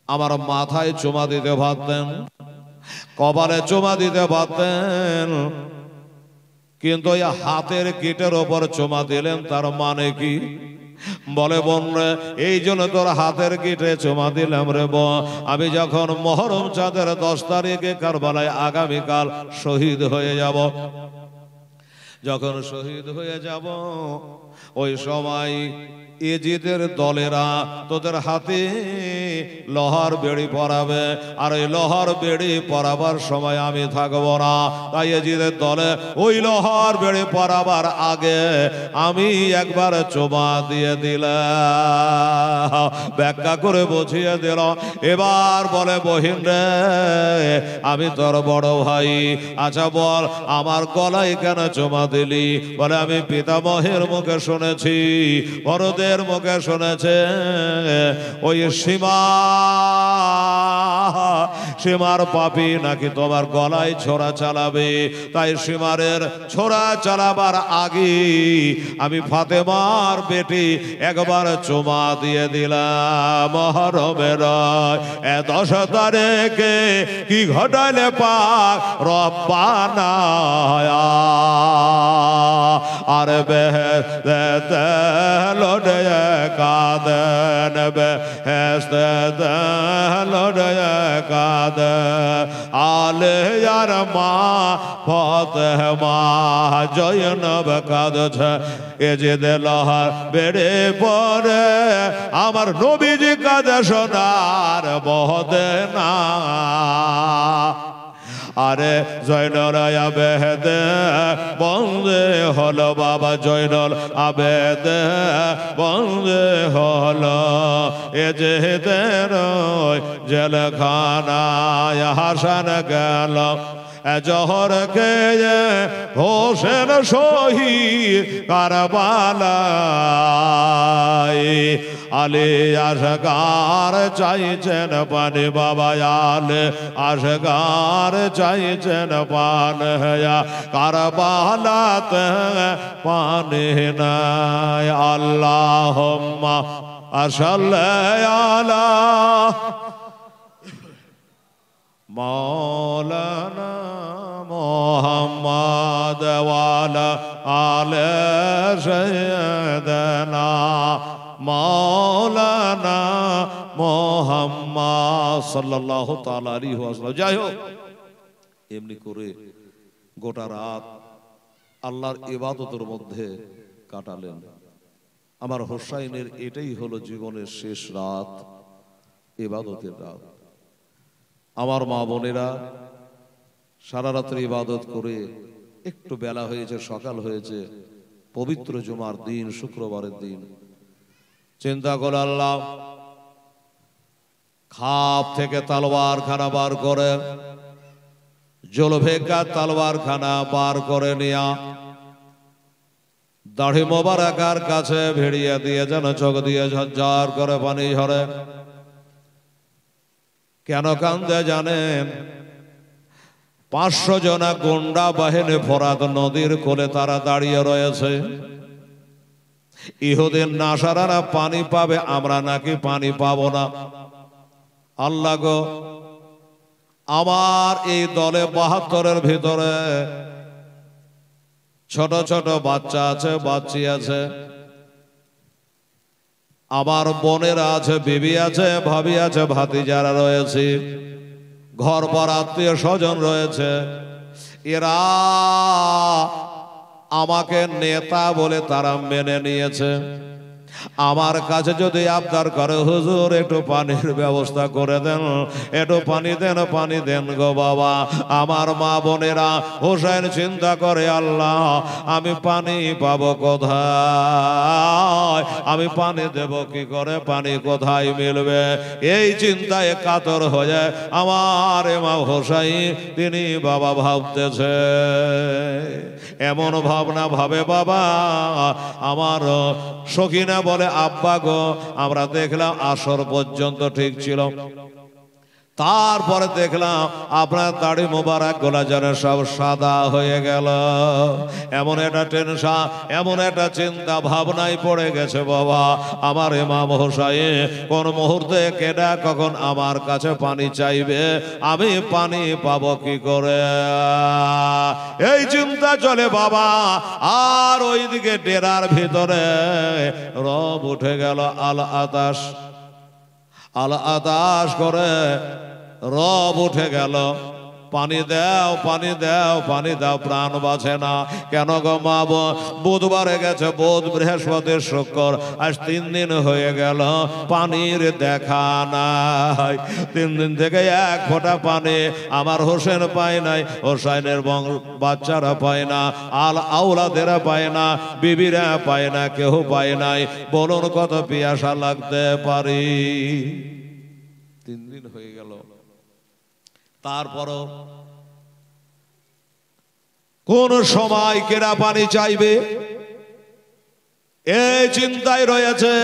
আমার মাথায় চুমা দিতে পারতেন, কপালে চুমা দিতে পারতেন, কিন্তু এই হাতের গিটের ওপর চুমা দিলেন, তার মানে কি? বলে বোন রে, এই জন্য তোর হাতের গিটে চুমা দিলাম রে বোন। আমি যখন মহরম চাঁদের 10 তারিখে কারবালায় আগামীকাল শহীদ হয়ে যাব, যখন শহীদ হয়ে যাব ওই সময় ইজিদের দলেরা তোদের হাতে লোহার বেড়ি পরাবে, আর ওই লোহার বেড়ি পরাবার সময় আমি থাকবো না। তাই ইজিদের দলে ওই লোহার বেড়ি পরাবার আগে আমি একবার চুমা দিয়ে দিলাম, ব্যাখ্যা করে বুঝিয়ে দিল। এবার বলে বহিন রে, আমি তোর বড় ভাই, আচ্ছা বল আমার গলায় কেন চুমা দিলি? বলে আমি পিতামহের মুখে শুনেছি, বড়দের মুখে শুনেছে, ওই সীমার পাপী নাকি তোমার গলায় ছোরা চালাবে। তাই সীমারের ছোরা চালাবার আগে আমি ফাতেমার বেটি একবার চুমা দিয়ে দিলাম। মহরমের 10 তারিখে কি ঘটালে পাক রব্বানা, আর বেহেশতে লড়ে কাঁদেন, বেহেশতে লড়ে কাঁদেন আলে আর মা ফাতেমা জয়নব কাঁদছে। এ যে লোহার বেড়ে পরে আমার নবীজি কাঁদে সোনার বহদে না। আরে জয়নল আবেদে বন্দে হলো বাবা, জয়নল আবেদে বন্দে হলো। এ যে জেলখানায় হাসান গেল, জহর খেয়ে হোসেন শহীদ কারবালায়। আলে আসগার চাইছেন পানি বাবা, আলে আসগার চাইছেন পান, কারবালাতে পানি নাই। আল্লাহুম্মা সাল্লি আলা মাওলানা মুহাম্মদ ওয়া আলা আলি সাইয়্যিদানা মাওলানা মুহাম্মদ সাল্লাল্লাহু তাআলা আলাইহি ওয়াসাল্লাম। যাই হোক, এমনি করে গোটা রাত আল্লাহর ইবাদতের মধ্যে কাটালেন। আমার হোসাইনের এটাই হলো জীবনের শেষ রাত, ইবাদতের রাত। আমার মা বোনেরা সারা রাত্রি ইবাদত করে একটু বেলা হয়েছে, সকাল হয়েছে, পবিত্র জুমার দিন, শুক্রবারের দিন। চিন্তা করে আল্লাহ খাপ থেকে তলোয়ার খানা বার করে, জলভেকার তলোয়ার খানা বার করে নিয়া দাড়ি মোবারকার কাছে ভিড়িয়ে দিয়ে যেন চোখ দিয়ে ঝরঝর করে পানি ঝরে। কেন কান্দে জানেন? 500 জনা গুন্ডা বাহিনী ফোরাত নদীর কোলে তারা দাঁড়িয়ে রয়েছে। ইহুদিন নাসারারা পানি পাবে, আমরা নাকি পানি পাবো না। আল্লাহ গো, আমার এই দলে 72-এর ভিতরে ছোট ছোট বাচ্চা আছে, বাচ্চি আছে, আমার বোনেরা আছে, বিবি আছে, ভাবি আছে, ভাতিজারা রয়েছে, ঘর পর আত্মীয় স্বজন রয়েছে। এরা আমাকে নেতা বলে তারা মেনে নিয়েছে। আমার কাছে যদি আবদার করে, হুজুর একটু পানির ব্যবস্থা করে দেন, একটু পানি দেন, পানি দেন গো বাবা। আমার মা বোনেরা হোসেন চিন্তা করে, আল্লাহ আমি পানি পাবো কোথায়, আমি পানি দেব কি করে, পানি কোথায় মিলবে? এই চিন্তায় কাতর হয়ে আমার মা হোসাইন তিনি বাবা ভাবতেছে। এমন ভাবনা ভাবে বাবা, আমার সখিনা বলে, আব্বা গো আমরা দেখলাম আসর পর্যন্ত ঠিক ছিল, তারপরে দেখলাম আপনার দাড়ি মোবারক গোলা যেন সব সাদা হয়ে গেল। এমন একটা টেনশন, এমন একটা চিন্তা ভাবনায় পড়ে গেছে বাবা আমার ইমাম হোসাইন, কোন মুহূর্তে কেডা কখন আমার কাছে পানি চাইবে, আমি পানি পাবো কি করে, এই চিন্তা চলে বাবা। আর ওইদিকে ডেরার ভিতরে রব উঠে গেল আল আতাশ, আল আতাশ করে রব উঠে গেল। পানি দাও, পানি দাও, পানি দাও, প্রাণ বাঁচে না। কেন গো মা? বুধবারে গেছে, বুধ বৃহস্পতি শুক্র, আজ 3 দিন হয়ে গেল পানির দেখা নাই। 3 দিন থেকে এক ফোঁটা পানি আমার হোসেন পায় নাই, হোসাইনের বাচ্চারা পায় না, আল আওলাদেরা পায় না, বিবিরা পায় না, কেউ পায় নাই। বলুন কত পিয়াসা লাগতে পারি। 3 দিন হয়ে গেল। তারপরও কোন সময় কেরা পানি চাইবে এই চিন্তায় রয়েছে।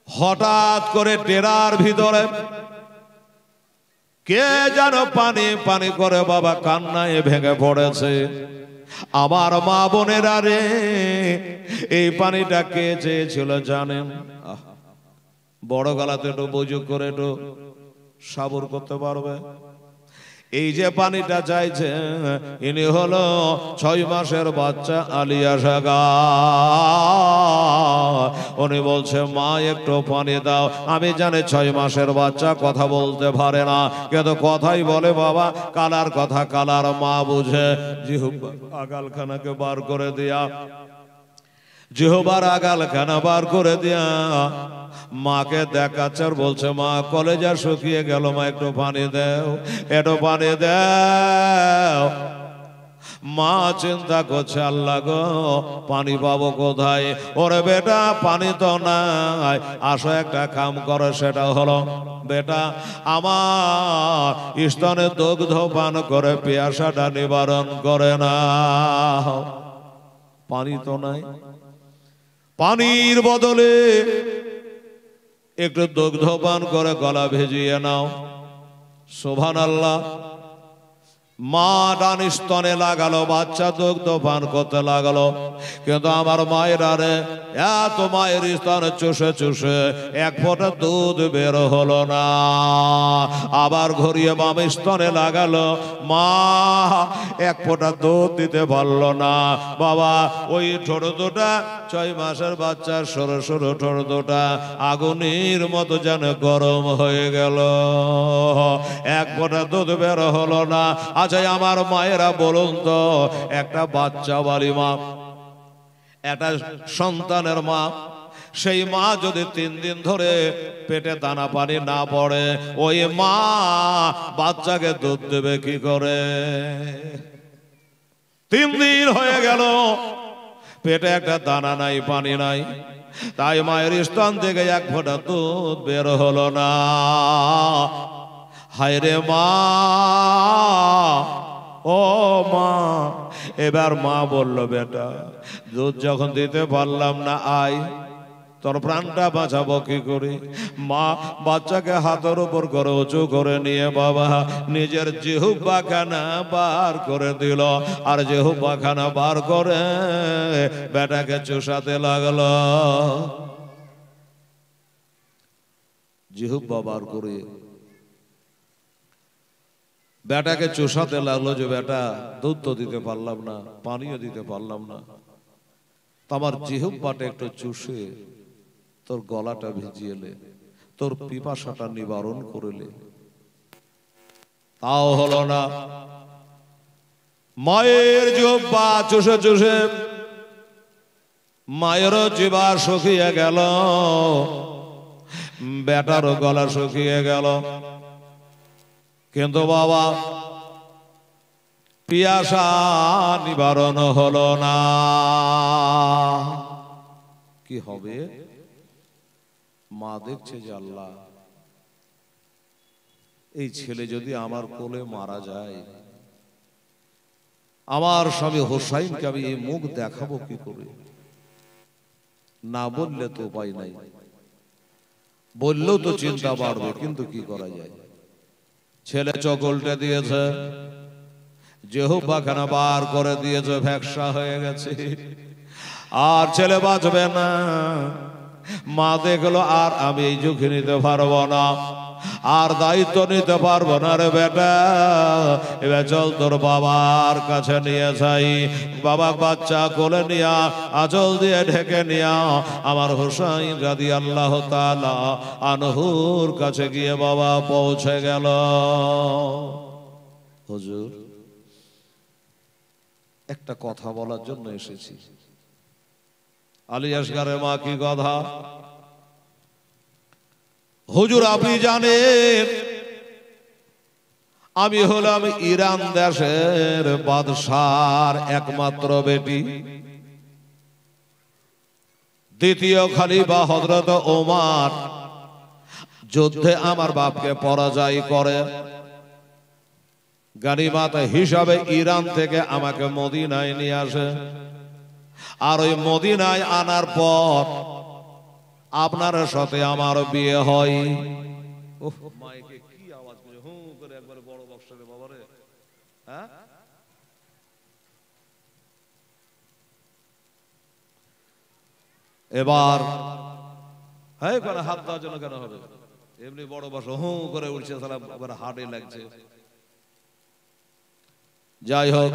হঠাৎ করে ডেরার ভিতরে কে যেন পানি পানি করে বাবা কান্নায় ভেঙে পড়েছে। আমার মা বোনেরা রে, এই পানিটা কে চেয়েছিল জানেন? বড় গলাতে একটু বুঝুক করে একটু সাবর করতে পারবে। এই যে পানিটা চাইছে ইনি হলো 6 মাসের বাচ্চা আলিয়া সাগা। উনি বলছে মা একটু পানি দাও। আমি জানি 6 মাসের বাচ্চা কথা বলতে পারে না, কিন্তু কথাই বলে বাবা। কালার কথা কালার মা বুঝে। জিহ্বা আগালখানাকে বার করে দিয়া, জিহ্বার আগালখানা বার করে দিয়া মাকে দেখাচ্ছে আর বলছে মা কলেজা শুকিয়ে গেল, মা একটু পানি দাও, একটু পানি দাও। মা চিন্তা করছে আল্লাহ গো পানি পাবো কোথায়? ওরে বেটা পানি তো নাই, আসো একটা কাম করো, সেটা হলো বেটা আমার স্তনে দুগ্ধ পান করে পিয়াসাটা নিবারণ করে না। পানি তো নাই, পানির বদলে একটু দুগ্ধ পান করে গলা ভেজিয়ে নাও। সুবহানাল্লাহ। মা ডান স্তনে লাগালো, বাচ্চা দুগ্ধ পান করতে লাগলো। কিন্তু আমার মায়ের আরে এত মায়ের স্তনে চুষে চুষে এক ফোঁটা দুধ বের হলো না। আবার ঘুরিয়ে বাম স্তনে লাগালো, মা এক ফোঁটা দুধ দিতে পারলো না। বাবা ওই ছোট দুটা 6 মাসের বাচ্চা সরু সরু ছোট দুটা আগুনের মতো যেন গরম হয়ে গেল। এক ফোঁটা দুধ বের হলো না। আচ্ছা আমার মায়েরা বলুন তো, একটা বাচ্চা বালি মা, একটা সন্তানের মা, সেই মা যদি 3 দিন ধরে পেটে দানা পানি না পড়ে, ওই মা বাচ্চাকে দুধ দেবে কি করে? 3 দিন হয়ে গেল পেটে একটা দানা নাই, পানি নাই, তাই মায়ের স্তন থেকে এক ফোঁটা দুধ বের হলো না। হায় রে মা, ও মা। এবার মা বলল বেটা দুধ যখন দিতে পারলাম না, আয় তোর প্রাণটা বাঁচাবো কি করে? মা বাচ্চাকে হাতের উপর করে উঁচু করে নিয়ে বাবা নিজের জিহ্বাখানা বার করে দিল। আর জিহ্বাখানা বার করে বেটাকে চুষাতে লাগলো। জিহ্বা বার করে বেটাকে চুষাতে লাগলো যে বেটা দুধ তো দিতে পারলাম না, পানিও দিতে পারলাম না, তোমার জিহ্বাটা একটু চুষে তোর গলাটা ভিজিয়েলে, তোর পিপাসাটা নিবারণ করলে। তাও হলো না। মায়ের জিহ্বা চুষে চুষে মায়েরও জিহ্বা শুকিয়ে গেল, বেটারও গলা শুকিয়ে গেল। কিন্তু বাবা পিয়াসা নিবারণ হলো না। কি হবে? মা দেখছে যে আল্লাহ এই ছেলে যদি আমার কোলে মারা যায়, আমার স্বামী হোসাইনকে আমি এই মুখ দেখাবো কি করে? না বললে তো উপায় নাই, বললেও তো চিন্তা বাড়বে, কিন্তু কি করা যায়? ছেলে চোখ উল্টে দিয়েছে, জিহ্বাখানা বার করে দিয়েছে, ভ্যাকসা হয়ে গেছে, আর ছেলে বাঁচবে না। মা দেখলো আর আমি এই ঝুঁকি নিতে পারবো না, আর দায়িত্ব নিতে পারবো না রে বেটা, এবার চল তোর বাবার কাছে নিয়ে যাই। বাবা বাচ্চা কোলে নিয়া আঁচল দিয়ে ঢেকে নিয়া আমার হুসাইন রাদিয়াল্লাহু তাআলা আনহুর কাছে গিয়ে বাবা পৌঁছে গেল। হুজুর, একটা কথা বলার জন্য এসেছি। আলী আসগারের মা, কি কথা? হুজুর আপনি জানেন আমি হলাম ইরান দেশের বাদশার একমাত্র বেটি। দ্বিতীয় খলিফা হযরত ওমর যুদ্ধে আমার বাপকে পরাজয় করে গনিমত হিসাবে ইরান থেকে আমাকে মদিনায় নিয়ে আসে। আর ওই মদিনায় আনার পর আপনার সাথে আমার বিয়ে হয়। মাইকে কি আওয়াজ করে হু করে একবারে বড় বক্সরে বাবারে, হ্যাঁ? এবার হ্যাঁ করে হাত দেওয়ার জন্য কেন হবে? এমনি বড় বক্স হু করে উঠছে, সারা একবারে হাড়ে লাগছে। যাই হোক,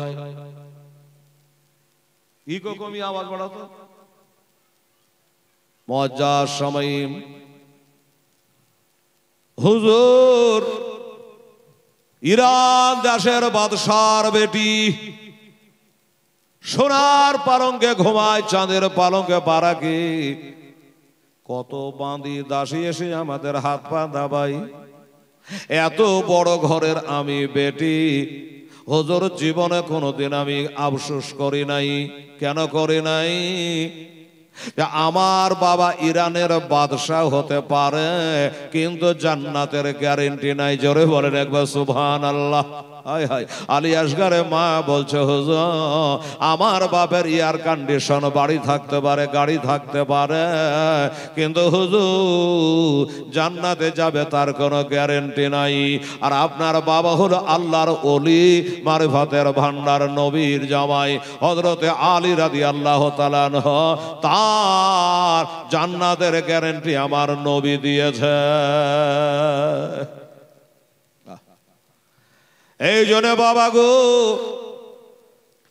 ইকো কমি আওয়াজ বাড়াতো। মজ্জার সময় হুজুর ইরান দেশের বাদশার বেটি সোনার পালঙ্কে ঘুমায়, চাঁদের পালঙ্কে পারাকে কত বাঁধি দাসী এসে আমাদের হাত পা দাবাই। এত বড় ঘরের আমি বেটি, হুজুর জীবনে কোনোদিন আমি আফসোস করি নাই। কেন করি নাই? আমার বাবা ইরানের বাদশাহ হতে পারে, কিন্তু জান্নাতের গ্যারেন্টি নাই। জোরে বলেন একবার সুবহানাল্লাহ। হায় হায়, আলী আসগারের মা বলছে হুজুর আমার বাপের এয়ার কন্ডিশন বাড়ি থাকতে পারে, গাড়ি থাকতে পারে, কিন্তু হুজুর জান্নাতে যাবে তার কোনো গ্যারেন্টি নাই। আর আপনার বাবা হলো আল্লাহর ওলি, মারিফাতের ভান্ডার, নবীর জামাই হযরতে আলী রাদিয়াল্লাহু তাআলা আনহু, তার জান্নাতের গ্যারেন্টি আমার নবী দিয়েছে। এই জন্য বাবা গো,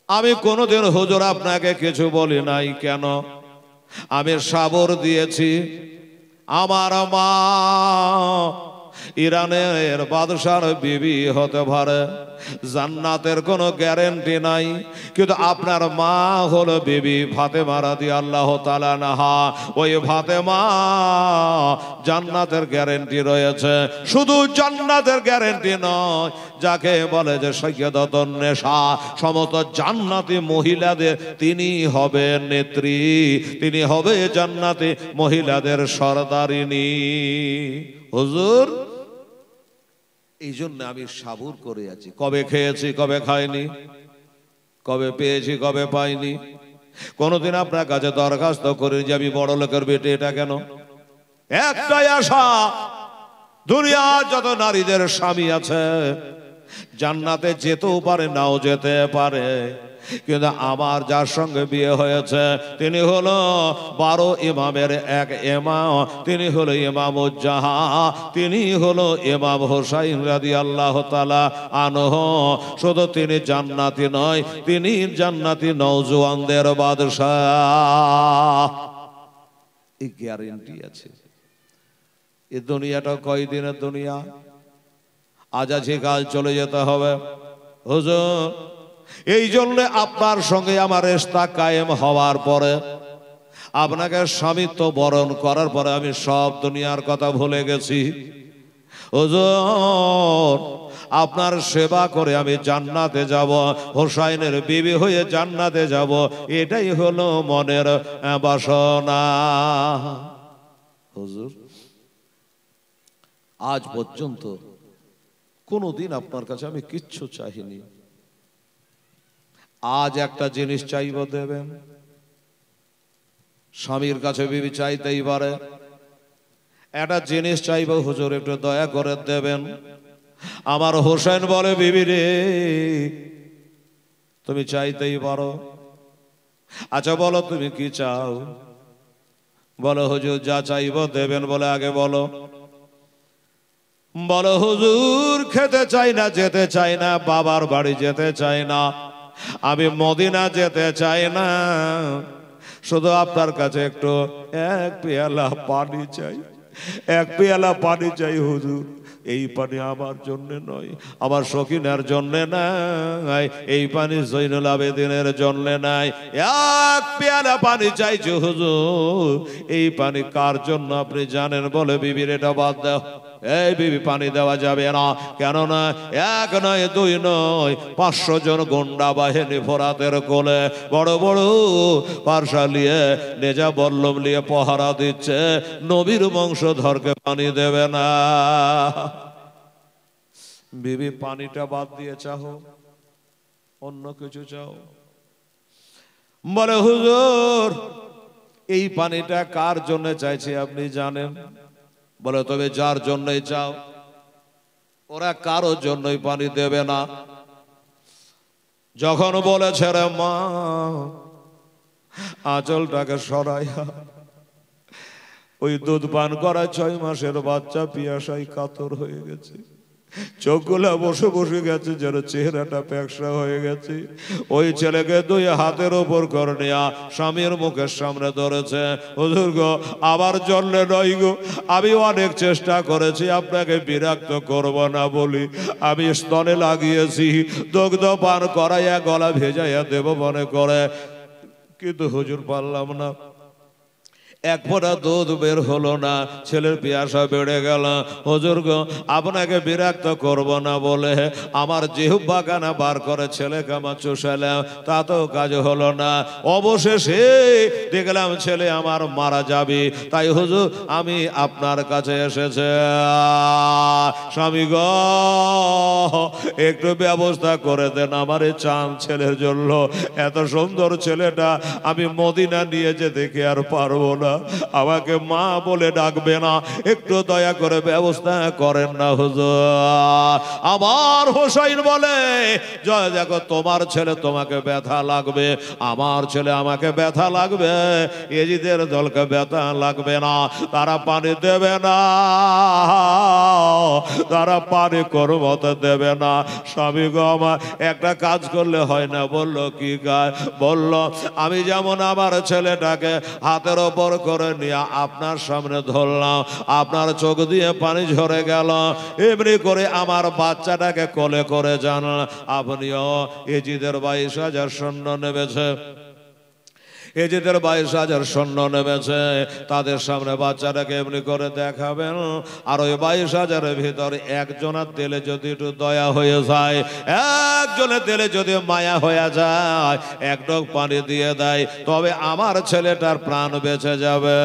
আমি কোনোদিন হুজুর আপনাকে কিছু বলি নাই। কেন? আমি সাবর দিয়েছি। আমার মা ইরানের বাদশার বিবি হতে পারে, জান্নাতের কোনো গ্যারেন্টি নাই, কিন্তু আপনার মা হলো বিবি ফাতেমা রাদিয়াল্লাহু তাআলা আনহা। ওই ফাতেমা জান্নাতের গ্যারেন্টি রয়েছে। শুধু জান্নাতের গ্যারেন্টি নয়, যাকে বলে যে সাইয়্যিদাতুন নিসা, সমস্ত জান্নাতি মহিলাদের তিনি হবে নেত্রী, তিনি হবে জান্নাতি মহিলাদের সরদারিনী। হুজুর এই জন্য আমি সাবুর করে আছি। কবে খেয়েছি, কবে খাইনি, কবে পেয়েছি, কবে পাইনি। কোনদিন আপনার কাছে দরখাস্ত করি যে আমি বড় লোকের বেটে। এটা কেন? একটাই আশা, দুনিয়ার যত নারীদের স্বামী আছে জান্নাতে যেতেও পারে, নাও যেতে পারে, কিন্তু আমার যার সঙ্গে বিয়ে হয়েছে তিনি হলো 12 ইমামের এক ইমাম, তিনি হলো ইমামুজ্জামান, তিনি হলো ইমাম হুসাইন রাদিয়াল্লাহু তাআলা আনহু। শুধু তিনি জান্নাতি নয়, তিনি জান্নাতি নওজোয়ানদের বাদশাহ। এই গ্যারান্টি আছে। এই দুনিয়াটা কয়দিনের দুনিয়া? আজ আছে, কাল চলে যেতে হবে। হুজুর এই জন্য আপনার সঙ্গে আমার রিশতা কায়েম হওয়ার পরে, আপনাকে স্বামিত্ব বরণ করার পরে আমি সব দুনিয়ার কথা ভুলে গেছি। হুজুর আপনার সেবা করে আমি জান্নাতে যাব, হোসাইনের বিবি হয়ে জান্নাতে যাব, এটাই হলো মনের বাসনা। হুজুর আজ পর্যন্ত কোনোদিন আপনার কাছে আমি কিচ্ছু চাইনি। আজ একটা জিনিস চাইব, দেবেন? স্বামীর কাছে বিবি চাইতেই পারে। একটা জিনিস চাইব, হুজুর একটু দয়া করে দেবেন। আমার হোসেন বলে, বিবি রে তুমি চাইতেই পারো। আচ্ছা বলো তুমি কি চাও? বলো হুজুর যা চাইব দেবেন। বলে আগে বলো। বলো হুজুর খেতে চাই না, যেতে চাই না, বাবার বাড়ি যেতে চাই না, আমি মদিনা যেতে চাই না, শুধু আপনার কাছে একটু এক পেয়ালা পানি চাই, এক পেয়ালা পানি চাই হুজুর। এই পানি আমার জন্য নয়, আমার শৌখিনের জন্য নাই, এই পানি জৈনুল আবেদিনের জন্য নাই, এক পেয়ালা পানি চাইছি হুজুর। এই পানি কার জন্য আপনি জানেন? বলে বিবির এটা বাদ দাও। এই বিবি পানি দেওয়া যাবে না। কেন না? এক নয় দুই নয় 500 জন গুন্ডা বাহিনী ফোরাতের কোলে বড় বড় পারসা নিয়ে নেজা বল্লম নিয়ে পহারা দিচ্ছে, নবীর বংশধরকে পানি দেবে না। বিবি পানিটা বাদ দিয়ে চাও, অন্য কিছু চাও? বলে হুজুর এই পানিটা কার জন্য চাইছি আপনি জানেন? বলে তবে যার জন্যই চাও, ওরা কারো জন্যই পানি দেবে না। যখন বলেছে রে মা আঁচলটাকে সরাইয়া, ওই দুধ পান করা 6 মাসের বাচ্চা পিয়াসায় কাতর হয়ে গেছে, চোখগুলা বসে বসে গেছে, যেন চেহারাটা প্যাকসা হয়ে গেছে। ওই ছেলেকে 2 হাতের ওপর করে নেয়া স্বামীর মুখের সামনে ধরেছে। হুজুর গো আবার জন্যে নয় গো, আমি অনেক চেষ্টা করেছি আপনাকে বিরক্ত করব না বলি, আমি স্তনে লাগিয়েছি দুগ্ধ পান করাইয়া গলা ভেজাইয়া দেব মনে করে, কিন্তু হুজুর পারলাম না। এক ফোঁটা দুধ বের হলো না, ছেলের পিয়াসা বেড়ে গেল। হুজুর গো আপনাকে বিরক্ত করব না বলে আমার জিহ্বা কানা বার করে ছেলেকে আমার চুষালাম, তাতেও কাজ হলো না। অবশেষে দেখলাম ছেলে আমার মারা যাবে, তাই হুজুর আমি আপনার কাছে এসেছে। স্বামী গো একটু ব্যবস্থা করে দেন আমার এই চাঁদ ছেলের জন্য। এত সুন্দর ছেলেটা আমি মদিনা নিয়ে যেতে কি আর পারবো না, আমাকে মা বলে ডাকবে না, একটু দয়া করে ব্যবস্থা করেন না হুজুর। আমার হোসাইন বলে জয় দেখো তোমার ছেলে তোমাকে ব্যথা লাগবে, আমার ছেলে আমাকে ব্যথা লাগবে, এজিদের দলকে ব্যথা লাগবে না, তারা পানি দেবে না, তারা পানি করমতে দেবে না। স্বামী গো আমার একটা কাজ করলে হয় না? বলল কি কাজ? বলল আমি যেমন আমার ছেলেটাকে হাতের ওপর করে নিয়ে আপনার সামনে ধরলাম, আপনার চোখ দিয়ে পানি ঝরে গেল, এমনি করে আমার বাচ্চাটাকে কোলে করে যান। আপনিও এজিদের 22,000 সৈন্য নেমেছে, এজিদের 22,000 সৈন্য নেমেছে, তাদের সামনে বাচ্চাটাকে এমনি করে দেখাবেন। আর ওই 22,000-এর ভিতরে একজনের তেলে যদি একটু দয়া হয়ে যায়, একজনের তেলে যদি মায়া হয়ে যায়, এক ডগ পানি দিয়ে দেয়, তবে আমার ছেলেটার প্রাণ বেঁচে যাবে।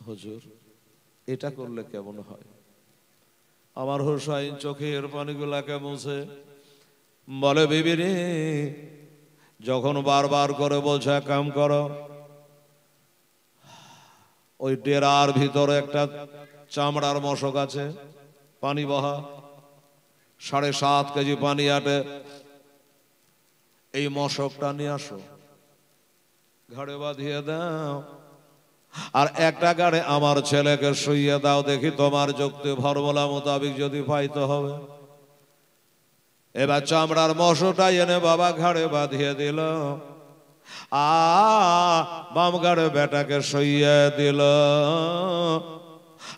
হুজুর এটা করলে কেমন হয়? আমার হোসাইন চোখের পানিগুলাকে মুছে বলে বিবি রে, যখন বারবার করে বলছে কাম করো, ওই ডেরার ভিতরে একটা চামড়ার মশক আছে, পানি বহা, 7.5 কেজি পানি আটে, এই মশকটা নিয়ে আসো, ঘাড়ে বাঁধিয়ে দাও, আর একটা গাড়ে আমার ছেলেকে শুইয়ে দাও, দেখি তোমার যুক্তি ফর্মুলা মোতাবেক যদি পাইতে হবে। এবার চামড়ার মশোটা এনে বাবা ঘাড়ে বাঁধিয়ে দিল, বাম ঘাড়ে বেটাকে শুইয়ে দিল।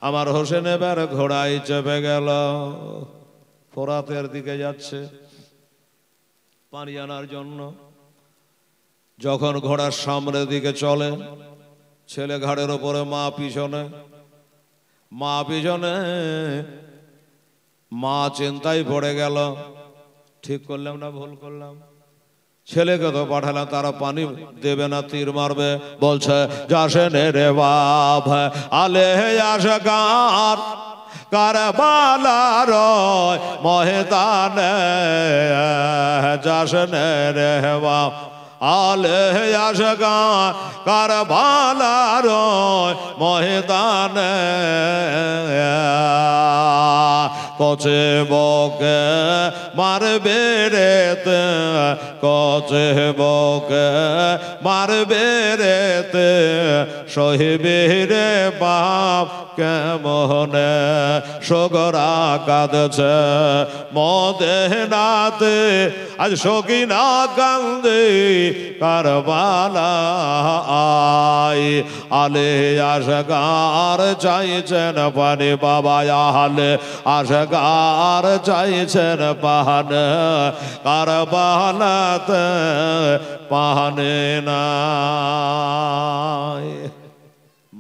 আমার হোসেন এবার ঘোড়ায় চেপে গেল, ফোরাতের দিকে যাচ্ছে পানি আনার জন্য। যখন ঘোড়ার সামনের দিকে চলে, ছেলে ঘাড়ের ওপরে, মা পিছনে, মা পিছনে, মা চিন্তায় পড়ে গেল, ঠিক করলাম না ভুল করলাম? ছেলেকে তো পাঠালাম, তারা পানি দেবে না, তীর মারবে। বলছে যাসেনে রে বাপ আলে আশকার কারবালার ময়দানে, যাসেনে রে বাপ আলে আশকার কারবালার ময়দানে, কচে বকে মারবে রেতে, কচে বকে মারবে রেতে, সহিবে রে বাপ কেমনে। সগরা কাঁদছে মদিনাতে, আজ সকিনা কান্দে কারবালা আই। আলে আশকার চাইছেন পানি বাবা, আলে আশকার চাইছেন পান, কারবালাতে পানে নাই।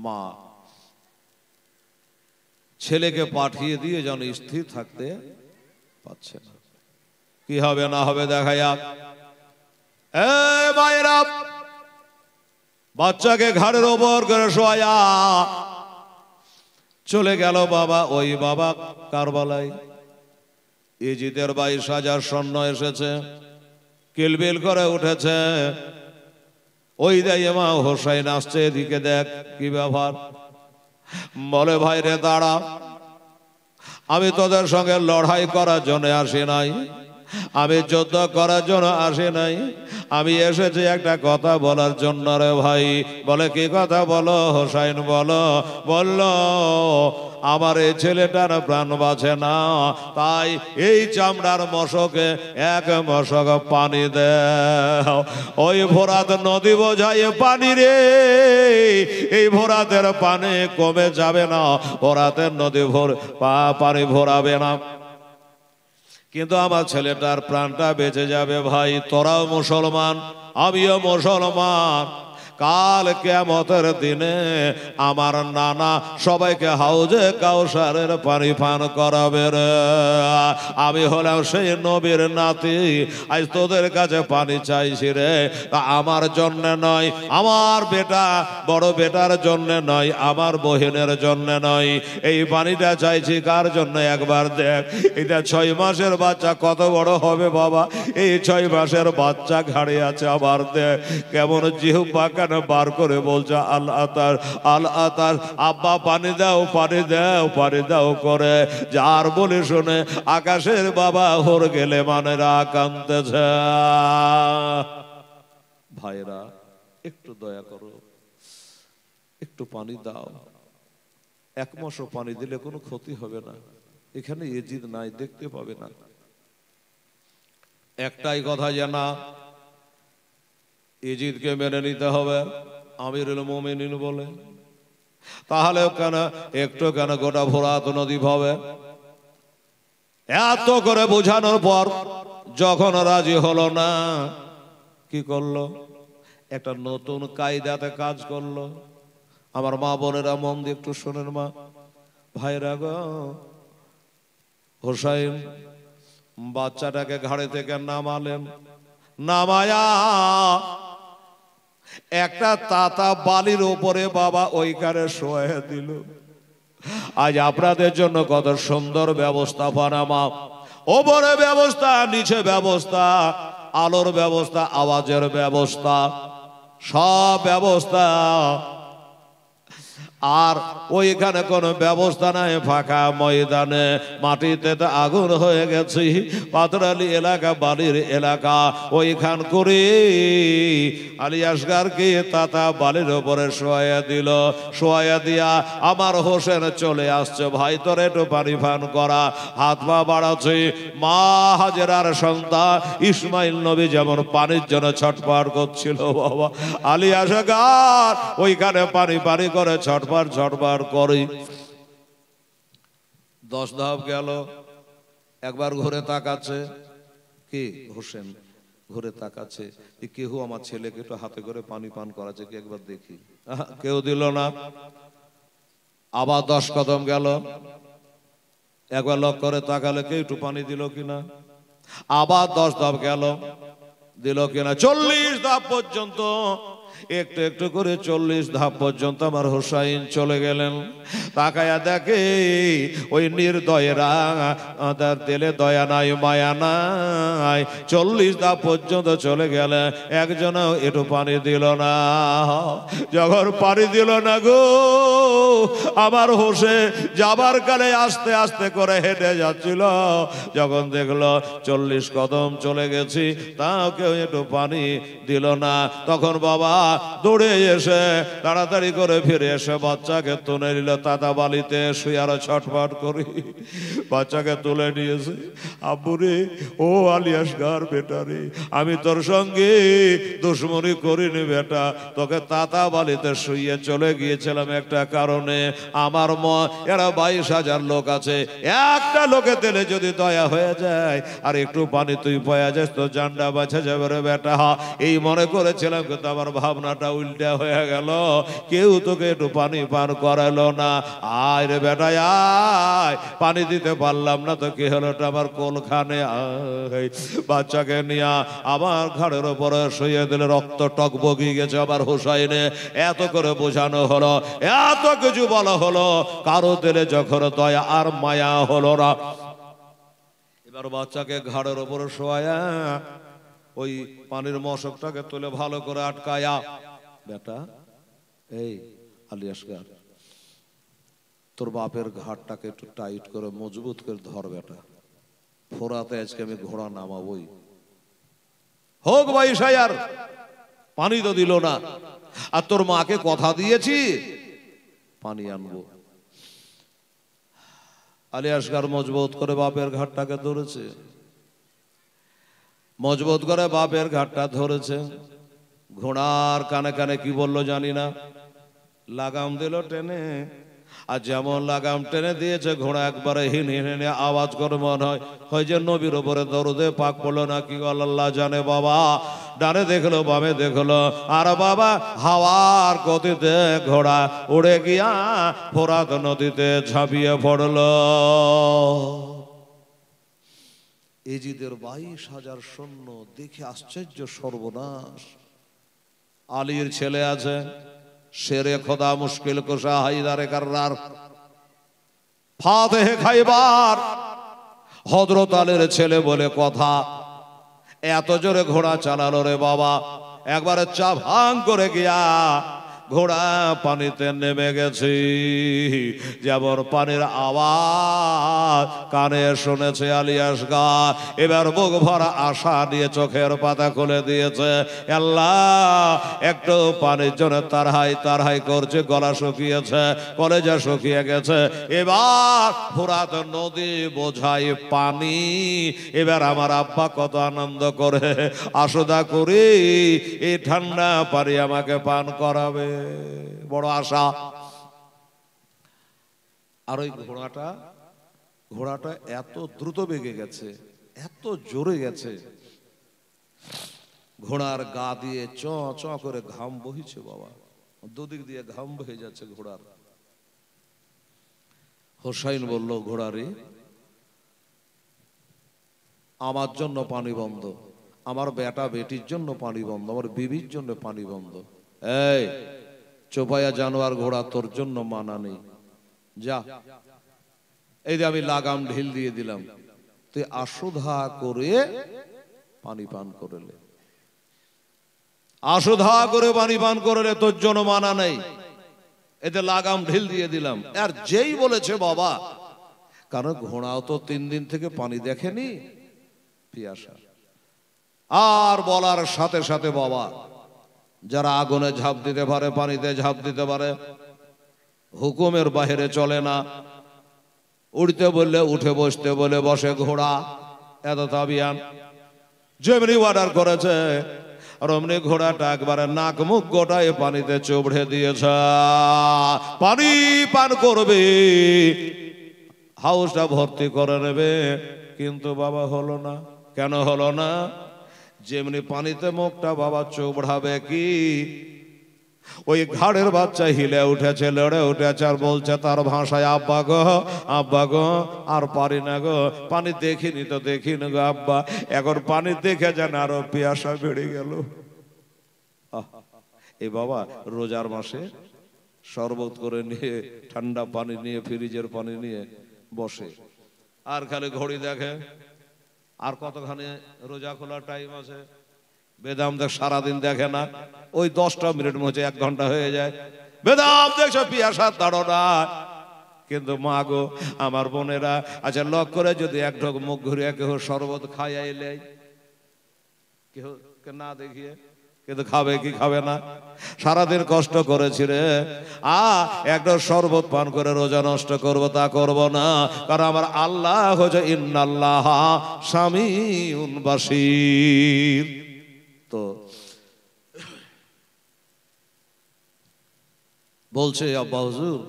মা ছেলেকে পাঠিয়ে দিয়ে যেন স্থির থাকতে পারছে না। কি হবে না হবে দেখা যাক। মায়েরা বাচ্চাকে ঘাড়ের ওপর করে শোয়া চলে গেল বাবা। ওই বাবা কারবালায় ইজিদের 22,000 সৈন্য এসেছে, কিলবিল করে উঠেছে। ওই দেয় মা হোসাইন আসছে, এদিকে দেখ কি ব্যাপার। বলে ভাই রে দাঁড়া, আমি তোদের সঙ্গে লড়াই করার জন্য আসি নাই, আমি যুদ্ধ করার জন্য আসি নাই, আমি এসেছি একটা কথা বলার জন্য রে ভাই। বলে কি কথা বলো হোসাইন বলো। বলল আমার এই ছেলেটার প্রাণ বাঁচে না, তাই এই চামড়ার মশকে এক মশক পানি দে। ওই ফোরাত নদী বোঝাই পানি রে, এই ফোরাতের পানি কমে যাবে না, ফোরাতের নদী পানি ভরাবে না, কিন্তু আমার ছেলেটার প্রাণটা বেঁচে যাবে। ভাই তোরাও মুসলমান, আমিও মুসলমান, কাল কিয়ামতের দিনে আমার নানা সবাইকে হাউজে কাউসারের পানি পান করাবে রে। আমি হলাম সেই নবীর নাতি, আজ তোদের কাছে পানি চাইছি রে। আমার জন্য নয়, আমার বেটা বড় বেটার জন্য নয়, আমার বহিনের জন্য নয়, এই পানিটা চাইছি কার জন্য একবার দেখ। এটা 6 মাসের বাচ্চা, কত বড় হবে বাবা, এই 6 মাসের বাচ্চা ঘাড়ে আছে, আবার দেখ কেমন জিহ্বা বার করে বলছে আল আতার আল আতার। আব্বা পানি দাও পানি দাও পানি দাও করে যার বলে শুনে আকাশের বাবা হর গেলে মানেরা কাঁদতেছে। ভাইরা একটু দয়া করো, একটু পানি দাও। 1 মাসও পানি দিলে কোনো ক্ষতি হবে না, এখানে এজিদ নাই, দেখতে পাবে না। একটাই কথা জানা, ইজিদকে মেনে নিতে হবে আমিরুল মুমিনিন বলে। তাহলে কেন একটু কেন গোটা ফোরাত নদী হবে? এত করে বোঝানোর পর যখন রাজি হলো না, কি করলো? একটা নতুন কায়দাতে কাজ করলো। আমার মা বোনেরা মন দিয়ে একটু শোনেন মা ভাইরা গো, হোসাইন বাচ্চাটাকে ঘাড়ে থেকে নামালেন, নামায়া একটা তাতা বালির উপরে বাবা ওইখানে শোয়া দিল। আজ আপনাদের জন্য কত সুন্দর ব্যবস্থাপনা মা, ওপরে ব্যবস্থা, নিচে ব্যবস্থা, আলোর ব্যবস্থা, আওয়াজের ব্যবস্থা, সব ব্যবস্থা। আর ওইখানে কোনো ব্যবস্থা নাই, ফাঁকা ময়দানে মাটিতে তো আগুন হয়ে গেছে, পাথরালি এলাকা, বালির এলাকা। ওইখান করে আলী আসগারকে তাতা বালির উপরে শোয়া দিল। শোয়া দিয়া আমার হোসেন চলে আসছে, ভাই তোর একটু পানি পান করা। হাত পা বাড়াচ্ছে। মা হাজেরার সন্তান ইসমাইল নবী যেমন পানির জন্য ছটফট করছিল, বাবা আলী আসগার ওইখানে পানি পানি করে ছটফট করে। 10 ধাপ গেল, একবার ঘুরে তাকাচ্ছে, কি হোসেন ঘুরে তাকাচ্ছে, কেউ আমার ছেলেকে একটু হাতে করে পানি পান করাচ্ছে কি একবার দেখি। কেউ দিল না। আবার 10 কদম গেল, একবার লক্ষ্য করে তাকালে কেউ একটু পানি দিল কিনা। আবার 10 ধাপ গেল, দিল কিনা। 40 ধাপ পর্যন্ত একটু একটু করে 40 ধাপ পর্যন্ত আমার হোসাইন চলে গেলেন। তাকায়া দেখে ওই নির্দয়েরা, তার দিলে দয়া নাই মায়া নাই, 40 ধাপ পর্যন্ত চলে গেলে একজনও একটু পানি দিল না। যখন পানি দিল না গো, আমার হোসে যাবার কালে আস্তে আস্তে করে হেঁটে যাচ্ছিল, যখন দেখলো 40 কদম চলে গেছি তাও কেউ একটু পানি দিল না, তখন বাবা দৌড়ে এসে তাড়াতাড়ি করে ফিরে এসে বাচ্চাকে তুলে নিল। তাতা বালিতে শুয়ে আরো ছটফট করি বাচ্চাকে তুলে নিয়েছে। আব্বুরে, ও আলিয়াসগার বেটা রে, আমি তোর সঙ্গে দুশ্মনী করিনি বেটা, তোকে তাতা বালিতে শুয়ে চলে গিয়েছিলাম একটা কারণে। আমার এরা 22,000 লোক আছে, একটা লোকে দিলে যদি দয়া হয়ে যায় আর একটু পানি তুই পয়া যাস তো জানটা বাঁচা যাবে রে বেটা। এই মনে করেছিলাম, কিন্তু আমার ভাবনাটা উল্টা হয়ে গেল, কেউ তোকে একটু পানি পান করালো না। আয় রে বেটা আয়, পানি দিতে পারলাম না তো কি হলো, আমার কোলখানে আয়। বাচ্চাকে নিয়ে আমার ঘাড়ের উপরে শুয়ে দিলে, রক্ত টক বগিয়ে গেছে আমার হোসাইনে। এত করে বোঝানো হলো, এত কিছু বলা হলো, কারো দিলে যখন দয়া আর মায়া হলো না। এবার বাচ্চাকে ঘাড়ের উপরে শোয়া ওই পানির মশকটাকে তুলে ভালো করে আটকায়া, বেটা এই আলিয়াসগার, তোর বাপের ঘাটটাকে একটু টাইট করে মজবুত করে ধর বেটা, ফোরাতে আজকে আমি ঘোড়া নামাবই। হোক ভাই সায়ার, পানি তো দিল না, আর তোর মাকে কথা দিয়েছি পানি আনবো। আলিয়াসগার মজবুত করে বাপের ঘাটটাকে ধরেছে, মজবুত করে বাপের ঘাটটা ধরেছে। ঘোড়ার কানে কানে কি বললো জানি না, লাগাম দিল টেনে, আর যেমন লাগাম টেনে দিয়েছে ঘোড়া একবারে হিনে আওয়াজ করে মনে হয় যে নবীর উপরে দরুদে পাক পড়লো না কি আল্লাহ জানে। বাবা ডানে দেখলো বামে দেখলো, আর বাবা হাওয়ার গতিতে ঘোড়া উড়ে গিয়া ফোরাত নদীতে ঝাঁপিয়ে পড়লো। এজিদের 22,000 সৈন্য দেখে আশ্চর্য, সর্বনাশ। আলীর ছেলে আছে, শেরে খোদা মুশকিল কুশা হায়দারে কাররার ফাতেহে খাইবার, হযরত আলীর ছেলে বলে কথা। এত জোরে ঘোড়া চালালো রে বাবা, একবারে চা ভাঙ করে গিয়া ঘোড়া পানিতে নেমে গেছে। যেমন পানির আওয়াজ কানে শুনেছে আলিয়াসগার, এবার বুক ভরা আশা নিয়ে চোখের পাতা খুলে দিয়েছে। আল্লাহ, একটু পানির জন্য তারহাই করছে, গলা শুকিয়েছে, কলেজা শুকিয়ে গেছে। এবার ফোরাত নদী বোঝাই পানি, এবার আমার আব্বা কত আনন্দ করে আসুদা করি, এই ঠান্ডা পানি আমাকে পান করাবে, বড় আশা। আর ওই ঘোড়াটা এত দ্রুত বেগে গেছে, এত জোরে গেছে, ঘোড়ার গা দিয়ে চ চ করে ঘাম বহিছে বাবা, দুদিক দিয়ে ঘাম বহে যাচ্ছে ঘোড়ার। হোসাইন বলল, ঘোড়ারে আমার জন্য পানি বন্ধ, আমার বেটা বেটির জন্য পানি বন্ধ, আমার বিবির জন্য পানি বন্ধ। এই চোপায়া জানোয়ার ঘোড়া, তোর জন্য মানা নেই, যা। এই যে আমি লাগাম ঢিল দিয়ে দিলাম, তুই আশুধা করে পানি পান করলে, আশুধা করে পানি পান করলে, তোর জন্য মানা নেই, এতে লাগাম ঢিল দিয়ে দিলাম। আর যেই বলেছে বাবা, কারণ ঘোড়াও তো 3 দিন থেকে পানি দেখেনি, পিয়াসা। আর বলার সাথে সাথে বাবা, যারা আগুনে ঝাঁপ দিতে পারে, পানিতে ঝাঁপ দিতে পারে, হুকুমের বাইরে চলে না। উঠতে বললে উঠে, বসতে বলে বসে ঘোড়া, এত তাবিয়ান। যেমনি অর্ডার করেছে আর অমনি ঘোড়াটা একবারে নাক মুখ গোটায় পানিতে চোবড়ে দিয়েছে, পানি পান করবে, হাউসটা ভর্তি করে নেবে। কিন্তু বাবা হলো না। কেন হলো না? যেমনি পানিতে মুখটা বাবা চোবড়াবে, কি ওই ঘাড়ের বাচ্চা হিলে উঠেছে, লড়ে উঠেছে, আর বলছে তার ভাষায়, আব্বা গো, আব্বা গো, আর পারি না গো, পানি দেখিনি তো দেখিনি গো আব্বা, এখন পানি দেখে যান আরো পিয়াসা বেড়ে গেল। এই বাবা রোজার মাসে শরবত করে নিয়ে, ঠান্ডা পানি নিয়ে, ফ্রিজের পানি নিয়ে বসে, আর খালি ঘড়ি দেখে আর কতখানি রোজা খোলার টাইম আছে। বেদাম দেখ সারাদিন দেখে না, ওই 10টা মিনিট মধ্যে 1 ঘন্টা হয়ে যায়। বেদাম দেখছো পিয়াসার দাঁড়ো না। কিন্তু মা গো, আমার বোনেরা, আচ্ছা লক করে যদি এক ঢোক মুখ ঘুরিয়ে কেউ শরবত খাইয়াইলে, কেউ না দেখিয়ে, কিন্তু খাবে কি খাবে না? সারাদিন কষ্ট করেছি রে, একটা শরবত পান করে রোজা নষ্ট করব তা করব না, কারণ আমার আল্লাহ হচ্ছে ইন্নাল্লাহ সামিউন বাসীর। তো বলছে আব্বা হুজুর,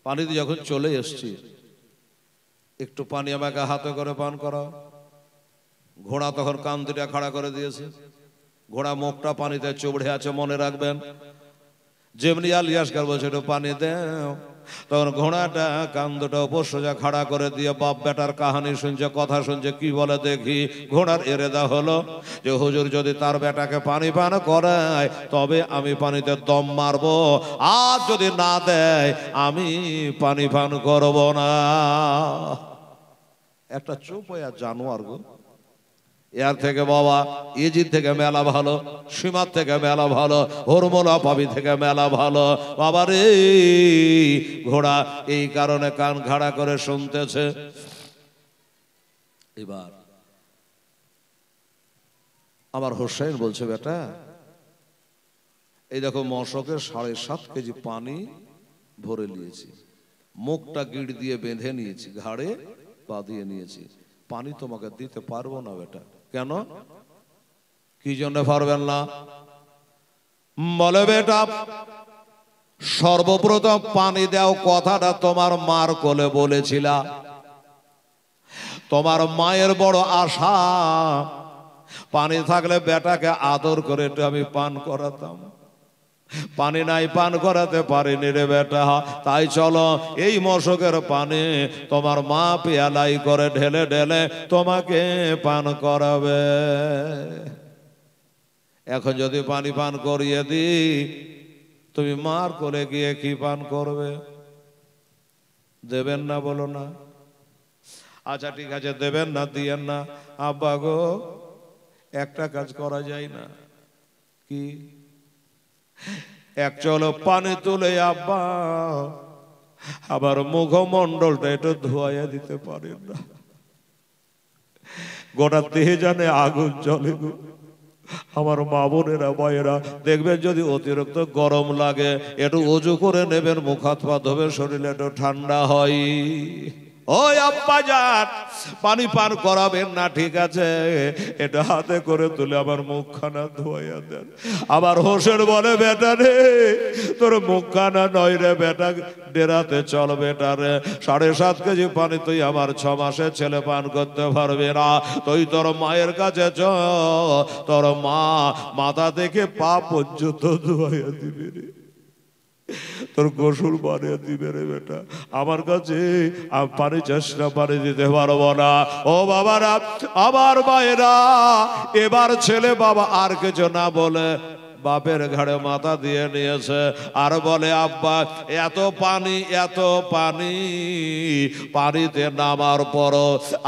পানিতে যখন চলে এসছি, একটু পানি আমাকে হাতে করে পান করাও। ঘোড়া তখন কান দুটা খাড়া করে দিয়েছে, ঘোড়া মুখটা পানিতে চুবড়ে আছে, মনে রাখবেন। যেমনি আলিয়াসকার বলছে একটু পানি দেও, তখন ঘোড়াটা কান দুটো উপর সোজা খাড়া করে দিয়ে বাপ বেটার কাহানি শুনছে, কথা শুনছে। কি বলে দেখি? ঘোড়ার এরেদা হলো যে হুজুর যদি তার বেটাকে পানি পান করায় তবে আমি পানিতে দম মারবো, আর যদি না দেয় আমি পানি পান করব না। একটা চুপ হয়ে জানোয়ার গো। এর থেকে বাবা ইজিদ থেকে মেলা ভালো, সীমার থেকে মেলা ভালো, হরমোলা পাবি থেকে মেলা ভালো বাবা রে। ঘোড়া এই কারণে কান খাড়া করে শুনতেছে। এবার আমার হোসেন বলছে, বেটা এই দেখো মশকের 7.5 কেজি পানি ভরে নিয়েছি, মুখটা গিট দিয়ে বেঁধে নিয়েছি, ঘাড়ে পা দিয়ে নিয়েছি, পানি তোমাকে দিতে পারবো না বেটা। কেন? কি জন্য পারবেন না? বলে বেটা সর্বপ্রথম পানি দাও কথাটা তোমার মার কোলে বলেছিলা। তোমার মায়ের বড় আশা পানি থাকলে বেটাকে আদর করে একটু আমি পান করাতাম, পানি নাই, পান করাতে পারিনি রে বেটা। তাই চলো এই মশকের পানি তোমার মা পেয়ালাই করে ঢেলে ঢেলে তোমাকে পান করাবে। এখন যদি পানি পান করিয়ে দিই, তুমি মার করে গিয়ে কি পান করবে? দেবেন না? বলো না। আচ্ছা ঠিক আছে, দেবেন না, দিয়েন না। আব্বা গো, একটা কাজ করা যায় না? কি? এক চলো পানি তুলে আব্বা আবার মুখমণ্ডলটা একটু ধোয়া দিতে পারেন না? গোটা দেহে জানে আগুন জ্বলে গো। আমার মা বোনেরা ভাইয়েরা দেখবেন, যদি অতিরিক্ত গরম লাগে একটু অজু করে নেবেন, মুখ হাত পা ধোবেন, শরীরে একটু ঠান্ডা হয়। ওই আব্বা যান, পানি পান করাবেন না ঠিক আছে, এটা হাতে করে তুলে আমার মুখখানা ধোয়া দেন। আবার হোসেন বলে, বেটা রে তোর মুখখানা নয় রে বেটা, ডেরাতে চল বেটা রে। 7.5 কেজি পানি তুই আমার 6 মাসের ছেলে পান করতে পারবে না। তুই তোর মায়ের কাছে চ, তোর মা মাথা থেকে পা পর্যন্ত ধোয়া দিবে রে, তোর গোসল বানিয়ে দিবে রে বেটা। আমার কাছে পানি চাস না, পানি দিতে পারবো না। ও বাবারা, আমার মায়েরা, এবার ছেলে বাবা আর কিছু না বলে বাপের ঘাড়ে মাথা দিয়ে নিয়েছে, আর বলে আব্বা এত পানি, এত পানি, পানিতে নামার পর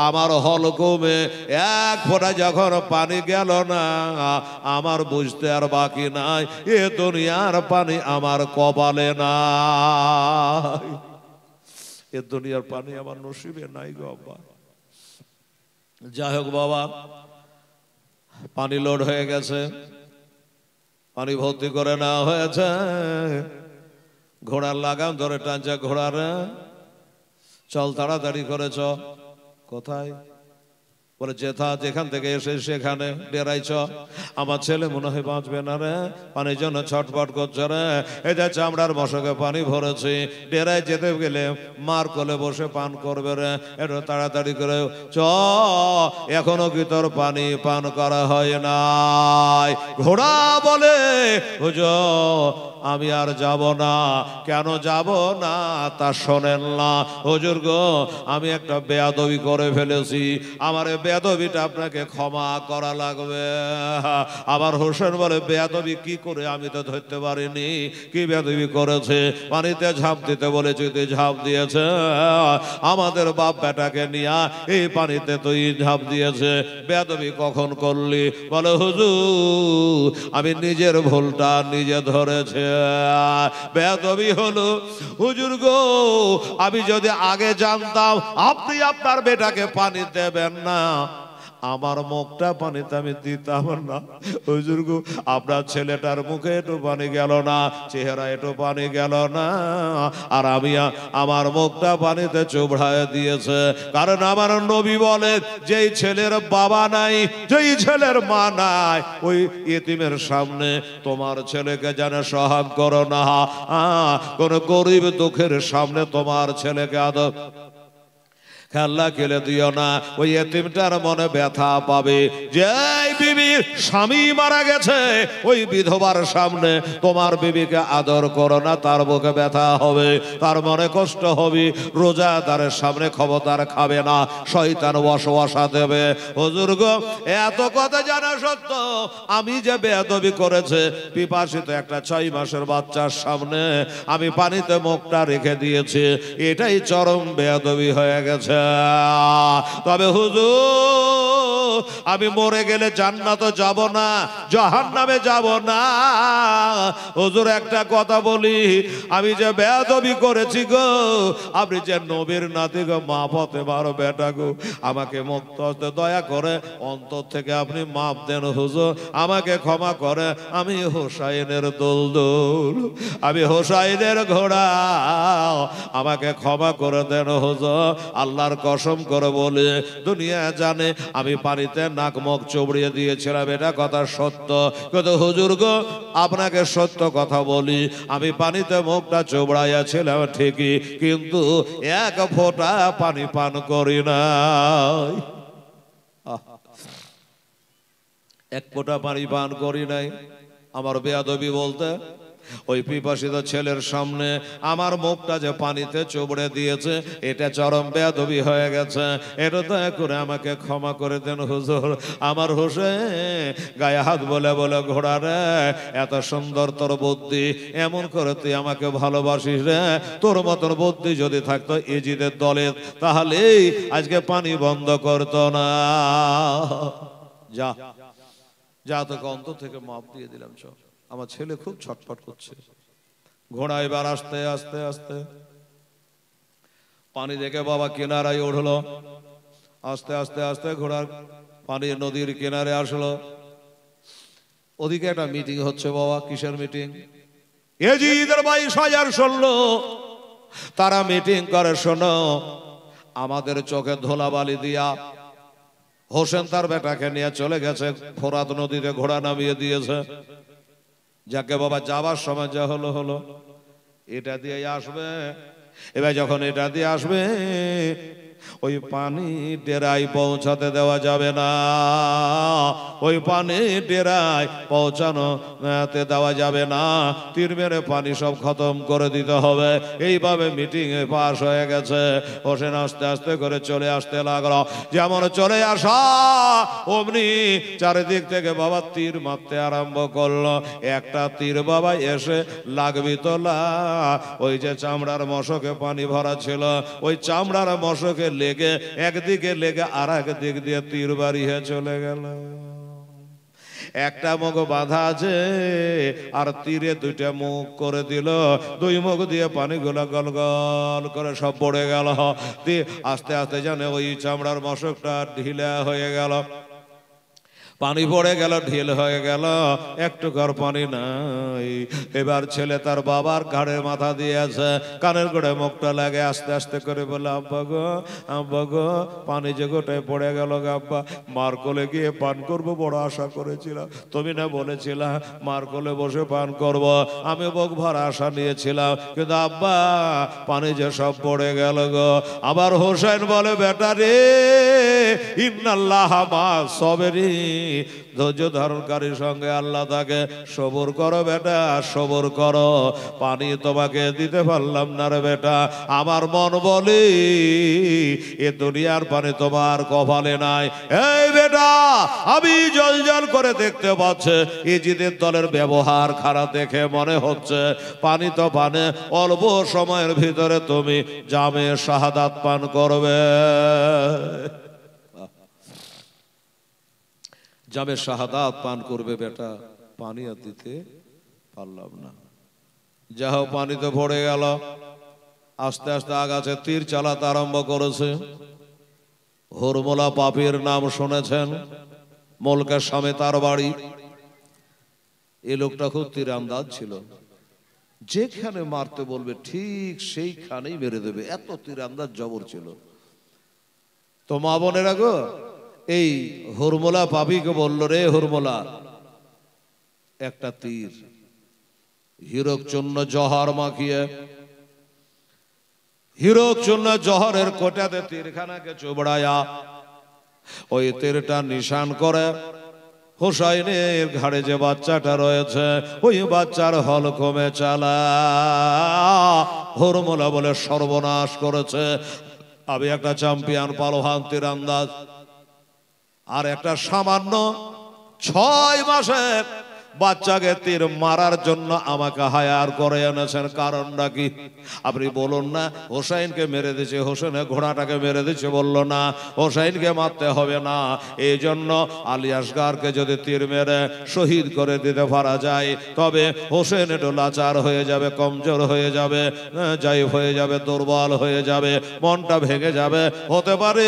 আমার হলকুমে 1 ফোঁটা যখন পানি গেল না, আমার বুঝতে আর বাকি নাই এ দুনিয়ার পানি আমার কপালে নাই, এ দুনিয়ার পানি আমার নসিবে নাই গো আব্বা। যাই হোক বাবা, পানি লোড হয়ে গেছে, পানি ভর্তি করে নেওয়া হয়েছে। ঘোড়ার লাগাম ধরে টানছে, ঘোড়ার চল তাড়াতাড়ি করেছ। কোথায়? বলে যেথা, যেখান থেকে এসে সেখানে ডেরাইছ। আমার ছেলে মনে হয় বাঁচবে না রে, পানির জন্য ছটফট করছে রে। এই যে চামড়ার মশকে পানি ভরেছি, ডেরায় যেতে গেলে মার কোলে বসে পান করবে রে, একটু তাড়াতাড়ি করে চ, এখনো কি তোর পানি পান করা হয় নাই? ঘোড়া বলে হুজুর আমি আর যাব না। কেন যাব না তা শোনেন না হুজুর গো, আমি একটা বেয়াদবি করে ফেলেছি, আমার এই বেয়াদবিটা আপনাকে ক্ষমা করা লাগবে। আমার হোসেন বলে বেয়াদবি কি করে, আমি তো ধরতে পারিনি কি বেয়াদবি করেছে। পানিতে ঝাঁপ দিতে বলেছি, তুই ঝাঁপ দিয়েছে। আমাদের বাপ বেটাকে নিয়ে এই পানিতে তুই ঝাঁপ দিয়েছে, বেয়াদবি কখন করলি? বলে হুজুর আমি নিজের ভুলটা নিজে ধরেছে, বেয়াদবি হলো। হুজুর গো, আমি যদি আগে জানতাম আপনি আপনার বেটাকে পানি দেবেন না, আমার মুখটা পানিতে আমি দিতাম না। হুজুর গো, আপনার ছেলেটার মুখে একটু পানি গেল না, চেহারা একটু পানি গেল না, আর আমি আমার মুখটা পানিতে চুবড়ায় দিয়েছে। কারণ আমার নবী বলেন, যেই ছেলের বাবা নাই, যেই ছেলের মা নাই, ওই ইতিমের সামনে তোমার ছেলেকে যেন সহাগ করো না। কোন গরিব দুঃখের সামনে তোমার ছেলেকে আদর খেলা খেলে দিও না, ওই এতিমটার মনে ব্যথা পাবে। যে বিবির স্বামী মারা গেছে, ওই বিধবার সামনে তোমার বিবিকে আদর করো না, তার বুকে ব্যথা হবে, তার মনে কষ্ট হবে। রোজাদারের সামনে খবরদার খাবে না, শয়তান ওয়াসওয়াসা দেবে। হুজুর গো, এত কথা জানা সত্য আমি যে বেয়াদবি করেছে, পিপাসিত একটা 6 মাসের বাচ্চার সামনে আমি পানিতে মুখটা রেখে দিয়েছি, এটাই চরম বেয়াদবি হয়ে গেছে। তবে হুজুর আমি মরে গেলে জান্নাতে যাব না, জাহান্নামে যাব না। হুজুর একটা কথা বলি, আমি যে বেয়াদবি করেছি গো, আপনি যে নবীর নাতি গো, মা ফাতেমার বেটা গো, আমাকে মুক্ত হতে দয়া করে অন্তর থেকে আপনি মাপ দেন হুজুর, আমাকে ক্ষমা করে। আমি হোসাইনের দুলদুল, আমি হোসাইনের ঘোড়া, আমাকে ক্ষমা করে দেন হুজুর। আল্লাহর কসম করে বলে দুনিয়া জানে আমি পানিতে নাক মুখ চুবড়িয়ে দিয়েছিলাম, এটা কথা সত্য। কিন্তু হুজুর গো, আপনাকে সত্য কথা বলি, আমি পানিতে মুখটা চুবড়াইয়াছিলাম ঠিকই, কিন্তু এক ফোঁটা পানি পান করি নাই, এক ফোঁটা পানি পান করি নাই। আমার বেয়াদবি বলতে ওই পিপাসিত ছেলের সামনে আমার মুখটা যে পানিতে চুবড়ে দিয়েছে, এটা চরম বেয়াদবি হয়ে গেছে। এটা দয়া করে আমাকে ক্ষমা করে দেন হুজুর। আমার হোসেন গায়ে হাত বলে বলে, ঘোড়া রে এত সুন্দর তোর বুদ্ধি, এমন করে তুই আমাকে ভালোবাসিস রে, তোর মতন বুদ্ধি যদি থাকতো ইজিদের দলে, তাহলে আজকে পানি বন্ধ করতো না। যা যা, তোকে অন্তর থেকে মাপ দিয়ে দিলাম। চল, আমার ছেলে খুব ছটফট করছে। ঘোড়া এবার আস্তে আস্তে আস্তে পানি দেখে বাবা কিনারায় উঠলো, আস্তে আস্তে আস্তে ঘোড়ার পানি নদীর কিনারে আসলো। ওদিকে একটা মিটিং হচ্ছে বাবা। কিসের মিটিং? এজিদের 22,000 সৈন্য তারা মিটিং করে। শোনো, আমাদের চোখে ধুলাবালি দিয়া হোসেন তার বেটাকে নিয়ে চলে গেছে ফোরাত নদীতে, ঘোড়া নামিয়ে দিয়েছে। যাকে বাবা যাবার সময় যা হলো হলো, এটা দিয়ে আসবে। এবার যখন এটা দিয়ে আসবে, ওই পানি ডেরায় পৌঁছাতে দেওয়া যাবে না, ওই পানি ডেরায় পৌঁছানোতে দেওয়া যাবে না, তীর মেরে পানি সব খতম করে দিতে হবে। এইভাবে মিটিং এ পাশ হয়ে গেছে। হোসেন আস্তে আস্তে করে চলে আসতে লাগলো। যেমন চলে আসা অমনি চারিদিক থেকে বাবা তীর মারতে আরম্ভ করলো। একটা তীর বাবা এসে লাগবি তোলা ওই যে চামড়ার মশকে পানি ভরা ছিল, ওই চামড়ার মশকে লেগে একদিকে লেগে আর এক দিক দিয়ে তীর বাড়িয়ে চলে গেল। একটা মুখ বাঁধা আছে আর তীরে দুইটা মুখ করে দিল, দুই মুখ দিয়ে পানিগুলো গল গল করে সব পড়ে গেল। আস্তে আস্তে জানে ওই চামড়ার মশকটা ঢিলা হয়ে গেল, পানি পড়ে গেল, ঢিল হয়ে গেল, একটু ঘর পানি নাই। এবার ছেলে তার বাবার ঘাড়ে মাথা দিয়েছে, কানের গোড়ে মুখটা লাগে, আস্তে আস্তে করে বলে, আব্বা গো, আব্বা গো, পানি যে গোটায় পড়ে গেল গো আব্বা, মার কোলে গিয়ে পান করবো বড় আশা করেছিলাম, তুমি না বলেছিলাম মার কোলে বসে পান করব, আমি বুক ভরা আশা নিয়েছিলাম, কিন্তু আব্বা পানি যে সব পড়ে গেল গো। আবার হোসেন বলে, বেটা রে ইন্নাল্লাহা মা সাবিরিন, ধৈর্য ধারণকারীর সঙ্গে আল্লাহ তাকে। সবর করো বেটা, সবর করো। পানি তোমাকে দিতে পারলাম না রে বেটা, আমার মন বলে এ দুনিয়ার পানি তোমার কপালে নাই। এই বেটা, আমি জল জল করে দেখতে পাচ্ছি ইজিদের দলের ব্যবহার খারাপ দেখে মনে হচ্ছে পানি তো পানে, অল্প সময়ের ভিতরে তুমি জামে শাহাদাত পান করবে। জামে শাহাদাত পান করবে বেটা, পানি আর দিতে পারলাম না। যা হোক, পানিতে ভরে গেল। আস্তে আস্তে আগাছে, তীর চালাতে আরম্ভ করেছে। হুরমুলা পাপীর নাম শুনেছেন, মলকের সামনে তার বাড়ি। এই লোকটা খুব তীরান্দাজ ছিল, যেখানে মারতে বলবে ঠিক সেইখানেই মেরে দেবে, এত তীরান্দাজ জবর ছিল। তো মা বোনেরা গো, এই হুরমুলা পাপীকে বলল, রে হুরমুলা, একটা তীর হীরক চূর্ণ জহর মাখিয়ে, হীরক চূর্ণ জহরের কোটাতে তীরখানাকে চুবড়ায়া ওই তীরটা নিশান করে হুসাইনের ঘাড়ে যে বাচ্চাটা রয়েছে ওই বাচ্চার হলকমে চালা। হুরমুলা বলে, সর্বনাশ করেছে, আমি একটা চ্যাম্পিয়ন পালোয়ান তীরন্দাজ, আর একটা সামান্য 6 মাসের বাচ্চাকে তীর মারার জন্য আমাকে হায়ার করে এনেছেন। কারণটা কি আপনি বলুন না? হোসাইনকে মেরে দিচ্ছে, হোসেনে ঘোড়াটাকে মেরে দিচ্ছে, বললো না হোসাইনকে মারতে হবে না। এই জন্য আলী আসগারকে যদি তীর মেরে শহীদ করে দিতে পারা যায়, তবে হোসেন একটু লাচার হয়ে যাবে, কমজোর হয়ে যাবে, জাইফ হয়ে যাবে, দুর্বল হয়ে যাবে, মনটা ভেঙে যাবে, হতে পারে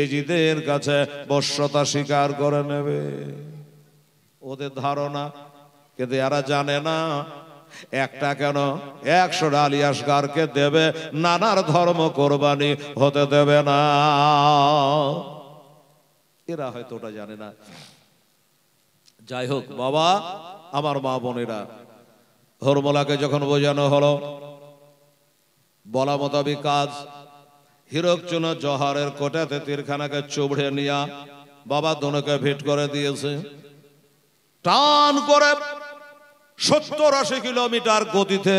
এজিদের কাছে বশ্যতা স্বীকার করে নেবে। ওদের ধারণা, কিন্তু এরা জানে না একটা কেন 100 আলী আসগারকে দেবে, নানার ধর্ম কোরবানি হতে দেবে না। এরা হয়তো ওটা জানে না। যাই হোক বাবা, আমার মা বোনেরা, হুরমুলাকে যখন বোঝানো হলো, বলা মোতাবিক কাজ, হীরক চূর্ণ জহরের কোটাতে তীরখানাকে চুবড়ে নিয়া বাবা দোনোকে ভেট করে দিয়েছে। টান করে 70-80 কিলোমিটার গতিতে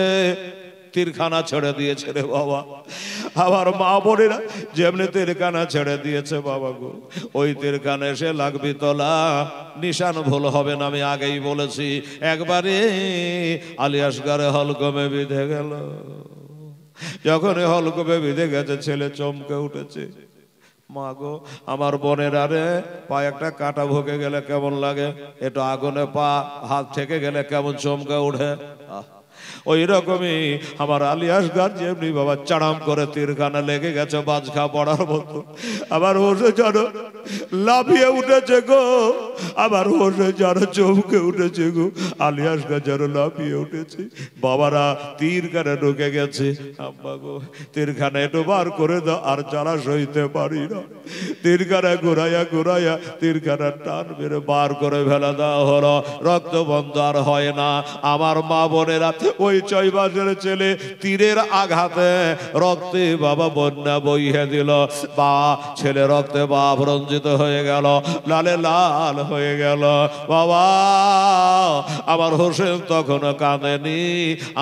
তীরখানা ছেড়ে দিয়েছে রে বাবা। আমার মা বোনেরা যেমনি তীরখানা ছেড়ে দিয়েছে বাবা গো, ওই তীরখানা এসে লাগবি তোলা, নিশান ভুল হবে না, আমি আগেই বলেছি। একবারে আলী আসগারে হলকমে বিঁধে গেল। যখন হলকমে বিঁধে গেছে, ছেলে চমকে উঠেছে। মা গো, আমার বোনের আরে পা একটা কাটা ভোগে গেলে কেমন লাগে, একটু আগুনে পা হাত থেকে গেলে কেমন চমকে উঠে, ওই রকমই আমার আলী আসগার যেমনি বাবা চাড়াম করে তীরখানা লেগে গেছে বাজখা পড়ার মতো। আবার হোসে যেন লাফিয়ে উঠেছে গো, আবার হোসে যেন চমকে উঠেছে গো, আলী আসগার যেন লাফিয়ে উঠেছে। বাবারা তীরখানা ঢুকে গেছে। আব্বা গো, তীরখানা একটু বার করে দাও, আর জ্বালা সইতে পারি না। তীরখানা ঘুরাইয়া ঘুরাইয়া তীরখানা টান মেরে বার করে ফেলা দেওয়া হলো, রক্ত বন্ধ আর হয় না। আমার মা বোনেরা, ওই 6 মাসের ছেলে তীরের আঘাতে রক্তে বাবা বন্যা বইয়ে দিল, বা ছেলে রক্তে বাপ রঞ্জিত হয়ে গেল, লালে লাল হয়ে গেল। বাবা, আমার হোসেন তখনও কাঁদেনি,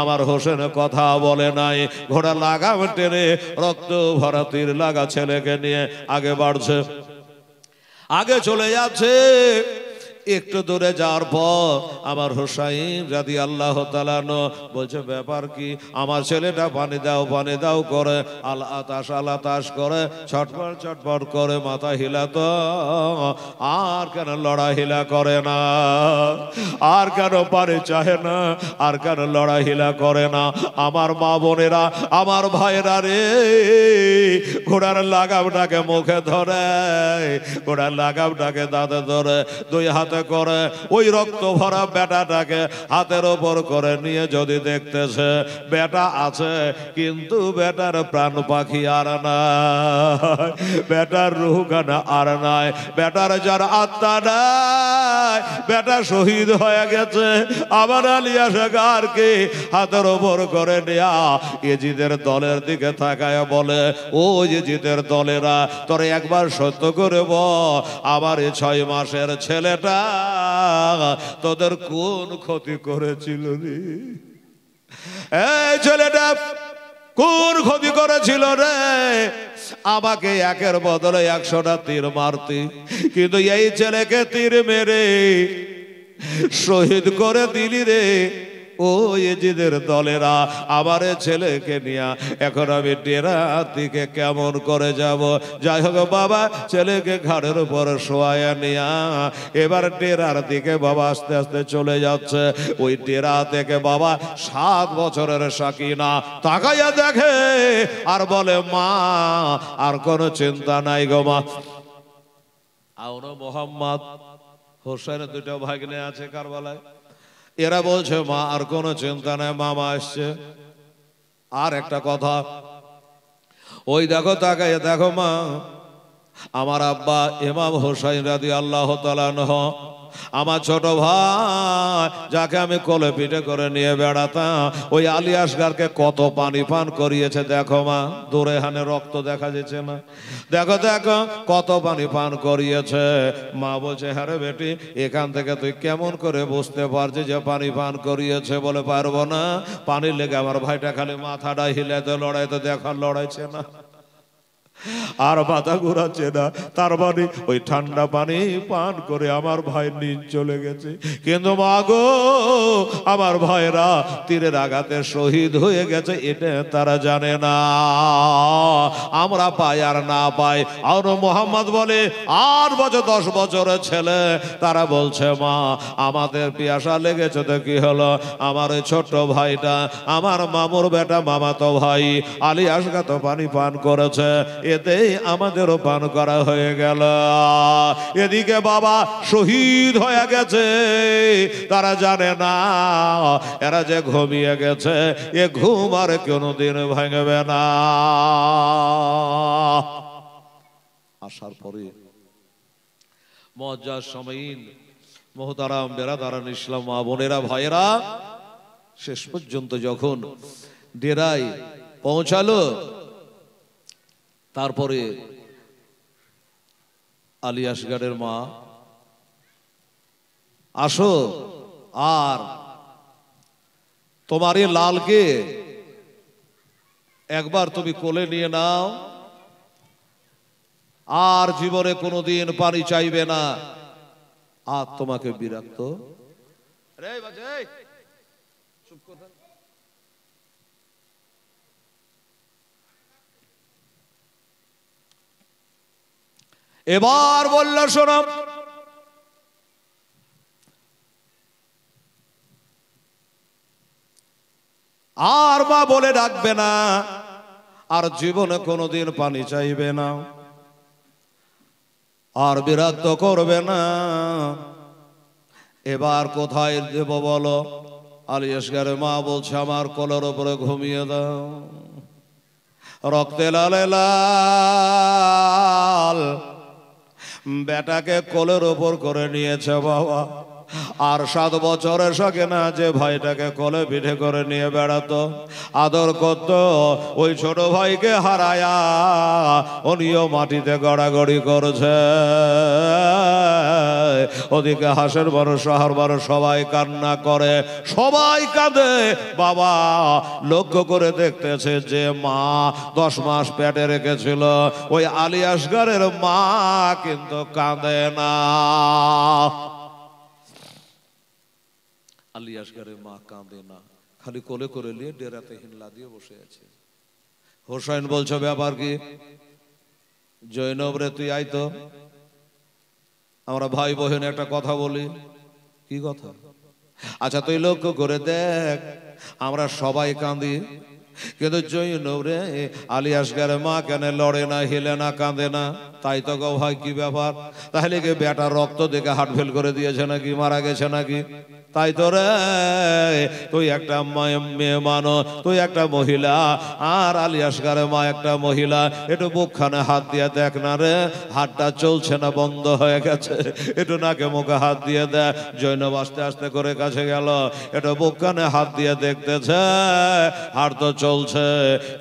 আমার হোসেন কথা বলে নাই। ঘোড়া লাগাম টেনে রক্ত ভরা তীর লাগা ছেলেকে নিয়ে আগে বাড়ছে, আগে চলে যাচ্ছে। একটু দূরে যাওয়ার পর আমার হুসাইন রাদিয়াল্লাহু তাআলা আনহু বলছে, ব্যাপার কি? আমার ছেলেটা পানি দাও করে আলাতাস করে, ছটপট ছটপট করে মাথা হিলাতো, আর কেন লড়াহিলা করে না, আর কেন পারে চাহে না, আর কেন লড়াহিলা করে না? আমার মা বোনেরা, আমার ভাইয়েরা রে, ঘোড়ার লাগামটাকে মুখে ধরে, ঘোড়ার লাগামটাকে দাঁতে ধরে, 2 হাতে হাতে করে ওই রক্ত ভরা বেটাটাকে হাতের ওপর করে নিয়ে যদি দেখতেছে বেটা আছে, কিন্তু বেটার প্রাণ পাখি আর নাই, বেটার রুহখানা আর নাই, বেটার যার আত্মা নাই, বেটা শহীদ হয়ে গেছে। আবার আলিয়াস গারকে হাতের ওপর করে নেয়া এজিদের দলের দিকে তাকায় বলে, ও এজিদের দলেরা, তোর একবার সত্য করে বল, আমার এই 6 মাসের ছেলেটা তোদের কোন ক্ষতি করেছিল রে? এই ছেলেটা কোন ক্ষতি করেছিল রে? আমাকে একের বদলে 100টা তীর মারতি, কিন্তু এই ছেলেকে তীর মেরে শহীদ করে দিলি রে। ও এজিদের দলেরা, আমার ছেলেকে নিয়ে এখন আমি ডেরার দিকে কেমন করে যাব? যাই হোক বাবা, ছেলেকে ঘাড়ের উপর শোয়া নিয়া এবার ডেরার দিকে বাবা আস্তে আস্তে চলে যাচ্ছে। ওই ডেরা থেকে বাবা 7 বছরের সাকিনা তাকাইয়া দেখে আর বলে, মা আর কোনো চিন্তা নাই গো মা। আওনো মোহাম্মদ হোসেনের 2টা ভাগ্নে আছে কারবালায়, এরা বলছে মা আর কোনো চিন্তা নাই, মামা আসছে। আর একটা কথা, ওই দেখো তাকাইয়া দেখো মা, আমার আব্বা ইমাম হোসেন রাদিয়াল্লাহু তাআলা আনহু, আমার ছোট ভাই যাকে আমি কোলে পিঠে করে নিয়ে বেড়াতাম, ওই আলী আসগারকে কত পানি পান করিয়েছে দেখো মা। দূরে হানে রক্ত দেখা যাচ্ছে না, দেখো দেখো কত পানি পান করিয়েছে। মা বলছে, হ্যাঁ রে বেটি, এখান থেকে তুই কেমন করে বুঝতে পারছিস যে পানি পান করিয়েছে? বলে, পারবো না, পানির লেগে আমার ভাইটা খালি মাথাটা হিলাইতে লড়াইতে দেখার লড়াইছে না, আর মাথা ঘুরাচ্ছে না। তার মানে ওই ঠান্ডা পানি পান করে আমার ভাই নিজ চলে গেছে। কিন্তু মা গো, আমার ভাইরা তীরের আঘাতে শহীদ হয়ে গেছে, এটা তারা জানে না। আমরা পাই আর না পাই। আর মোহাম্মদ বলে, 8 বছর 10 বছরের ছেলে, তারা বলছে মা আমাদের পিয়াসা লেগেছে তো কি হলো? আমার ওই ছোট্ট ভাইটা, আমার মামুর বেটা মামাতো ভাই আলী আসগা তো পানি পান করেছে, এতেই আমাদেরও পান করা হয়ে গেল। এদিকে বাবা শহীদ হয়ে গেছে, তারা জানে না এরা যে ঘুমিয়ে গেছে, এ ঘুম আর কোনোদিন ভাঙবে না। আসার পরে মজ্জার সময়ীন মোহতারাম বেরাদারান ইসলাম মা বোনেরা ভাইয়েরা, শেষ পর্যন্ত যখন ডেরায় পৌঁছালো, তারপরে আলী আসগারের মা, আসো আর তোমার এই লালকে একবার তুমি কোলে নিয়ে নাও, আর জীবনে কোনোদিন পানি চাইবে না, আর তোমাকে বিরক্ত এবার বলল, শোনো আর মা বলে ডাকবে না, আর জীবনে কোনোদিন পানি চাইবে না, আর বিরক্ত করবে না। এবার কোথায় দেব বলো? আলী আসগারের মা বলছে, আমার কোলের উপরে ঘুমিয়ে দাও। রক্তে লালে লাল বেটাকে কোলের ওপর করে নিয়েছে বাবা। আর 7 বছরের শখে না যে ভাইটাকে কোলে পিঠে করে নিয়ে বেড়াতো, আদর করত, ওই ছোট ভাইকে হারায়া উনিও মাটিতে গড়াগড়ি করছে। ওদিকে হাসের বড় শহর বড় সবাই কান্না করে, সবাই কাঁদে। বাবা লক্ষ্য করে দেখতেছে যে মা 10 মাস পেটে রেখেছিল, ওই আলী আসগারের মা কিন্তু কাঁদে না। আলী আসগারের মা কাঁদে না, খালি কোলে করে নিয়ে ডেরাতে হিল্লা দিয়ে বসে আছে। হোসেন বলছে, ব্যাপার কি? জৈনব রে তুই আই তো, আমরা ভাই বোন একটা কথা বলি। কি কথা? আচ্ছা তুই লক্ষ্য করে দেখ, আমরা সবাই কাঁদি, কিন্তু জৈনব রে আলী আসগারের মা কেন লড়ে না, হিলে না, কাঁদে না? তাই তো গো ভাই, কি ব্যাপার? তাহলে কি বেটার রক্ত দেখে হার্ট ফেল করে দিয়েছে নাকি, মারা গেছে নাকি? তাই তো রে, তুই একটা মেয়ে মানো, তুই একটা মহিলা, আর আলী আসগারের মা একটা মহিলা। একটু বুকখানে হাত দিয়ে দেখ না রে, হাতটা চলছে না, বন্ধ হয়ে গেছে। একটু নাকে মুখে হাত দিয়ে দেখ। জৈনব আস্তে আস্তে করে কাছে গেল, একটু বুকখানে হাত দিয়ে দেখতেছে, হাত তো চলছে,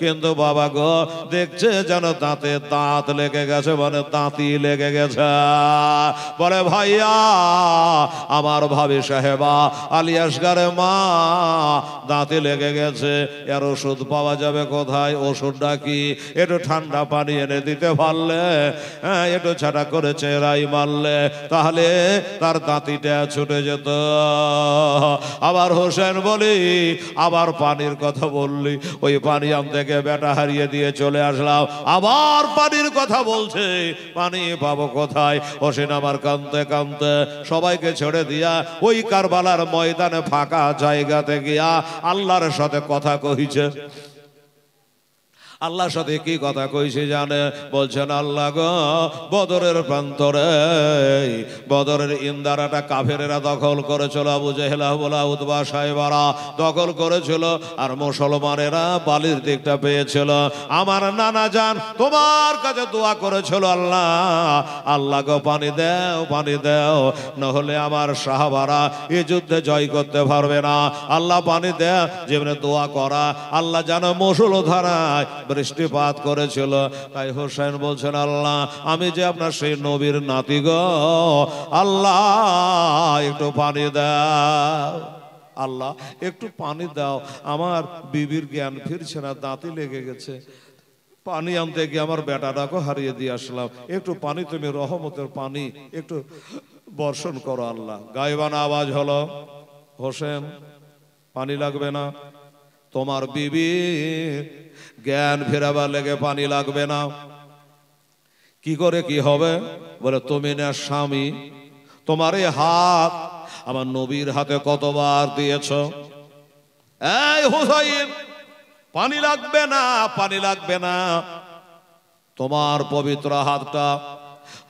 কিন্তু বাবা গো দেখছে যেন দাঁতে দাঁত লেগে গেছে, মানে দাঁতই লেগে গেছে। বলে ভাইয়া, আমার ভাবি সাহেবা আলী আসগারের মা দাঁতে লেগে গেছে, এর ওষুধ পাওয়া যাবে কোথায়? ওষুধটা কি? একটু ঠান্ডা পানি এনে দিতে পারলে, হ্যাঁ, একটু ছাটা করে চেরাই মারলে, তাহলে তার দাঁতিটা ছুটে যেত। আবার হোসেন বলি, আবার পানির কথা বললি, ওই পানি আনতে গিয়ে বেটা হারিয়ে দিয়ে চলে আসলাম, আবার পানির কথা বলছে, পানি পাবো কোথায়? হোসেন আমার কাঁদতে কাঁদতে সবাইকে ছেড়ে দিয়া ওই কারবালার ময়দানে ফাঁকা জায়গাতে গিয়া আল্লাহর সাথে কথা কইছে। আল্লাহর সাথে কি কথা কইছে জানে? বলছেন, আল্লাহ গো, বদরের প্রান্তরে বদরের ইন্দারাটা কাফেরেরা দখল করেছিল, আবু জেহেল, আবুলা, উতবা, সাহেবারা দখল করেছিল, আর মুসলমানেরা বালির দিকটা পেয়েছিল। আমার নানা জান তোমার কাছে দোয়া করেছিল, আল্লাহ, আল্লাহ গো পানি দাও, পানি দাও, নহলে আমার সাহাবারা এই যুদ্ধে জয় করতে পারবে না। আল্লাহ পানি দাও। যেমনি দোয়া করা, আল্লাহ যেন মুষলধারায় বৃষ্টিপাত করেছিল। তাই হোসেন বলছেন, আল্লাহ, আমি যে আপনার সেই নবীর নাতি গো, আল্লাহ একটু পানি দাও, আল্লাহ একটু পানি দাও, আমার বিবির জ্ঞান ফিরছে না, দাঁতে লেগে গেছে, পানি আনতে গিয়ে আমার বেটাটাকে হারিয়ে দিয়ে আসলাম, একটু পানি, তুমি রহমতের পানি একটু বর্ষণ করো আল্লাহ। গায়বানা আওয়াজ হলো, হোসেন পানি লাগবে না, তোমার বিবি জ্ঞান ফেরাবার লেগে পানি লাগবে না। কি করে কি হবে? বলে, তুমি না স্বামী, তোমার এই হাত আমার নবীর হাতে কতবার দিয়েছ। এই হুসাইন, পানি লাগবে না, পানি লাগবে না, তোমার পবিত্র হাতটা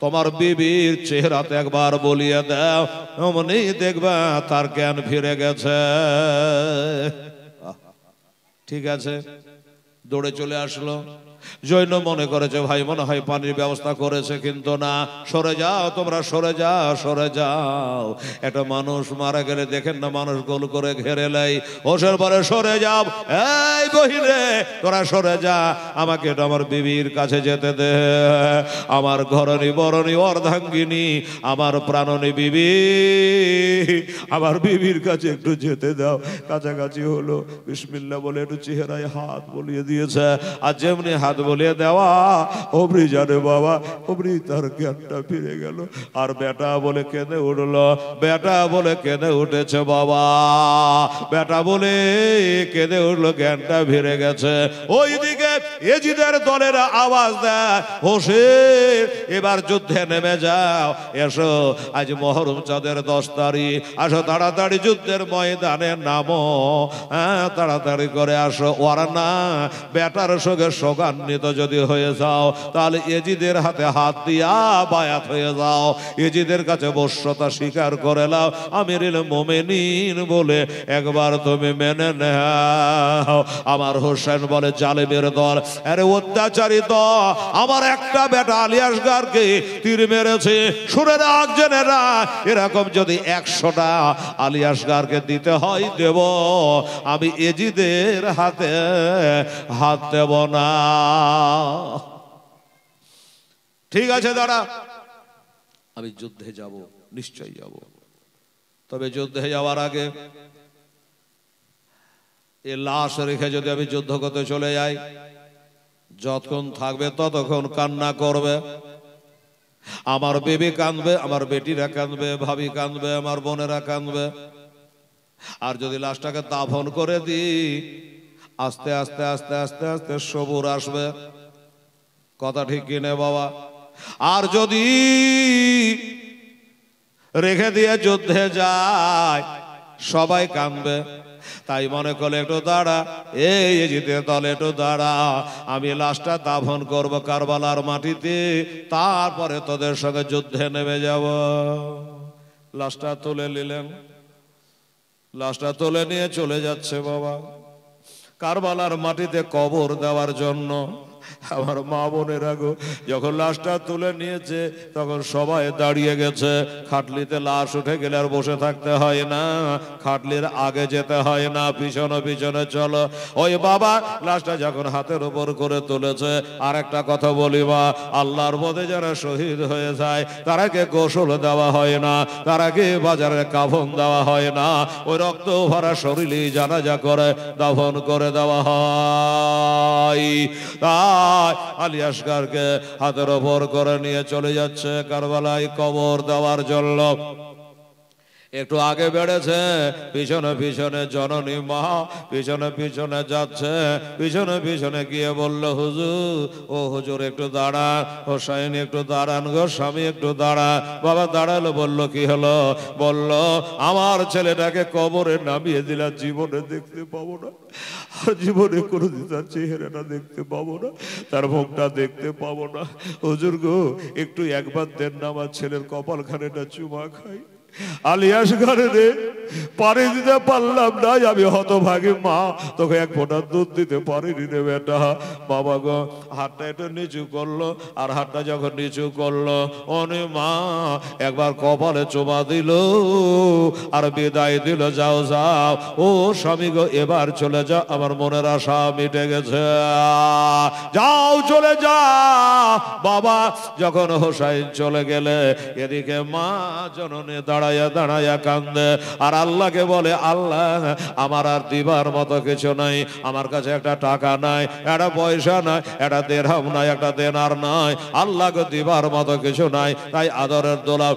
তোমার বিবির চেহারাতে একবার বলিয়ে দাও, অমনি দেখবা তার জ্ঞান ফিরে গেছে। ঠিক আছে, দৌড়ে চলে আসলো। জৈন মনে করেছে ভাই মনে হয় পানির ব্যবস্থা করেছে, কিন্তু না, সরে যাও তোমরা, সরে যাও, সরে যাও। একটা মানুষ মারা গেলে দেখেন না, মানুষ গোল করে ঘেরে লাই, ওসের পরে সরে যাও, এই বহিরে তোরা সরে যা, আমাকে এটা আমার বিবির কাছে যেতে দে, আমার ঘরণী বরণী অর্ধাঙ্গিনী, আমার প্রাণনী বিবি, আমার বিবির কাছে একটু যেতে দাও। কাছাকাছি হলো, বিসমিল্লাহ বলে একটু চেহারায় হাত বলিয়ে দিয়েছে, আর যেমনি হাত বলিয়ে দেওয়া অমরি জানে বাবা, অমরি তার জ্ঞানটা ফিরে গেল। আর বেটা বলে কেঁদে উঠলো, বেটা বলে কেঁদে উঠেছে বাবা, বেটা বলে কেঁদে উঠলো, জ্ঞানটা ফিরে গেছে। ওইদিকে এজিদের দলের আওয়াজ দেয়, হোসেন এবার যুদ্ধে নেমে যাও, এসো, আজ মহরম চাঁদের 10 তারিখ, আসো তাড়াতাড়ি যুদ্ধের ময়দানে নামো, হ্যাঁ তাড়াতাড়ি করে আসো। ওরা না, বেটার সঙ্গে সোগান্বিত যদি হয়ে যাও, তাহলে এজিদের হাতে হাত দিয়া বায়াত হয়ে যাও, এজিদের কাছে বশ্যতা স্বীকার করে নাও, আমিরুল মুমিনিন বলে একবার তুমি মেনে নাও। আমার হোসেন বলে, জালেমের দল, আরে অত্যাচারী দল, আমার একটা বেটা আলী আসগারকে তীর মেরেছে, শুনে রাখ, জেনে রাখ, এরকম যদি 100টা আলী আসগারকে দিতে হয় দেব, আমি এজিদের হাতে হাত দেব না। ঠিক আছে দাঁড়া, আমি যুদ্ধে যাব, নিশ্চয়ই যাব, তবে যুদ্ধে যাওয়ার আগে এ লাশ রেখে যদি আমি যুদ্ধ করতে চলে যাই, যতক্ষণ থাকবে ততক্ষণ কান্না করবে, আমার বেবি কাঁদবে, আমার বেটিরা কাঁদবে, ভাবি কাঁদবে, আমার বোনেরা কাঁদবে। আর যদি লাশটাকে দাফন করে দিই, আস্তে আস্তে আস্তে আস্তে আস্তে সবুর আসবে, কথা ঠিক কিনে বাবা। আর যদি রেখে দিয়ে যুদ্ধে যায়, সবাই কাঁদবে, তাই মনে করলে একটু দাঁড়া, এই জিতের দল একটু দাঁড়া, আমি লাশটা দাফন করব কারবালার মাটিতে, তারপরে তোদের সঙ্গে যুদ্ধে নেমে যাব। লাশটা তুলে নিলেন, লাশটা তুলে নিয়ে চলে যাচ্ছে বাবা কারবালার মাটিতে কবর দেওয়ার জন্য। আমার মা বোনেরা গো, যখন লাশটা তুলে নিয়েছে তখন সবাই দাঁড়িয়ে গেছে। খাটলিতে লাশ উঠে গেলে আর বসে থাকতে হয় না, খাটলির আগে যেতে হয় না, পিছনে পিছনে চলো। ওই বাবা লাশটা যখন হাতের উপর করে তুলেছে, আর একটা কথা বলি মা, আল্লাহর পথে যারা শহীদ হয়ে যায় তারাকে গোসল দেওয়া হয় না, তারাকে বাজারে কাফন দেওয়া হয় না, ওই রক্ত ভরা শরীরই জানাজা করে দাফন করে দেওয়া হয়। আলী আসগরকে হাতের ওপর করে নিয়ে চলে যাচ্ছে কারবালায় কবর দেওয়ার জন্য। একটু আগে বেড়েছে, পিছনে পিছনে জননী মা পিছনে পিছনে যাচ্ছে। পিছনে পিছনে গিয়ে বলল, হুজুর, ও হুজুর একটু দাঁড়ান, হোসাইন একটু দাঁড়ান গো, স্বামী একটু দাঁড়া। বাবা দাঁড়ালো, বলল কি হলো? বলল, আমার ছেলেটাকে কবরে নামিয়ে দিলাম, জীবনে দেখতে পাবো না, আর জীবনে কোনোদিন তার চেহারাটা দেখতে পাবো না, তার মুখটা দেখতে পাবো না। হুজুর গো, একটু একবার দেন না, আমার ছেলের কপালখানেটা চুমা খাই। আলী আসগরে রে, পানি দিতে পারলাম না, আমি হতভাগী মা, তোকে এক ফোঁটা দুধ দিতে পারিনি রে বেটা। বাবা গো, হাতটা একটু নিচু করলো, আর হাতটা যখন নিচু করলো, অনে মা একবার কপালে চুমা দিল আর বিদায় দিল, যাও যাও ও স্বামী গো, এবার চলে যাও, আমার মনের আশা মিটে গেছে, যাও চলে যাও। বাবা যখন হোসাইন চলে গেলে, এদিকে মা জননী দাঁড়াইয়া দাঁড়াইয়া কান্দে, আর আল্লাহকে বলে, আল্লাহ আমার আর দিবার মতো কিছু নাই, আমার কাছে একটা টাকা নাই, একটা পয়সা নাই, একটা দেরহাম নাই, একটা দেনার নাই, আল্লাহকে দিবার মতো কিছু নাই। তাই আদরের দোলা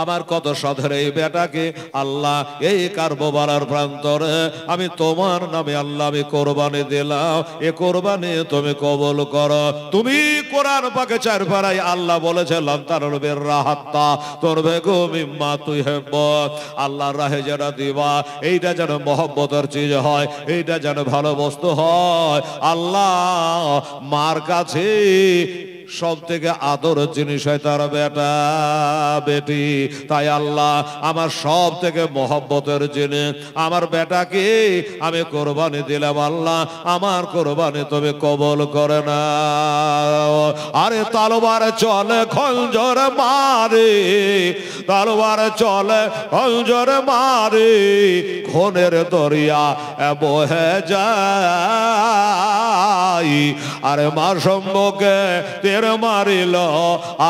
আমার কত সাধের এই বেটাকে আল্লাহ এই কারবালার প্রান্তরে আমি তোমার নামে আল্লাহ আমি কোরবানি দিলাম, এ কোরবানি তুমি কবুল করো। তুমি কোরআন পাকে 4 পারায় আল্লাহ বলেছে, লান্তারুল বিররাহাত্তা তুরবিকু মিম্মা তুহিব্বুন, আল্লাহর রাহে যেটা দিবা এইটা যেন মহব্বতের চিজ হয়, এইটা যেন ভালো বস্তু হয়। আল্লাহ মার কাছে সব থেকে আদরের জিনিস হয় তার বেটা বেটি। তাই আল্লাহ আমার সব থেকে মহব্বতের জিনিস আমার বেটাকে আমি কোরবানি দিলাম, আল্লাহ আমার কোরবানি তুমি কবুল করে না। আরে তলোয়ার চলে খঞ্জর মারে, তলোয়ার চলে খঞ্জর মারে, খুনের দরিয়া বহে যায়। আরে মা সম্মুখে মারিল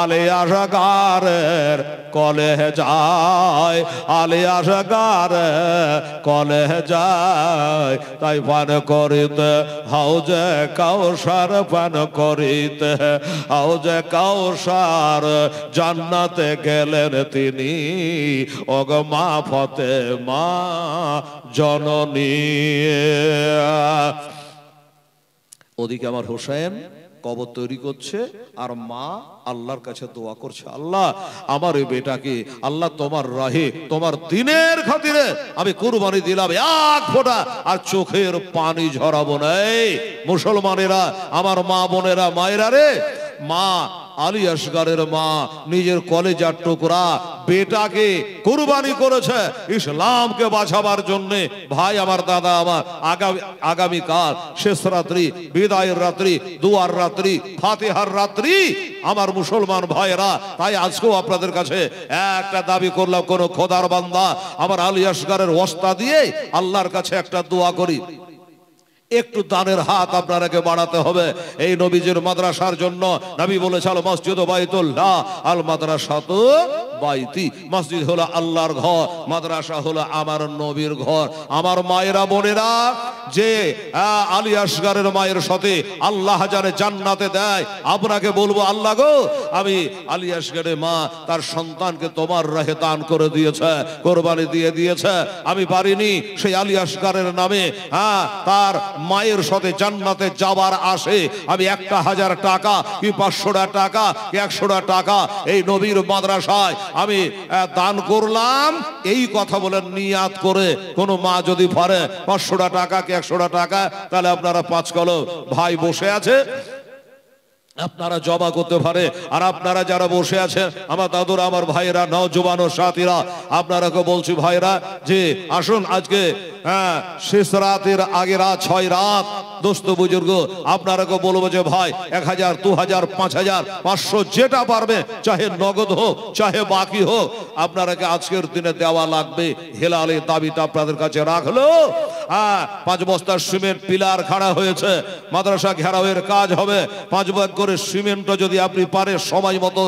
আলী আসগরের কলে যায়, আলী আসগরের কলে যায়। তাই পান করিতে হাউজে কাউসার, পান করিতে হাউজে কাউসার, জান্নাতে গেলেন তিনি ওগ মা ফাতেমা জননী। ওদিকে আমার হোসেন কবর তৈরি করছে, আর মা আল্লাহর কাছে দোয়া করছে, আল্লাহ আমার এই বেটাকে আল্লাহ তোমার রাহে তোমার দিনের খাতিরে আমি কুরবানি দিলাম, এক ফোঁটা আর চোখের পানি ঝরাবো না। মুসলমানেরা, আমার মা বোনেরা, মায়েরা রে, মা আলী আসগরের মা নিজের কলেজার টুকরা বেটাকে কুরবানি করেছে ইসলামকে বাঁচাবার জন্য। ভাই আমার, দাদা আমার, আগামীকাল শেষ রাত্রি, বিদায়ের রাত্রি, দুয়ার রাত্রি, ফাতিহার রাত্রি আমার মুসলমান ভাইয়েরা। তাই আজকেও আপনাদের কাছে একটা দাবি করলাম, কোন খোদার বান্দা আমার আলী আসগরের ওয়াস্তা দিয়ে আল্লাহর কাছে একটা দোয়া করি, একটু দানের হাত আপনারাকে বাড়াতে হবে এই নবীজির মাদ্রাসার জন্য। নবী বলেছেন, মসজিদ বাইতুল্লাহ আল মাদ্রাসাতু বাইতি, মসজিদ হলো আল্লাহর ঘর, মাদ্রাসা হলো আমার নবীর ঘর। আমার মায়েরা বোনেরা, যে আলী আসগরের মায়ের সাথে আল্লাহ জানে জান্নাতে দেয়, আপনাকে বলবো, আল্লাহ গো, আমি আলী আসগরের মা তার সন্তানকে তোমার রাহে দান করে দিয়েছে, কোরবানি দিয়ে দিয়েছে, আমি পারিনি সেই আলী আসগরের নামে তার মায়ের সাথে জান্নাতে যাবার আসে আমি 1000 টাকা কি 500 টাকা কি 100 টাকা এই নবীর মাদ্রাসায় আমি দান করলাম, এই কথা বলে নিয়াত করে কোনো মা যদি পারে 500 টাকা কি 100 টাকা, তাহলে আপনারা 5 কলো ভাই বসে আছে, আপনারা জমা করতে পারে। আর আপনারা যারা বসে আছেন আমার দাদুরা, আমার ভাইরা, নওজোয়ান ও সাথীরা, আপনারাকে বলছি ভাইরা যে আসুন আজকে শেষ রাতের আগে রাত 6 রাত দোস্ত বুজুর্গ, আপনারাকে বলবো যে ভাই 1000 2000 5000 500 যেটা পারবে, চাহে নগদ হোক চাহে বাকি হোক, আপনারাকে আজকের দিনে দেওয়া লাগবে। হেলালে দাবিটা আপনাদের কাছে রাখলো। 5 বস্তা সিমেন্ট পিলার খাড়া হয়েছে, মাদ্রাসা ঘেরাওয়ের কাজ হবে। 5 ভাগ করে সিমেন্টও যদি আপনি পারে সময় মতো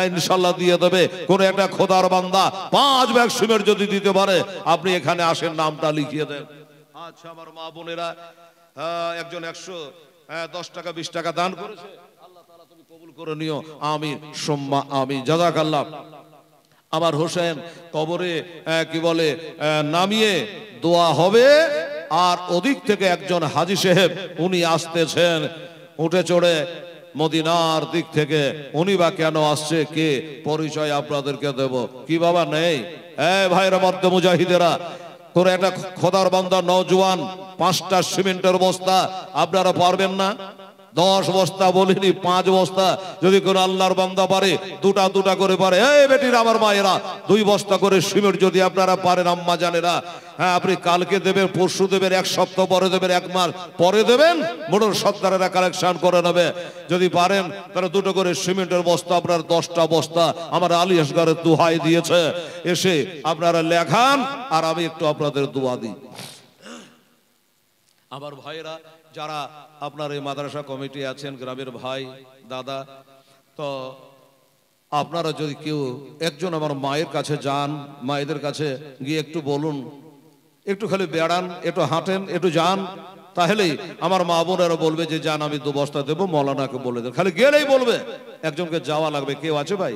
ইনশাল্লাহ দিয়ে দেবে। কোন একটা খোদার বান্দা 5 ব্যাগ সিমেন্ট যদি দিতে পারে, আপনি এখানে আসেন, নামটা লিখিয়ে দেন। আচ্ছা আমার মা বোনেরা, একজন 110 টাকা 20 টাকা দান করেছে, আল্লাহ তাআলা তুমি কবুল করে নিও, আমিন সুম্মা আমিন। জাযাকাল্লাহ। আমার হোসেন কবরে কি বলে নামিয়ে দোয়া হবে। আর ওদিক থেকে একজন হাজী সাহেব উনি আসতেছেন উঠে চড়ে মদিনার দিক থেকে। উনি বা কেন আসছে, কে পরিচয় আপনাদেরকে দেব কি বাবা নেই? ভাইরা মর্দে মুজাহিদেরা, কোন একটা খোদার বান্দা নওজোয়ান 5টা সিমেন্টের বস্তা আপনারা পারবেন না? 10 বস্তা বলিনি, 5 বস্তা যদি কোন আল্লাহর বান্দা পারে, দুটা করে পারে, এই বেটিরা আমার মায়েরা, 2 বস্তা করে সিমেন্ট যদি আপনারা পারেন আম্মা জানেরা, আপনি কালকে দেবেন, পরশু দেবেন, 1 সপ্তাহ পরে দেবেন, 1 মাস পরে দেবেন, মোটর সর্দারেরা কালেকশন করে নেবে। যদি পারেন তাহলে 2টো করে সিমেন্টের বস্তা, আপনার 10টা বস্তা আমার আলী আসগরের দোহাই দিয়েছে, এসে আপনারা লেখান আর আমি একটু আপনাদের দোয়া দিই। আমার ভাইরা যারা আপনার এই মাদ্রাসা কমিটি আছেন, গ্রামের ভাই দাদা, তো আপনারা যদি কেউ একজন আমার মায়ের কাছে যান, মায়েদের কাছে গিয়ে একটু বলুন, একটু খালি বেড়ান, একটু হাঁটেন, একটু যান, তাহলেই আমার মা বোনেরা বলবে যে যান আমি 2 বস্তা দেবো, মৌলানাকে বলে দেন। খালি গেলেই বলবে, একজনকে যাওয়া লাগবে। কেউ আছে ভাই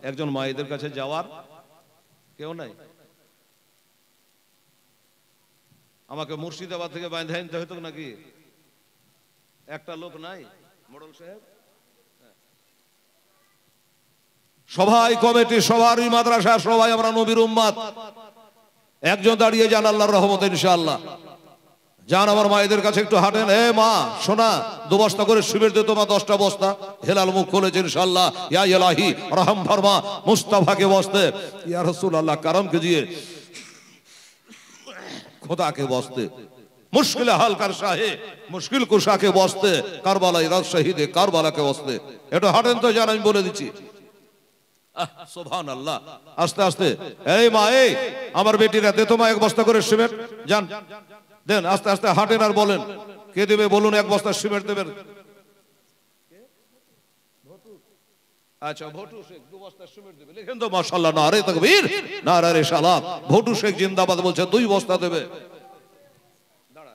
একজন মায়েদের কাছে যাওয়ার? কেউ নাই? আমাকে মুর্শিদাবাদ থেকে বাইন্ধে আনতে হতো নাকি? একটা লোক নাই? মোড়ল সাহেব সবাই কমিটি, সবারই মাদ্রাসা, সবাই আমরা নবীর উম্মত। একজন দাঁড়িয়ে যান আল্লাহর রহমতে ইনশাআল্লাহ। যান আমার মায়েদের কাছে একটু হাঁটেন। মা শোনা, 2 বস্তা করে সিমেন্ট দে তোমার, 10টা বস্তা। হেলাল মুখ খুলেছে ইনশাআল্লাহ। ইয়া ইলাহি রহম ফরমা মুস্তাফা के वास्ते, या रसूल अल्लाह करम कीजिए, खुदा के वास्ते, मुश्किल हल कर शाहे मुश्किल कुशा के वास्ते, কারবালা ইরাদ শহীদ কারবালা के वास्ते। একটু হাঁটেন তো, জান আমি বলে দিচ্ছি। সুবহানাল্লাহ। আস্তে আস্তে। এই মা, এই আমার বেটিরা দে তোমায় 1 বস্তা করে সিমেন্ট, যান দেন। আস্তে আস্তে হাঁটেন আর বলেন কে দেবে বলুন, 1 বস্তা সিমেন্ট দেবেন। আচ্ছা ভটু শেখ 2 বস্তা সিমেন্ট দেবে, লিখেন তো মাশাআল্লাহ। নারে তাকবীর, নারে রিসালাত। ভটু শেখ জিন্দাবাদ বলছে 2 বস্তা দেবে। দাঁড়া,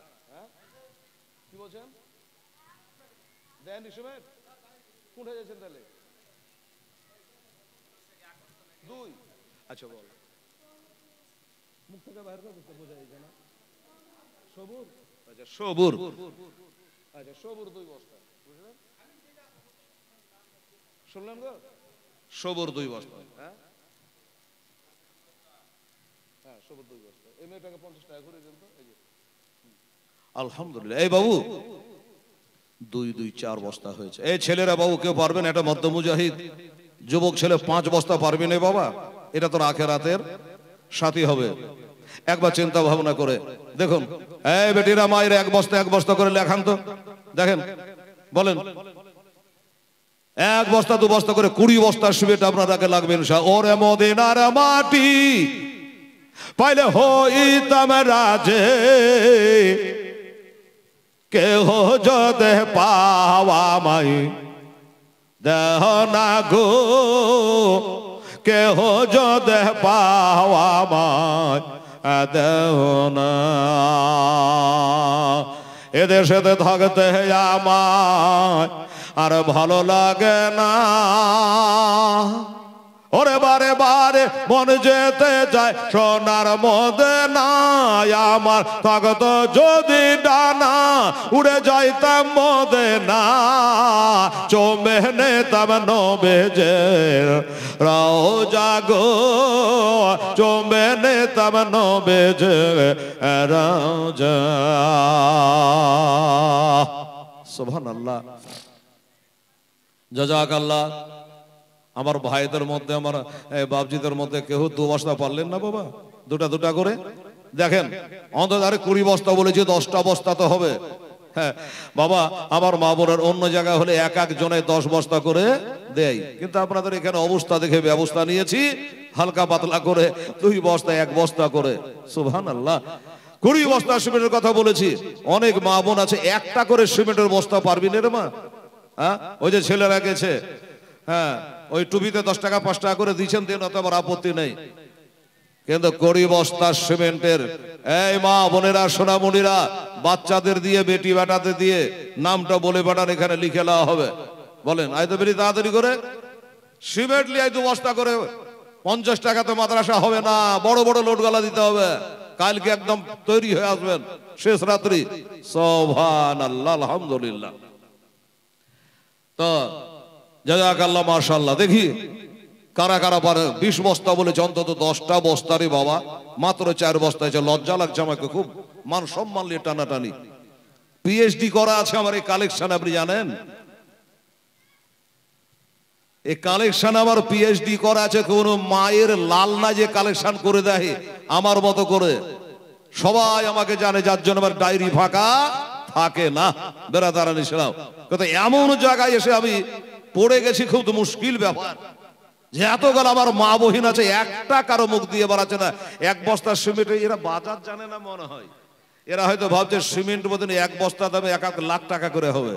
কি বলছেন? দেন সিমেন্ট কোথায় যাচ্ছেন তাহলে? 2। আচ্ছা বল, মুখ থেকে বাইরে করতে বোঝা যায় না। সবুর, আচ্ছা সবুর, আচ্ছা সবুর 2 বস্তা, বুঝলেন? শুনলেন গো? সবুর 2 বস্তা। হ্যাঁ সবুর 2 বস্তা। এই মেয়েটাকে 50 টাকা করে দেন তো। এই যে আলহামদুলিল্লাহ। এই বাবু 2 2 4 বস্তা হয়েছে। এই ছেলেরা বাবু কেউ পারবেন? এটা মধ্য মুজাহিদ যুবক ছেলে 5 বস্তা পারবে না বাবা? এটা তো আখিরাতের সাথী হবে। একবার চিন্তা ভাবনা করে দেখুন। এই বেটিরা মায়ের 1 বস্তা করে লেখান তো, দেখেন বলেন। 1 বস্তা 2 বস্তা করে 20 বস্তা সিমেন্ট আপনাকে লাগবে ইনশাআল্লাহ। ওরে মদিনার মাটি পাইলে হইতাম রাজে, কেহ যদি পাওয়া মাই দেহ না গো, কেহ যদি পাওয়া মাই দেহ না। এদেশেতে থাকতে আমায় আর ভালো লাগে না। ওরে বারে বারে মন যেতে যায় সোনার মদিনায়, আমার থাকতো যদি ডানা উড়ে যাইতাম মদিনা। চোমেনে তব নবেজে রাও জাগো চোমেনে তব নবেজে রাজা। সুবহানাল্লাহ। জাযাকাল্লাহ। আমার ভাইদের মধ্যে আমার বাপজিদের মধ্যে কেউ 2 বস্তা পারলেন না বাবা? দুটা করে দেখেন, অন্তত 20 বস্তা বলেছি, 10টা বস্তা তো হবে। হ্যাঁ বাবা, আমার মা বোনের অন্য জায়গায় হলে এক জনে 10 বস্তা করে দেয়, কিন্তু আপনাদের এখানে অবস্থা দেখে ব্যবস্থা নিয়েছি হালকা পাতলা করে 2 বস্তা 1 বস্তা করে। সুবহানাল্লাহ। 20 বস্তা সিমেন্টের কথা বলেছি। অনেক মা বোন আছে একটা করে সিমেন্টের বস্তা পারবি না রে মা। হ্যাঁ, ওই যে ছেলেরা গেছে, হ্যাঁ ওই টুপিতে 10 টাকা 5 টাকা করে দিচ্ছেন, দেন, অত আমার আপত্তি নেই, কিন্তু 20 বস্তা সিমেন্টের এই মা বোনেরা সোনামণিরা বাচ্চাদের দিয়ে বেটি বেটাতে দিয়ে নামটা বলে পাঠান, এখানে লিখে নেওয়া হবে। বলেন আয় তো বেরি তাড়াতাড়ি করে সিমেন্ট লিয়ে 2 বস্তা করে। 50 টাকা তো মাদ্রাসা হবে না, বড় বড় লোডগালা দিতে হবে। কালকে একদম তৈরি হয়ে আসবেন শেষ রাত্রি। সুবহানাল্লাহ, আলহামদুলিল্লাহ। তো জাযাকাল্লাহ, মাশাআল্লাহ। দেখি কারা কারা পারে। 20 বস্তা বলেছে, অন্তত 10টা বস্তারে বাবা মাত্র 4 বস্তা আছে। লজ্জা লাগছে আমাকে খুব, মান সম্মান নিয়ে টানাটানি। পিএইচডি করা আছে আমার এই কালেকশন, আপনি জানেন? এই কালেকশন আমার পিএইচডি করা আছে। কোন মায়ের লাল না যে কালেকশন করে দেয় আমার মতো করে। সবাই আমাকে জানে, যার জন্য আমার ডায়েরি ফাঁকা থাকে না। বেরাদারান ইসলাম, কিন্তু এমন জায়গায় এসে আমি পড়ে গেছি, খুব মুশকিল ব্যাপার যে এতগুলো আমার মা বহিন আছে, একটা কারো মুখ দিয়ে বাড়াচ্ছে না। 1 বস্তা সিমেন্ট, এরা বাজার জানে না মনে হয়। এরা হয়তো ভাবছে সিমেন্ট বোধহয় 1 বস্তা দামে 1 লাখ টাকা করে হবে,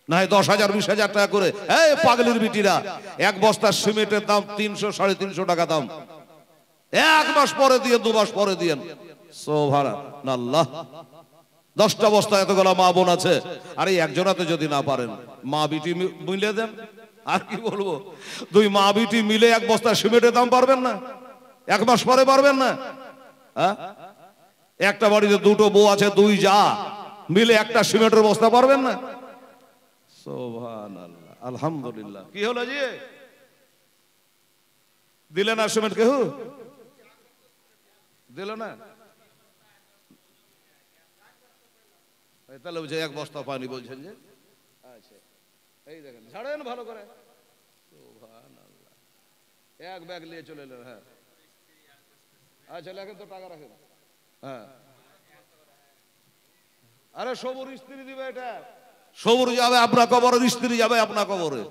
না হয় 10,000 20,000 টাকা করে। এই পাগলের বিটিরা, 1 বস্তা সিমেন্টের দাম 300 350 টাকা দাম। 1 মাস পরে দিয়ে 2 মাস পরে দিয়ে। সুবহানাল্লাহ। 10টা বস্তা এতগুলো মা বোন আছে, আরে একজনাতে যদি না পারেন মা বিটি মিলে দেন। আর কি বলবো, 2 মা বিটি মিলে 1 বস্তা সিমেন্টের দাম পারবেন না? 1 মাস পরে পারবেন না? হ্যাঁ, একটা বাড়িতে 2টো বউ আছে, 2 যা মিলে একটা সিমেন্টের বস্তা পারবেন না? সুবহানাল্লাহ, আলহামদুলিল্লাহ। কি হলো জি, দিলে না সিমেন্ট? কেউ দিল না? তাহলে বুঝে 1 বস্তা পানি বলছেন যে। আচ্ছা, এই দেখেন, ঝাড়েন ভালো করে। সুবহানাল্লাহ। 1 ব্যাগ নিয়ে চলে এলেন। হ্যাঁ, আচ্ছা লেখেন তো, টাকা রাখেন। হ্যাঁ, আরে সবুর স্ত্রী দিবে এটা। সবুর যাবে আপনার কবরের, স্ত্রী যাবে আপনার কবরে।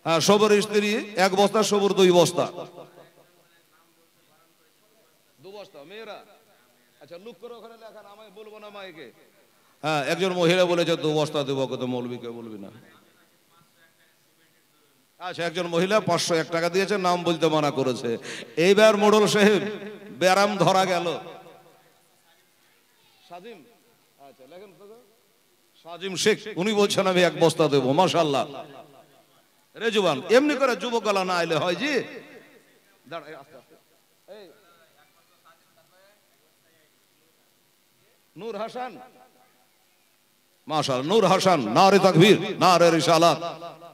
হ্যাঁ, সবুর স্ত্রী 1 বস্তা, সবুর 2 বস্তা। 2 বস্তা মেয়েরা। আচ্ছা লুক করে ওখানে লেখান, আমায় বলবো না মাইকে। হ্যাঁ, একজন মহিলা বলেছে 2 বস্তা দেবো, কত মৌলবীকে বলবি না। আচ্ছা, একজন মহিলা 501 টাকা দিয়েছে, নাম বলতে মানা করেছে। এইবার মোড়ল সাহেব ব্যারাম ধরা গেল। সাজিম, আচ্ছা লেখেন তো, সাজিম শেখ, উনি বলছেন আমি 1 বস্তা দেবো। মাশাআল্লাহ। রেজওয়ান, এমনি করে যুবক গলা না আইলে হয় জি। দাঁড়া, আস্তে আস্তে। এই নূর হাসান, মাশাআল্লাহ, নূর হাসান, নারে তাকবীর, নারে রিসালাত।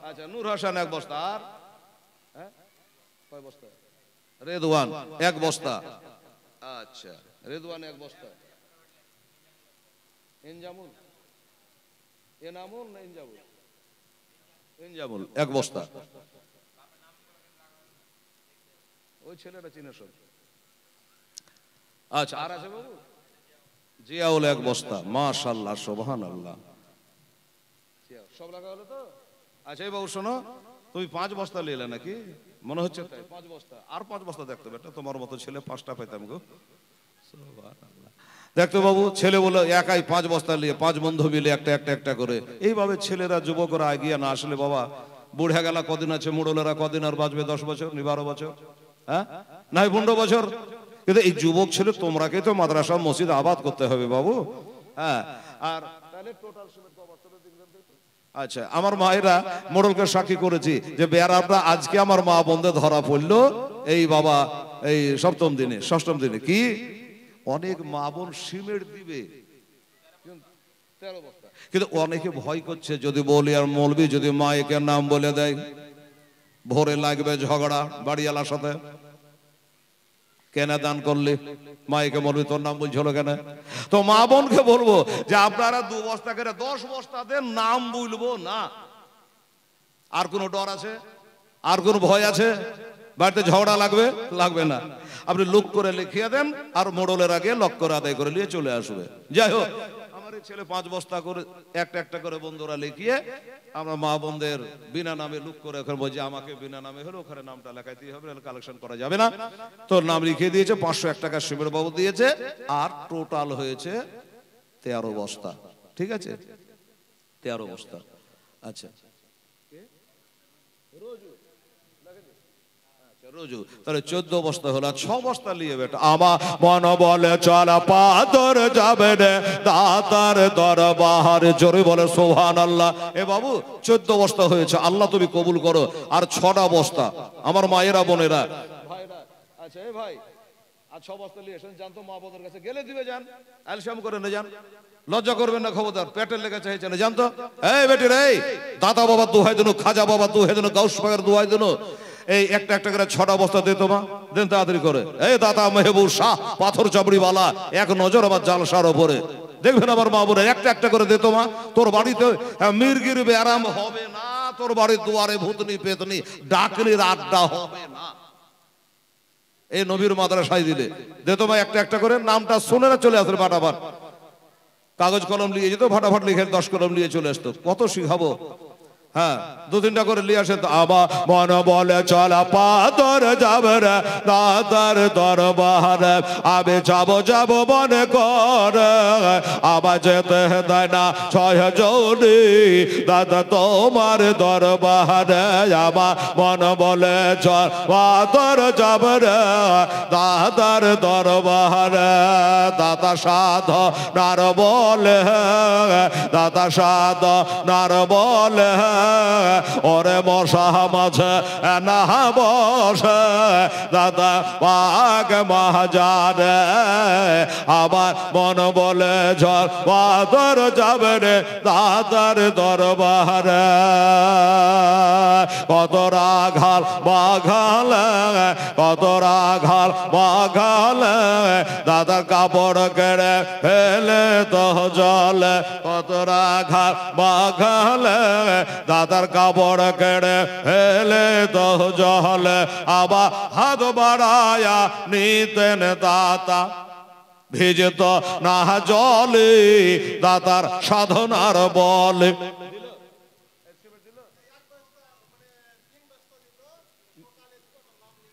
আচ্ছা, নূর হাসান 1 বস্তা। আর হ্যাঁ, কয় বস্তা? রেদওয়ান 1 বস্তা। আচ্ছা, রেদওয়ান 1 বস্তা। ইনজামুল, এনামুল না ইনজামুল? ইনজামুল 1 বস্তা। ওই ছেলেটা চিনে সব। আচ্ছা, আর আছে বাবু? জিয়াউল 1 বস্তা। মাশাআল্লাহ, সুবহানাল্লাহ। সব লাগা হলো তো? আচ্ছা এই বাবু শোনো, তুমি 5 বস্তা নিলে নাকি মনে হচ্ছে? তাই 5 বস্তা। আর 5 বস্তা দেখতে বেটা, তোমার মতো ছেলে 5টা পেতাম গো। সুবহানাল্লাহ। দেখতো বাবু, ছেলে বলে একাই 5 বস্তা নিয়ে 5 বন্ধু মিলে একটা করে। এইভাবে ছেলেরা যুবকরা এগিয়ে না আসলে বাবা, বুড়া গেলা কদিন আছে, মোড়লেরা কদিন আর বাঁচবে? 10 বছর, 12 বছর, হ্যাঁ না 15 বছর। কিন্তু এই যুবক ছেলে তোমরাকে তো মাদ্রাসা মসজিদ আবাদ করতে হবে বাবু। হ্যাঁ, আর তাহলে টোটাল সিমেন্ট কত বস্তা দেখবেন? আচ্ছা, আমার মায়েরা মোড়লকে সাক্ষী করেছি যে বেয়ারাটা আজকে আমার মা বন্ধে ধরা পড়লো এই বাবা এই 7ম দিনে 6ম দিনে। কি অনেক মা বোন সিমেন্ট দিবে 13 বস্তা। কিন্তু অনেকে ভয় করছে, যদি বলি আর মৌলবি যদি মায়ের নাম বলে দেয় ভোরে লাগবে ঝগড়া বাড়িওয়ালার সাথে। কেন দান করলি, মাইকে বলবি তোর নাম বলছিল কেন? তো মা বোনকে বলবো যে আপনারা 2 বস্তা করে 10 বস্তা দেন, নাম বলবো না। আর কোনো ডর আছে? আর কোনো ভয় আছে? বাড়িতে ঝগড়া লাগবে? লাগবে না। আপনি লুক করে লিখিয়ে দেন আর মোড়লের আগে লক করে আদায় করে নিয়ে চলে আসবে। যাই হোক, আমার এই ছেলে 5 বস্তা করে একটা একটা করে বন্ধুরা লিখিয়ে আমরা মা বোনদের বিনা নামে লুক করে ওখানে বলছি আমাকে বিনা নামে হলো ওখানে নামটা লেখাইতে হবে, কালেকশন করা যাবে না। তোর নাম লিখিয়ে দিয়েছে, 501 টাকা শিবের বাবু দিয়েছে, আর টোটাল হয়েছে 13 বস্তা। ঠিক আছে, 13 বস্তা। আচ্ছা রোজু, তাহলে 14 বস্তা হলো, 6 বস্তা নিয়ে বেটা। আমার মন বলে চল পাদর যাবে রে দাতার দরবার, জোরে বলে সুবহানাল্লাহ। এ বাবু 14 বস্তা হয়েছে, আল্লাহ তুমি কবুল করো। আর 6টা বস্তা আমার মায়েরা বোনেরা ভাইরা। আচ্ছা এ ভাই, আর 6 বস্তা নিয়ে এসেন, জানতো মা বোনের কাছে গেলে দিবে, যান অ্যালসাম করে নে, যান, লজ্জা করবেন না, খবরদার, পেটের লেগে চাইছে না, জানতো। এই বেটি রে, দাদা বাবা দোহাই দিন, খাজা বাবা দোহাই দিন, গাউস পাকের দোহাই দিন, এই একটা একটা করে 6টা বস্তা দে তোমা, দেন তাড়াতাড়ি করে। এই দাদা মেহবুব শাহ পাথর চাবড়িওয়ালা, এক নজর আমার জালসার ওপরে দেখবেন আমার মা বোনের, একটা একটা করে দে তোমা। তোর বাড়িতে মির্গির ব্যারাম হবে না, তোর বাড়ির দুয়ারে ভূতনি পেতনি ডাকলির আড্ডা হবে না। এই নবীর মাদ্রাসায় দিলে দে তোমা একটা একটা করে, নামটা শুনে না চলে আসলে ফাটাফাট কাগজ কলম নিয়ে যেত, ফাটাফাট লিখে 10 কলম নিয়ে চলে আসতো। কত শিখাবো? হ্যাঁ, 2-3টা করে নিয়ে আসে। আমার মন বলে চল পাদর যাবে রে দাদার দরবার, আমি যাব মনে কর, আবার যেতে দেয় না 6 জনি দাদা তোমার দরবারে। আমার মন বলে চল পাদর যাবে রে দাদার দরবারে, দাদা সাধ নার বলে, দাদা সাধ নার বলে, ওরে মশা মাঝে না বসে দাদা বাগ মহাজারে। আমার মন বলে ঝড় বাদর যাবে রে দাদার দরবারে, কত রাঘাল বাঘালে, কত রাঘাল বাঘালে, দাদার কাপড় কেড়ে ফেলে তো জলে, কত রাঘাল বাঘালে, দাদার কাপড় কেড়ে ফেলে তো জলে, আবার হাত বাড়ায়া নিতেন দাতা, ভিজত না জলে দাতার সাধনার বলে।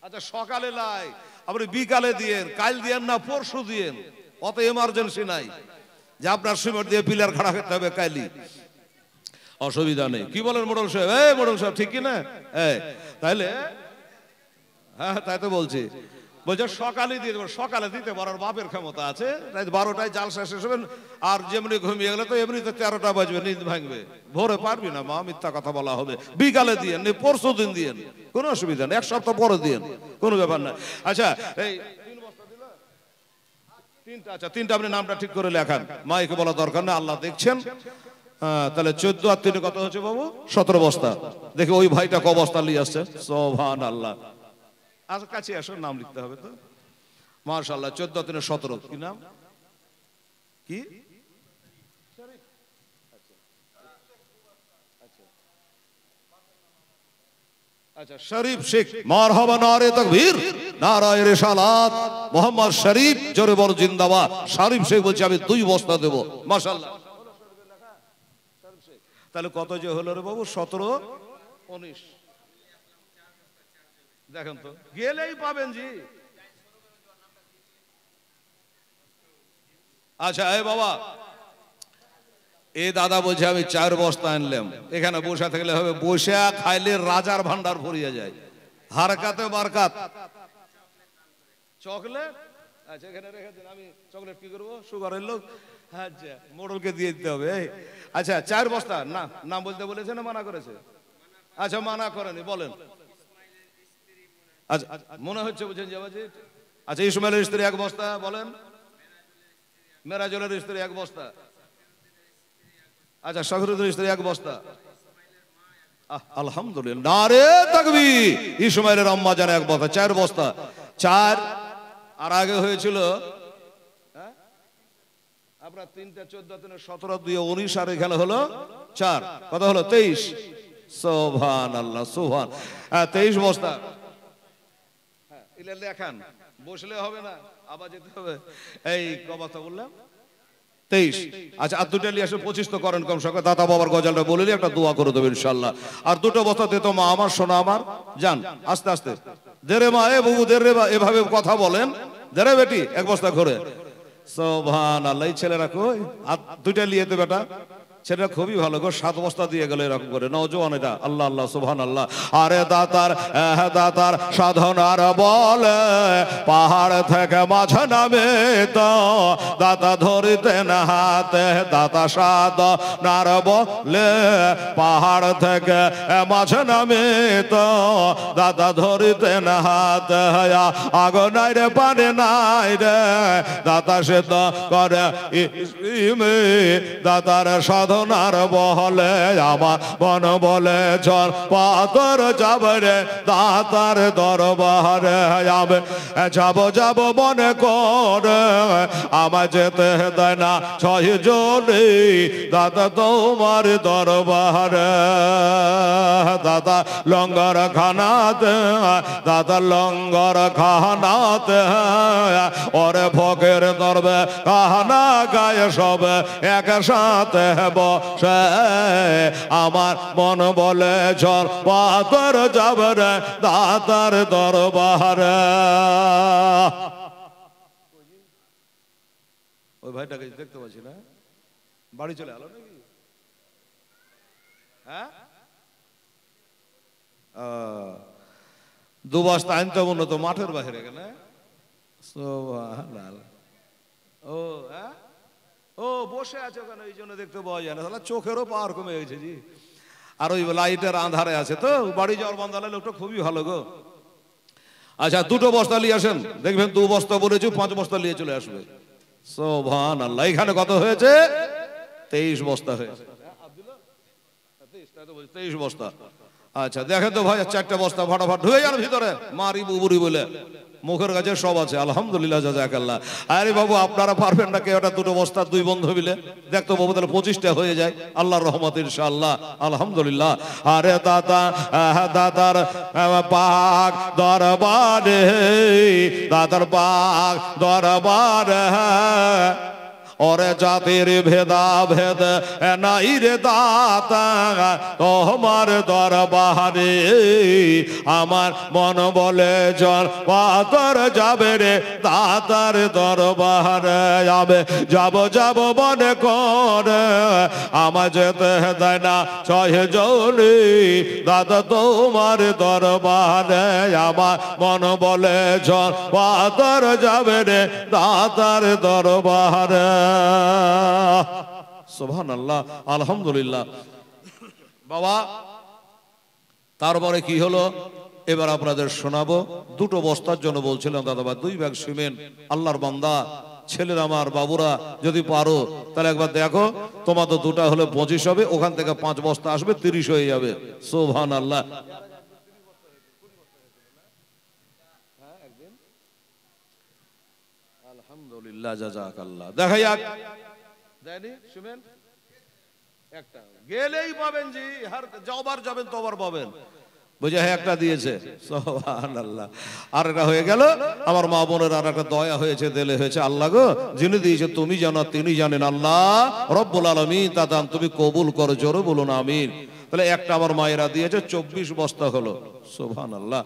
আচ্ছা সকালে লাই, আপনি বিকালে দিয়েন, কাল দিয়েন না পরশু দিয়েন, অত এমার্জেন্সি নাই যে আপনার সিমেন্ট দিয়ে পিলার খাড়া করতে হবে কাইলি, অসুবিধা নেই। কি বলেন মোড়ল সাহেব? এই মোড়ল সাহেব ঠিক কি না? তাইলে হ্যাঁ তাই তো বলছি, বলছে সকালে দিয়ে দেবো। সকালে দিতে পারার বাপের ক্ষমতা আছে, 12টায় জালসা শেষ হবেন, আর যেমনি ঘুমিয়ে গেলে তো এমনিতে 13টা বাজবে, নিদ ভাঙবে, ভোরে পারবি না, মা মিথ্যা কথা বলা হবে। বিকালে দিয়েন, পরশু দিন দিয়েন, কোনো অসুবিধা নেই, 1 সপ্তাহ পরে দিয়েন, কোনো ব্যাপার না। আচ্ছা এই 3 বস্তা দিল, 3টা। আচ্ছা 3টা আপনি নামটা ঠিক করে লেখান, মাইকে বলা দরকার না, আল্লাহ দেখছেন। তাহলে 14 আর 3 কত হচ্ছে বাবু? 17 বস্তা। দেখে ওই ভাইটা ক বস্তা নিয়ে আসছে, সুবহানাল্লাহ। আজ কাছে আসো, নাম লিখতে হবে তো, মাশাআল্লাহ। 14 আর 3 17, কি নাম? কি? আচ্ছা শরীফ শেখ, মারহাবা, নারে তাকবীর, নারায়ে রিসালাত, মোহাম্মদ শরীফ, জোরে বল জিন্দাবাদ। শরীফ শেখ বলছে আমি 2 বস্তা দেব, মাশাআল্লাহ। তাহলে কত যে হলো রে বাবু? 17, 19। দেখেন তো, গেলেই পাবেন জি। আচ্ছা এই বাবা, এই দাদা বলছে আমি 4 বস্তা আনলাম। এখানে বসে থাকলে হবে? বসে খাইলে রাজার ভান্ডার ভরিয়ে যায়, হারকাতে বারকাত। চকলেট, আচ্ছা এখানে রেখে দিন, আমি চকলেট কি করবো? সুগারের লোক, আচ্ছা মোড়লকে দিয়ে দিতে হবে। আচ্ছা 4 বস্তা না, নাম বলতে বলেছে না মানা করেছে? আচ্ছা মানা করেনি, বলেন। আচ্ছা মনে হচ্ছে বুঝছেন যাবাজি। আচ্ছা ইসমাইলের স্ত্রী 1 বস্তা, বলেন। মেরাজুলের স্ত্রী 1 বস্তা, আচ্ছা শখরুদ্দিন স্ত্রী 1 বস্তা। আলহামদুলিল্লাহ, নারে তাকবীর। ইসমাইলের আম্মা জান 1 বস্তা, 4 বস্তা। 4 আর আগে হয়েছিল আপনার 3টা 14 3 17 2 19 আর এখানে হলো 4, কত হলো 23। সুবহানাল্লাহ সুবহান। 23 বস্তা। হ্যাঁ এটা লেখান, বসলে হবে না, আবার যেতে হবে। এই ক বস্তা বললাম 23। আচ্ছা আর 2টা নিয়ে আসে 25 তো করেন কম সঙ্গে। দাদা বাবার গজলটা বলে একটা দোয়া করে দেবেন ইনশাআল্লাহ। আর 2টো বস্তা দিত মা আমার, সোনা আমার, যান আস্তে আস্তে দেরে মা, এ বাবু দেরে মা, এভাবে কথা বলেন, দেরে বেটি 1 বস্তা করে। সুবহানাল্লাহ। এই ছেলেরা কই? আর 2টা নিয়ে তো বেটা, সেটা খুবই ভালো গো, 7 বস্তা দিয়ে গেল এরকম করে নওজোয়ান এটা। আল্লাহ আল্লাহ সুবহানাল্লাহ। আরে দাতার দাতার সাধনার বলে পাহাড় থেকে মাছ নামে তো দাতা ধরিতে না হাতে, দাতা সাধনার বলে পাহাড় থেকে মাছ নামে তো দাতা ধরিতে না হাতে, আগো নাই রে পানি নাই রে দাতা সে তো করে দাতার সাধনার বহলে আমার মন বলে চল পাথর যাবে রে দাতার দরবারে, আমি যাব যাব মনে করে আমার যেতে দেয় না 6 জনে দাদা তোমার দরবারে। দাদা লঙ্গর খানাতে, দাদা লঙ্গর খানাতে ওরে ভোগের দরবে কাহানা গায়ে সব একসাথে বসে, আমার মন বলে চল পাথর যাবে রে দাতার দরবারে। ওই ভাইটাকে দেখতে পাচ্ছি না, বাড়ি চলে এলো নাকি? হ্যাঁ 2 বস্তা আনতে মনে তো মাঠের বাইরে গেলে। ও হ্যাঁ, ও বসে আছে ওখানে, এই জন্য দেখতে পাওয়া যায় না, তাহলে চোখেরও পাওয়ার কমে গেছে জি। আর ওই লাইটের আন্ধারে আছে তো, বাড়ি যাওয়ার বান্ধালে লোকটা খুবই ভালো গো। আচ্ছা 2টো বস্তা নিয়ে আসেন, দেখবেন 2 বস্তা বলেছি 5 বস্তা নিয়ে চলে আসবে। সুবহানাল্লাহ। এখানে কত হয়েছে? 23 বস্তা হয়েছে। 23 বস্তা। আচ্ছা দেখেন তো ভাই, 4টা বস্তা ফাটাফাট ঢুকে যান ভিতরে, মারি বুবুরি বলে মুখের কাছে সব আছে। আলহামদুলিল্লাহ জাযাকাল্লাহ। আরে বাবু আপনারা পারবেন না কেউ একটা 2টো বস্তা 2 বন্ধু মিলে দেখতো বাবু, তাহলে 25টা হয়ে যায় আল্লাহর রহমত ইনশাআল্লাহ। আলহামদুলিল্লাহ। আরে দাদা দাদার পাক দরবারে, দাদার পাক দরবারে ওরে জাতির ভেদা ভেদ নাই রে দাতা তোমার দরবারে, আমার মন বলে চল পাথর যাবে রে দাতার দরবারে, যাবে যাব যাব মনে করে আমার যেতে দেয় না 6 জনে দাদা তোমার দরবারে, আমার মন বলে চল পাথর যাবে রে দাতার দরবারে। সুবহানাল্লাহ আলহামদুলিল্লাহ। বাবা তারপরে কি হলো এবার আপনাদের শোনাবো। 2টো বস্তার জন্য বলছিলাম দাদাবা, 2 ব্যাগ সিমেন্ট। আল্লাহর বান্দা ছেলেরা আমার বাবুরা যদি পারো তাহলে একবার দেখো, তোমার তো 2টা হলে 25 হবে, ওখান থেকে 5 বস্তা আসবে 30 হয়ে যাবে। সুবহানাল্লাহ। আলহামদুলিল্লাহ জাযাকাল্লাহ। দেখাই দেয়নি শুনেন, একটা গেলেই পাবেন জি, আর যবার যাবেন তবার পাবেন। বুঝে হ্যাঁ একটা দিয়েছে, সুবহানাল্লাহ। আর এটা হয়ে গেল আমার মা বোনের, আর একটা দয়া হয়েছে, দিলে হয়েছে। আল্লাহ গো যিনি দিয়েছে তুমি জানো, তিনি জানেন, আল্লাহ রব্বুল আলামিন তা দান তুমি কবুল করো, জোরে বলুন আমিন। তাহলে একটা আমার মায়েরা দিয়েছে 24 বস্তা হলো। সুবহানাল্লাহ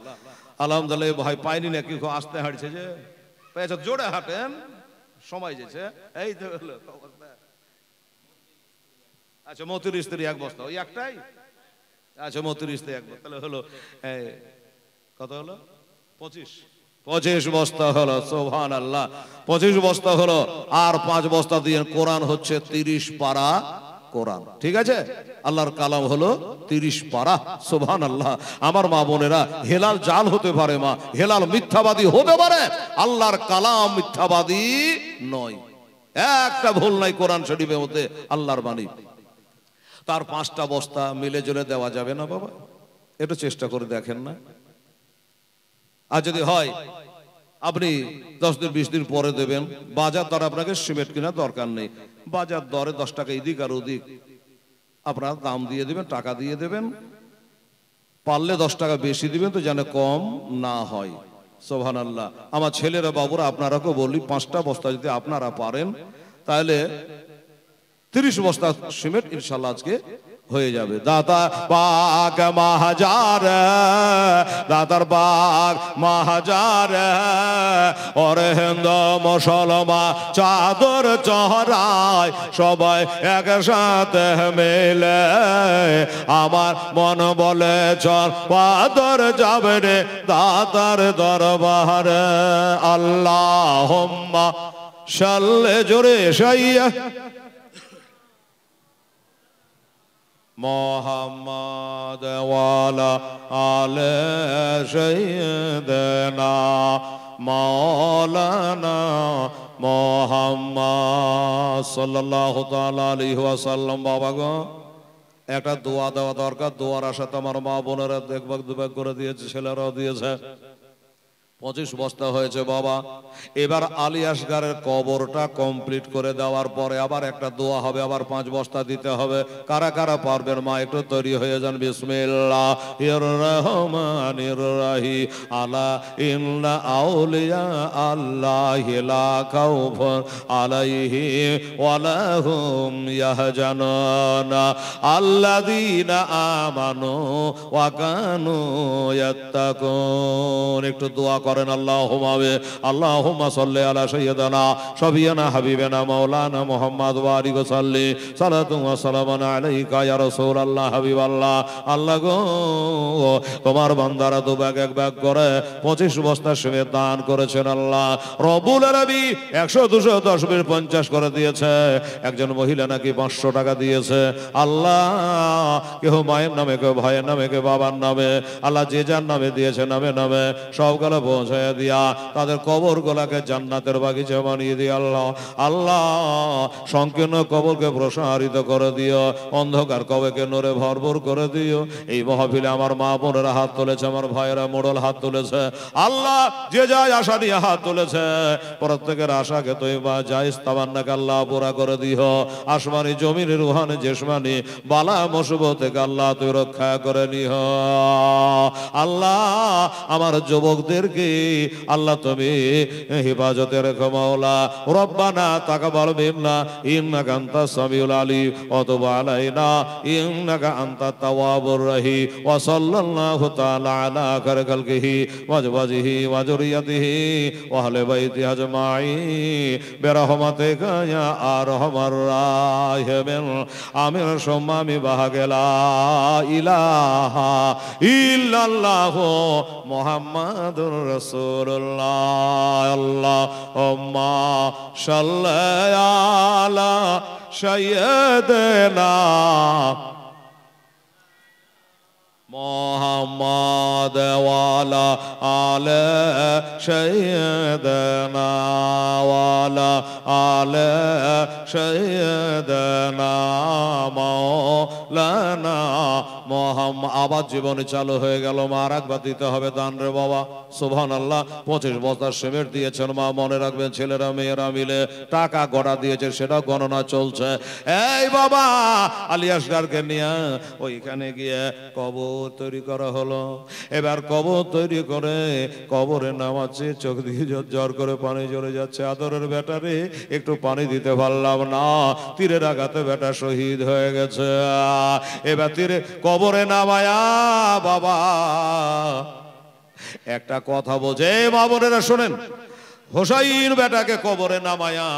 আলহামদুলিল্লাহ। ভাই পাইনি নাকি, আসতে হাঁটছে যে পেয়েছে, জোরে হাঁটেন সময় যেছে। এই তো হলো। আচ্ছা মতির স্ত্রী 1 বস্তা, ওই একটাই। আচ্ছা মতির স্ত্রী 1 বস্তা, তাহলে হলো কত হলো? 25 বস্তা হলো। সুবহানাল্লাহ 25 বস্তা হলো। আর 5 বস্তা দিয়ে কোরআন হচ্ছে 30 পারা কোরআন, ঠিক আছে? আল্লাহর কালাম হলো 30 পারা। সুবহানাল্লাহ। আমার মা বোনেরা, হেলাল জাল হতে পারে, মা হেলাল মিথ্যাবাদী হতে পারে, আল্লাহর কালাম মিথ্যাবাদী নয়। একটা ভুল নাই কোরআন শরীফের মধ্যে, আল্লাহর বাণী। তার 5টা বস্তা মিলে জুলে দেওয়া যাবে না বাবা? একটু চেষ্টা করে দেখেন না। আর যদি হয় আপনি 10 দিন 20 দিন পরে দেবেন, বাজার দর আপনাকে সিমেন্ট কেনা দরকার নেই, বাজার দরে 10 টাকা এদিক আর ওদিক আপনার দাম দিয়ে দেবেন, টাকা দিয়ে দেবেন, পারলে 10 টাকা বেশি দিবেন তো যেন কম না হয়। সুবহানাল্লাহ। আমার ছেলেরা বাবুরা আপনারাকেও বলি 5টা বস্তা যদি আপনারা পারেন তাহলে 30 বস্তা সিমেন্ট ইনশাআল্লাহ আজকে হয়ে যাবে। দাতা পাক মাহাজার, দাতার পাক মাহাজার, ওরে হিন্দু মুসলমান চাদর চহরায় সবাই একসাথে মিলে, আমার মন বলে চল পাদর যাবে রে দাতার দরবারে। আল্লাহুম্মা সাল্লি জোরে সাইয়্যা মোহাম্মদ ওয়ালা আলে সাইয়্যিদানা মাওলানা মুহাম্মদ সাল্লাল্লাহু তাআলা আলাইহি ওয়াসাল্লাম। বাবা গো, একটা দোয়া দেওয়া দরকার। দোয়ার আশাতে আমার মা বোনেরা দেখবাক দুবাক করে দিয়েছে, ছেলেরাও দিয়েছে। 25 বস্তা হয়েছে বাবা। এবার আলী আসগারের কবরটা কমপ্লিট করে দেওয়ার পরে আবার একটা দোয়া হবে, আবার 5 বস্তা দিতে হবে। কারা কারা পারবেন মা একটু তৈরি হয়ে যান। বিসমিল্লাহির রহমানির রহিম। আলা ইন্না আউলিয়া আল্লাহি লা খাউফুন আলাইহিম ওয়া লা হুম ইয়াহজানুন আল্লাযীনা আমানু ওয়া কানু ইয়াত্তাকুন। একটু দোয়া করেন। আল্লাহুম্মা সাল্লি আলা সাইয়্যিদানা শাফিয়ানা হাবিবানা মাওলানা মুহাম্মদ ওয়া আলিহি ওয়া সাল্লি সালাতু ওয়া সালামুন আলাইকা ইয়া রাসূলুল্লাহ হাবিবাল্লাহ। আল্লাহ গো, তোমার বান্দারা দু ভাগ এক ভাগ করে 25 বস্তা সিমেন্ট দান করেছেন। আল্লাহ রব্বুল আলামিন 100 200 10 20 50 করে দিয়েছে। একজন মহিলা নাকি 500 টাকা দিয়েছে। আল্লাহ কেউ মায়ের নামে, কেউ ভাইয়ের নামে, কেউ বাবার নামে, আল্লাহ যে যার নামে দিয়েছে নামে নামে সবগুলো পৌঁছায় দিয়া তাদের কবর গোলাকে জান্নাতের বাগিচা বানিয়ে দিয়ে আল্লাহ আল্লাহ সংকীর্ণ কবরকে প্রসারিত করে দিও, অন্ধকার কবরকে নূরে ভরপুর করে দিও। এই মাহফিলে আমার মা বোনেরা হাত তুলেছে, আমার ভাইয়েরা মোড়ল হাত তুলেছে। আল্লাহ যে যায় আশা নিয়ে হাত তুলেছে, প্রত্যেকের আশাকে তৈবা জায়েজ তামান্নাকে আল্লাহ পুরা করে দিও। আসমানি জমিনের রুহানি জিসমানি বালা মুসিবত থেকে আল্লাহ তুই রক্ষা করে নিও। আল্লাহ আমার যুবকদেরকে আল্লাহ তুমি হেফাজতে রেখো মাওলা। রব্বানা তাকাব্বাল মিন্না ইন্নাকা আনতাস সামিউল আলিম ওয়া তুব আলাইনা ইন্নাকা আনতাত তাওয়াবুর রহিম। ওয়া সাল্লাল্লাহু তাআলা আলা খায়রি খালকিহি ওয়া আজওয়াজিহি ওয়া যুররিয়াতিহি ওয়া আহলি বাইতিহি আজমাইন বিরহমাতিকা ইয়া আরহামার রাহিমিন। আমিন সুম্মা আমিন। বাহাগেলা ইলাহা ইল্লাল্লাহু মুহাম্মাদুর রাসূলুল্লাহ। আল্লাহুম্মা সাল্লি আলা সাইয়্যিদিনা মুহাম্মদ ওয়া আলা আলি সাইয়্যিদিনা ওয়া আলা আলি সাইয়্যিদিনা মাওলানা মুহাম্মদ। আবার জীবনে চালু হয়ে গেল। মা রাখবা দিতে হবে দান রে বাবা। সুবহানাল্লাহ। 25 বস্তা সিমেন্ট দিয়েছেন মা, মনে রাখবেন। ছেলেরা মেয়েরা মিলে টাকা গড়া দিয়েছে, সেটা গণনা চলছে। এই বাবা আলী আসগারকে নিয়ে ওইখানে গিয়ে কবর তৈরি করা হলো। এবার কবর তৈরি করে কবরে নামাচ্ছে, চোখ দিয়ে ঝরঝর করে পানি ঝরে যাচ্ছে। আদরের বেটারে একটু পানি দিতে পারলাম না, তীরের আঘাতে বেটা শহীদ হয়ে গেছে। এবার তীরে কবরে নামায়া বাবা একটা কথা বলছে, মা বোনেরা শোনেন। হোসাইন বেটাকে কবরে নামায়া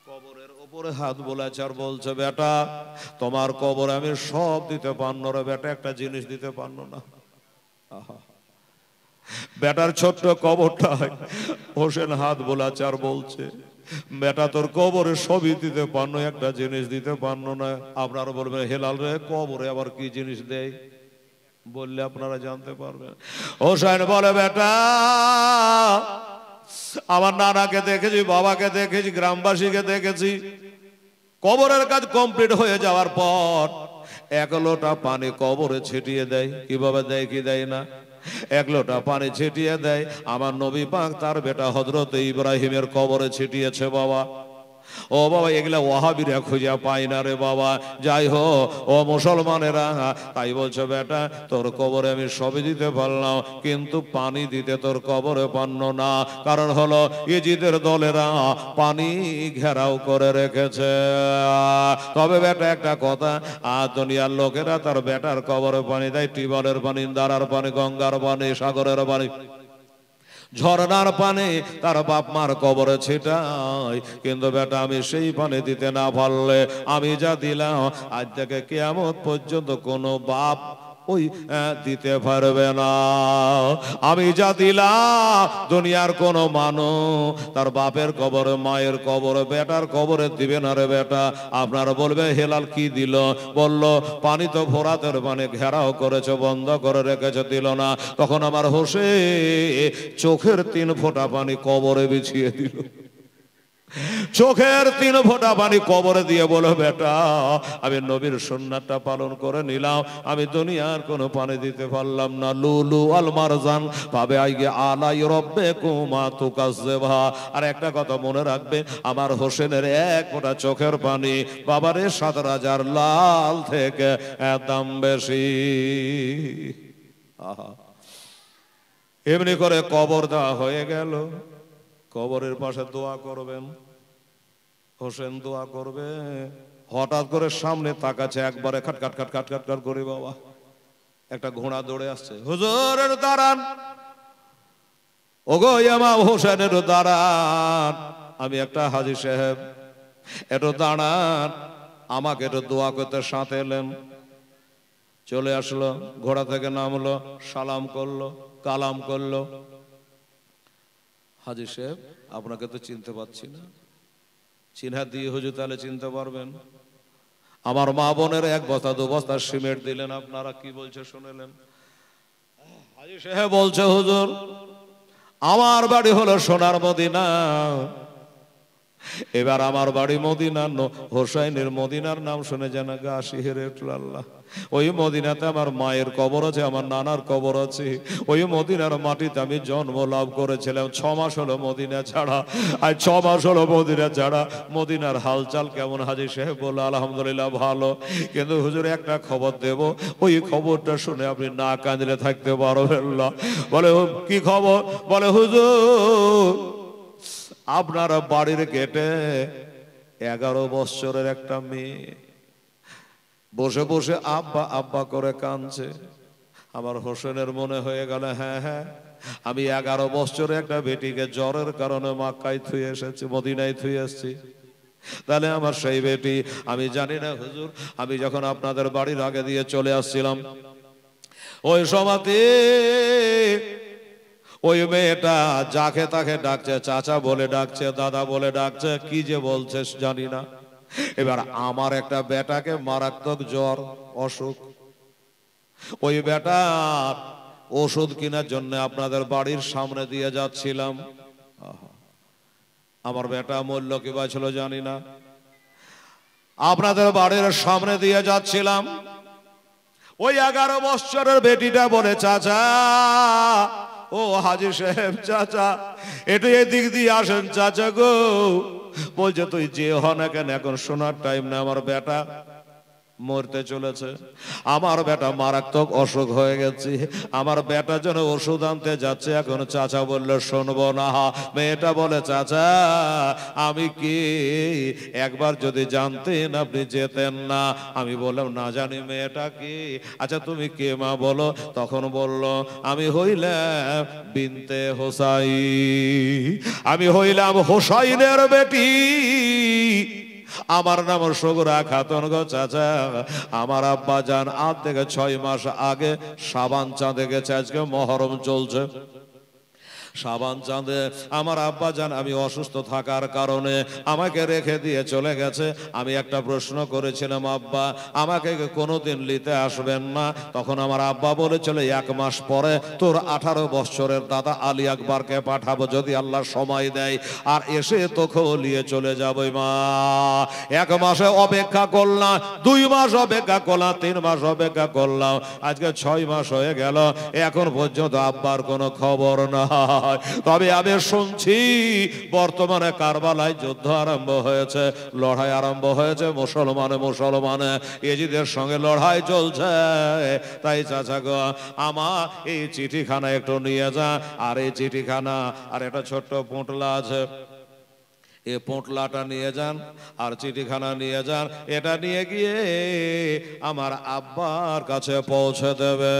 কবরের উপরে হাত বোলাচ্ছে আর বলছে, বেটা তোমার কবরে আমি সব দিতে পারনো রে বেটা, একটা জিনিস দিতে পারনো না। বেটার ছোট্ট কবরটা হোসেন হাত বোলাচ্ছে আর বলছে, বেটা তোর কবরে সবই দিতে পারনো, একটা জিনিস দিতে পারনো না। আপনারা বলবেন, হেলাল রে কবরে আবার কি জিনিস দেয়? বললে আপনারা জানতে পারবেন। হোসেন বলে, বেটা আমার নানাকে দেখেছি, বাবাকে দেখেছি, গ্রামবাসীকে দেখেছি, কবরের কাজ কমপ্লিট হয়ে যাওয়ার পর 1 লোটা পানি কবরে ছিটিয়ে দেয়। কিভাবে দেয় কি দেয় না? 1 লোটা পানি ছিটিয়ে দেয়। আমার নবী পাক তার বেটা হযরত ইব্রাহিমের কবরে ছিটিয়েছে বাবা। ও বাবা, এগুলা ওয়াহাবিরা খুঁজে পায় না রে বাবা। যাই হোক ও মুসলমানেরা, তাই বলছে বেটা তোর কবরে আমি সবই দিতে পারলাম, কিন্তু পানি দিতে তোর কবরে পান্ন না। কারণ হলো ইজিদের দলেরা পানি ঘেরাও করে রেখেছে। তবে বেটা একটা কথা, দুনিয়ার লোকেরা তার বেটার কবরে পানি দেয় টিউবওয়েলের পানি, দারার পানি, গঙ্গার পানি, সাগরের পানি, ঝর্ণার পানি তার বাপ মার কবরে ছিটাই। কিন্তু বেটা আমি সেই পানি দিতে না পারলে আমি যা দিলাম আজ থেকে কিয়ামত পর্যন্ত কোনো বাপ ওই দিতে পারবে না। আমি যা দিলাম দুনিয়ার কোনো মানুষ তার বাপের কবরে, মায়ের কবরে, বেটার কবরে দিবে না রে বেটা। আপনারা বলবে হেলাল কি দিল? বলল পানি তো ফোরাতের পানি ঘেরাও করেছে, বন্ধ করে রেখেছে, দিল না। তখন আমার হোসেন চোখের 3 ফোঁটা পানি কবরে বিছিয়ে দিল। চোখের 3 ফোঁটা পানি কবরে দিয়ে বলো বেটা আমি নবীর সুন্নাতটা পালন করে নিলাম, আমি দুনিয়ার কোনো পানি দিতে পারলাম না। লুলু আল মারজান পাবে আইগে আলাই রব্বিকুমা তুকাজ্জিবা। আর একটা কথা মনে রাখবে, আমার হোসেনের 1 ফোঁটা চোখের পানি বাবারে 7 রাজার লাল থেকে দাম বেশি। এমনি করে কবর দেওয়া হয়ে গেল। কবরের পাশে দোয়া করবেন, হোসেন দোয়া করবে। হঠাৎ করে সামনে তাকাচ্ছে, একবারে খাট খাট খাট খাট খাট খাট করে বাবা একটা ঘোড়া দৌড়ে আসছে। হুজুরের দাঁড়ান, ওগো ইমাম হোসেনের দাঁড়ান, আমি একটা হাজী সাহেব, একটু দাঁড়ান, আমাকে একটু দোয়া করতে সাথে এলেন। চলে আসলো, ঘোড়া থেকে নামলো, সালাম করলো, কালাম করলো। হাজী সাহেব আপনাকে তো চিনতে পারছি না। চিহ্না দিয়ে হুজুর তাহলে চিনতে পারবেন। আমার মা বোনের 1 বস্তা 2 বস্তা সিমেন্ট দিলেন, আপনারা কি বলছে শুনলেন? হাজী সাহেব বলছে হুজুর আমার বাড়ি হলো সোনার মদিনা, এবার আমার বাড়ি মদিনা, হোসাইনের মদিনার নাম শুনে যেন গা শিহরে উঠল। আল্লাহ, ওই মদিনাতে আমার মায়ের কবর আছে, আমার নানার কবর আছে। ওই মদিনার মাটিতে আমি জন্ম লাভ করেছিলাম। 6 মাস হলো মদিনা ছাড়া, আর 6 মাস হলো মদিনা ছাড়া। মদিনার হালচাল কেমন? হাজী সাহেব বলল আলহামদুলিল্লাহ ভালো, কিন্তু হুজুর একটা খবর দেব, ওই খবরটা শুনে আপনি না কাঁদলে থাকতে পারবেন না। বলে কি খবর? বলে হুজুর আপনার বাড়ির গেটে 11 বৎসরের একটা মেয়ে বসে বসে আব্বা আব্বা করে কাঁদছে। আমার হোসেনের মনে হয়ে গেল হ্যাঁ হ্যাঁ, আমি 11 বৎসরের একটা বেটিকে জ্বরের কারণে মক্কায় থুয়ে এসেছি, মদিনায় থুয়ে এসেছি। তাহলে আমার সেই বেটি, আমি জানি না হুজুর, আমি যখন আপনাদের বাড়ির আগে দিয়ে চলে আসছিলাম ওই সময়তে ওই মেয়েটা যাকে তাকে ডাকছে, চাচা বলে ডাকছে, দাদা বলে ডাকছে, কি যে বলছে জানি না। এবার আমার একটা বেটাকে মারাত্মক জ্বর অসুখ, ওই বেটার ওষুধ কেনার জন্য আপনাদের বাড়ির সামনে দিয়ে যাচ্ছিলাম। আমার বেটা মূল্য কি বাঁচলো জানি না, আপনাদের বাড়ির সামনে দিয়ে যাচ্ছিলাম। ওই 11 বৎসরের বেটিটা বলে চাচা, ও হাজী সাহেব চাচা একটু এদিক দিয়ে আসেন চাচা গো। বলছে তুই যে হ না কেন, এখন শোনার টাইম না, আমার বেটা মরতে চলেছে, আমার বেটা মারাত্মক অসুখ হয়ে গেছে, আমার বেটা যেন ওষুধ আনতে যাচ্ছে। এখন চাচা বললো শুনবো না। মেয়েটা বলে চাচা আমি কি, একবার যদি জানতেন আপনি যেতেন না। আমি বললাম না জানি। মেয়েটা কি? আচ্ছা তুমি কে মা বলো। তখন বলল আমি হইলাম বিনতে হোসাইন, আমি হইলাম হোসাইনের বেটি, আমার নাম সগরা খাতুন গো চাচা। আমার আব্বা জান আজ থেকে 6 মাস আগে সাবান চাঁদে গেছে, আজকে মহরম চলছে, সাবান চাঁদে আমার আব্বা জান আমি অসুস্থ থাকার কারণে আমাকে রেখে দিয়ে চলে গেছে। আমি একটা প্রশ্ন করেছিলাম, আব্বা আমাকে কোনোদিন নিতে আসবেন না? তখন আমার আব্বা বলেছিল 1 মাস পরে তোর 18 বছরের দাদা আলী আকবরকে পাঠাবো যদি আল্লাহ সময় দেয়, আর এসে তোকেও নিয়ে চলে যাবো। মা 1 মাসে অপেক্ষা করলাম, 2 মাস অপেক্ষা করলাম, 3 মাস অপেক্ষা করলাম, আজকে 6 মাস হয়ে গেল, এখন পর্যন্ত আব্বার কোনো খবর নাই। তবে আমি শুনছি বর্তমানে কারবালায় যুদ্ধ আরম্ভ হয়েছে, লড়াই আরম্ভ হয়েছে, মুসলমানে ইজিদের সঙ্গে লড়াই চলছে। তাই চাচা গো আমার এই চিঠিখানা একটু নিয়ে যা, আর এই চিঠিখানা আর একটা ছোট্ট পোঁটলা আছে, এই পোঁটলাটা নিয়ে যান আর চিঠিখানা নিয়ে যান, এটা নিয়ে গিয়ে আমার আব্বার কাছে পৌঁছে দেবে।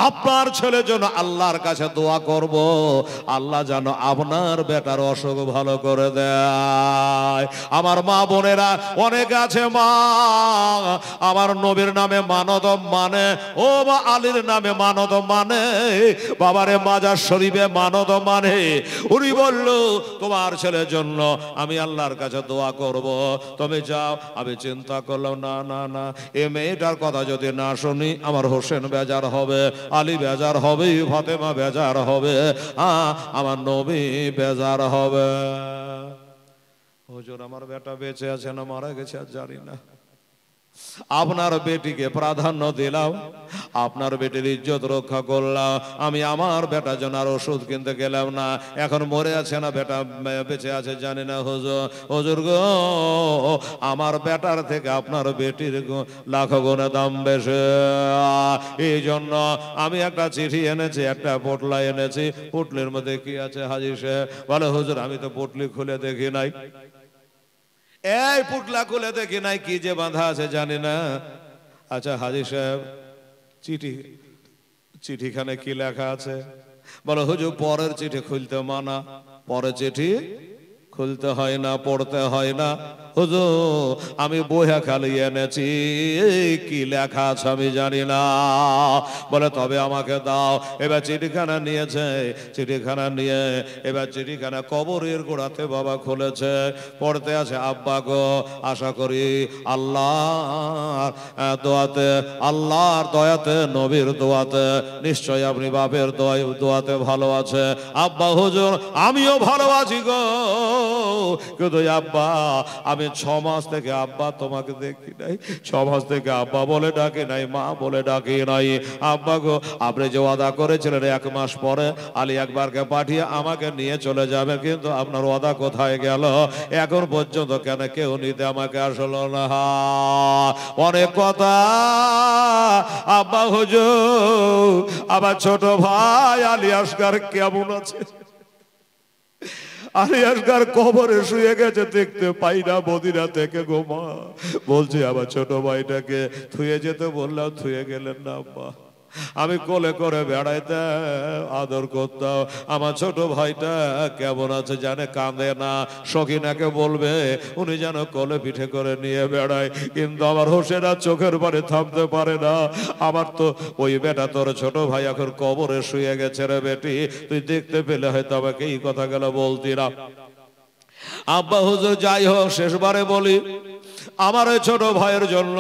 আপনার ছেলের জন্য আল্লাহর কাছে দোয়া করব, আল্লাহ যেন আপনার বেটার অসুখ ভালো করে দেয়। আমার মা বোনেরা অনেক আছে, মা আমার নবীর নামে মানত মানে, ও বা আলীর নামে মানত মানে, বাবারে মাজার শরীফে মানত মানে। উনি বলল তোমার ছেলের জন্য আমি আল্লাহর কাছে দোয়া করব, তুমি যাও। আমি চিন্তা করলাম না না না, এ মেয়েটার কথা যদি না শুনি আমার হোসেন বেজার হবে, আলী বেজার হবে, ফাতেমা বেজার হবে, আমার নবী বেজার হবে। হুজুর আমার বেটা বেঁচে আছে না মারা গেছে আর জানি না, আপনার বেটিকে প্রাধান্য দিলাম, আপনার বেটির ইজ্জত রক্ষা করলাম, আমি আমার বেটা জন্য আর ওষুধ কিনতে গেলাম না। এখন মরে আছে না বেটা বেঁচে আছে জানি না। হুজুর গো আমার বেটার থেকে আপনার বেটির লাখ গুণে দাম বেশি, এই জন্য আমি একটা চিঠি এনেছি, একটা পোটলা এনেছি। পোটলির মধ্যে কি আছে হাজি সাহেব? বলে হুজুর আমি তো পোটলি খুলে দেখি নাই। এই পুটলা খুলে দেখি নাই, কি যে বাঁধা আছে জানি না। আচ্ছা হাজি সাহেব চিঠিখানে কি লেখা আছে? বলো হুজুর পরের চিঠি খুলতে মানা, পরের চিঠি খুলতে হয় না, পড়তে হয় না। হুজুর আমি বইয়া খালি এনেছি, কি লেখা আছে আমি জানি না। বলে তবে আমাকে দাও। এবার চিঠিখানা নিয়েছে, চিঠিখানা নিয়ে এবার চিঠিখানা কবরের গোড়াতে বাবা খুলেছে, পড়তে আছে আব্বা গো আশা করি আল্লাহর দোয়াতে, আল্লাহর দয়াতে, নবীর দোয়াতে নিশ্চয় আপনি বাপের দোয়াতে ভালো আছে। আব্বা হুজুর আমিও ভালো আছি গো, কিন্তু আব্বা আমি 6 মাস থেকে আব্বা তোমাকে দেখি নাই, 6 মাস থেকে আব্বা বলে ডাকে নাই, মা বলে ডাকে নাই। আব্বা গো আপনি যে ওয়াদা করেছিলেন 1 মাস পরে আলী আকবরকে পাঠিয়ে আমাকে নিয়ে চলে যাবে, কিন্তু আপনার ওয়াদা কোথায় গেল? এখন পর্যন্ত কেন কেউ নিতে আমাকে আসলো না? অনেক কথা আব্বা হুজুর। আমার ছোট ভাই আলী আসগর কেমন আছে? আলী আসগর কবরে শুয়ে গেছে, দেখতে পাই না মদিনা থেকে গো মা। বলছি আমার ছোট ভাইটাকে থুয়ে যেতে বললাম, থুয়ে গেলেন না আব্বা। আমি কোলে করে বেড়াইতাম, আদর করতাম। আমার ছোট ভাইটা কেমন আছে জানে, কাঁদে না। সখিনাকে বলবে উনি যেন কোলে পিঠে করে নিয়ে বেড়ায়, কিন্তু আমার হোসেনা চোখের পানি থামতে পারে না। আমার তো ওই বেটা তোর ছোট ভাই এখন কবরে শুয়ে গেছে রে বেটি, তুই দেখতে পেলে হয়তো আমাকে এই কথা গেল বলতি না। আব্বা হুজুর যাই হোক শেষবারে বলি, আমার ওই ছোট ভাইয়ের জন্য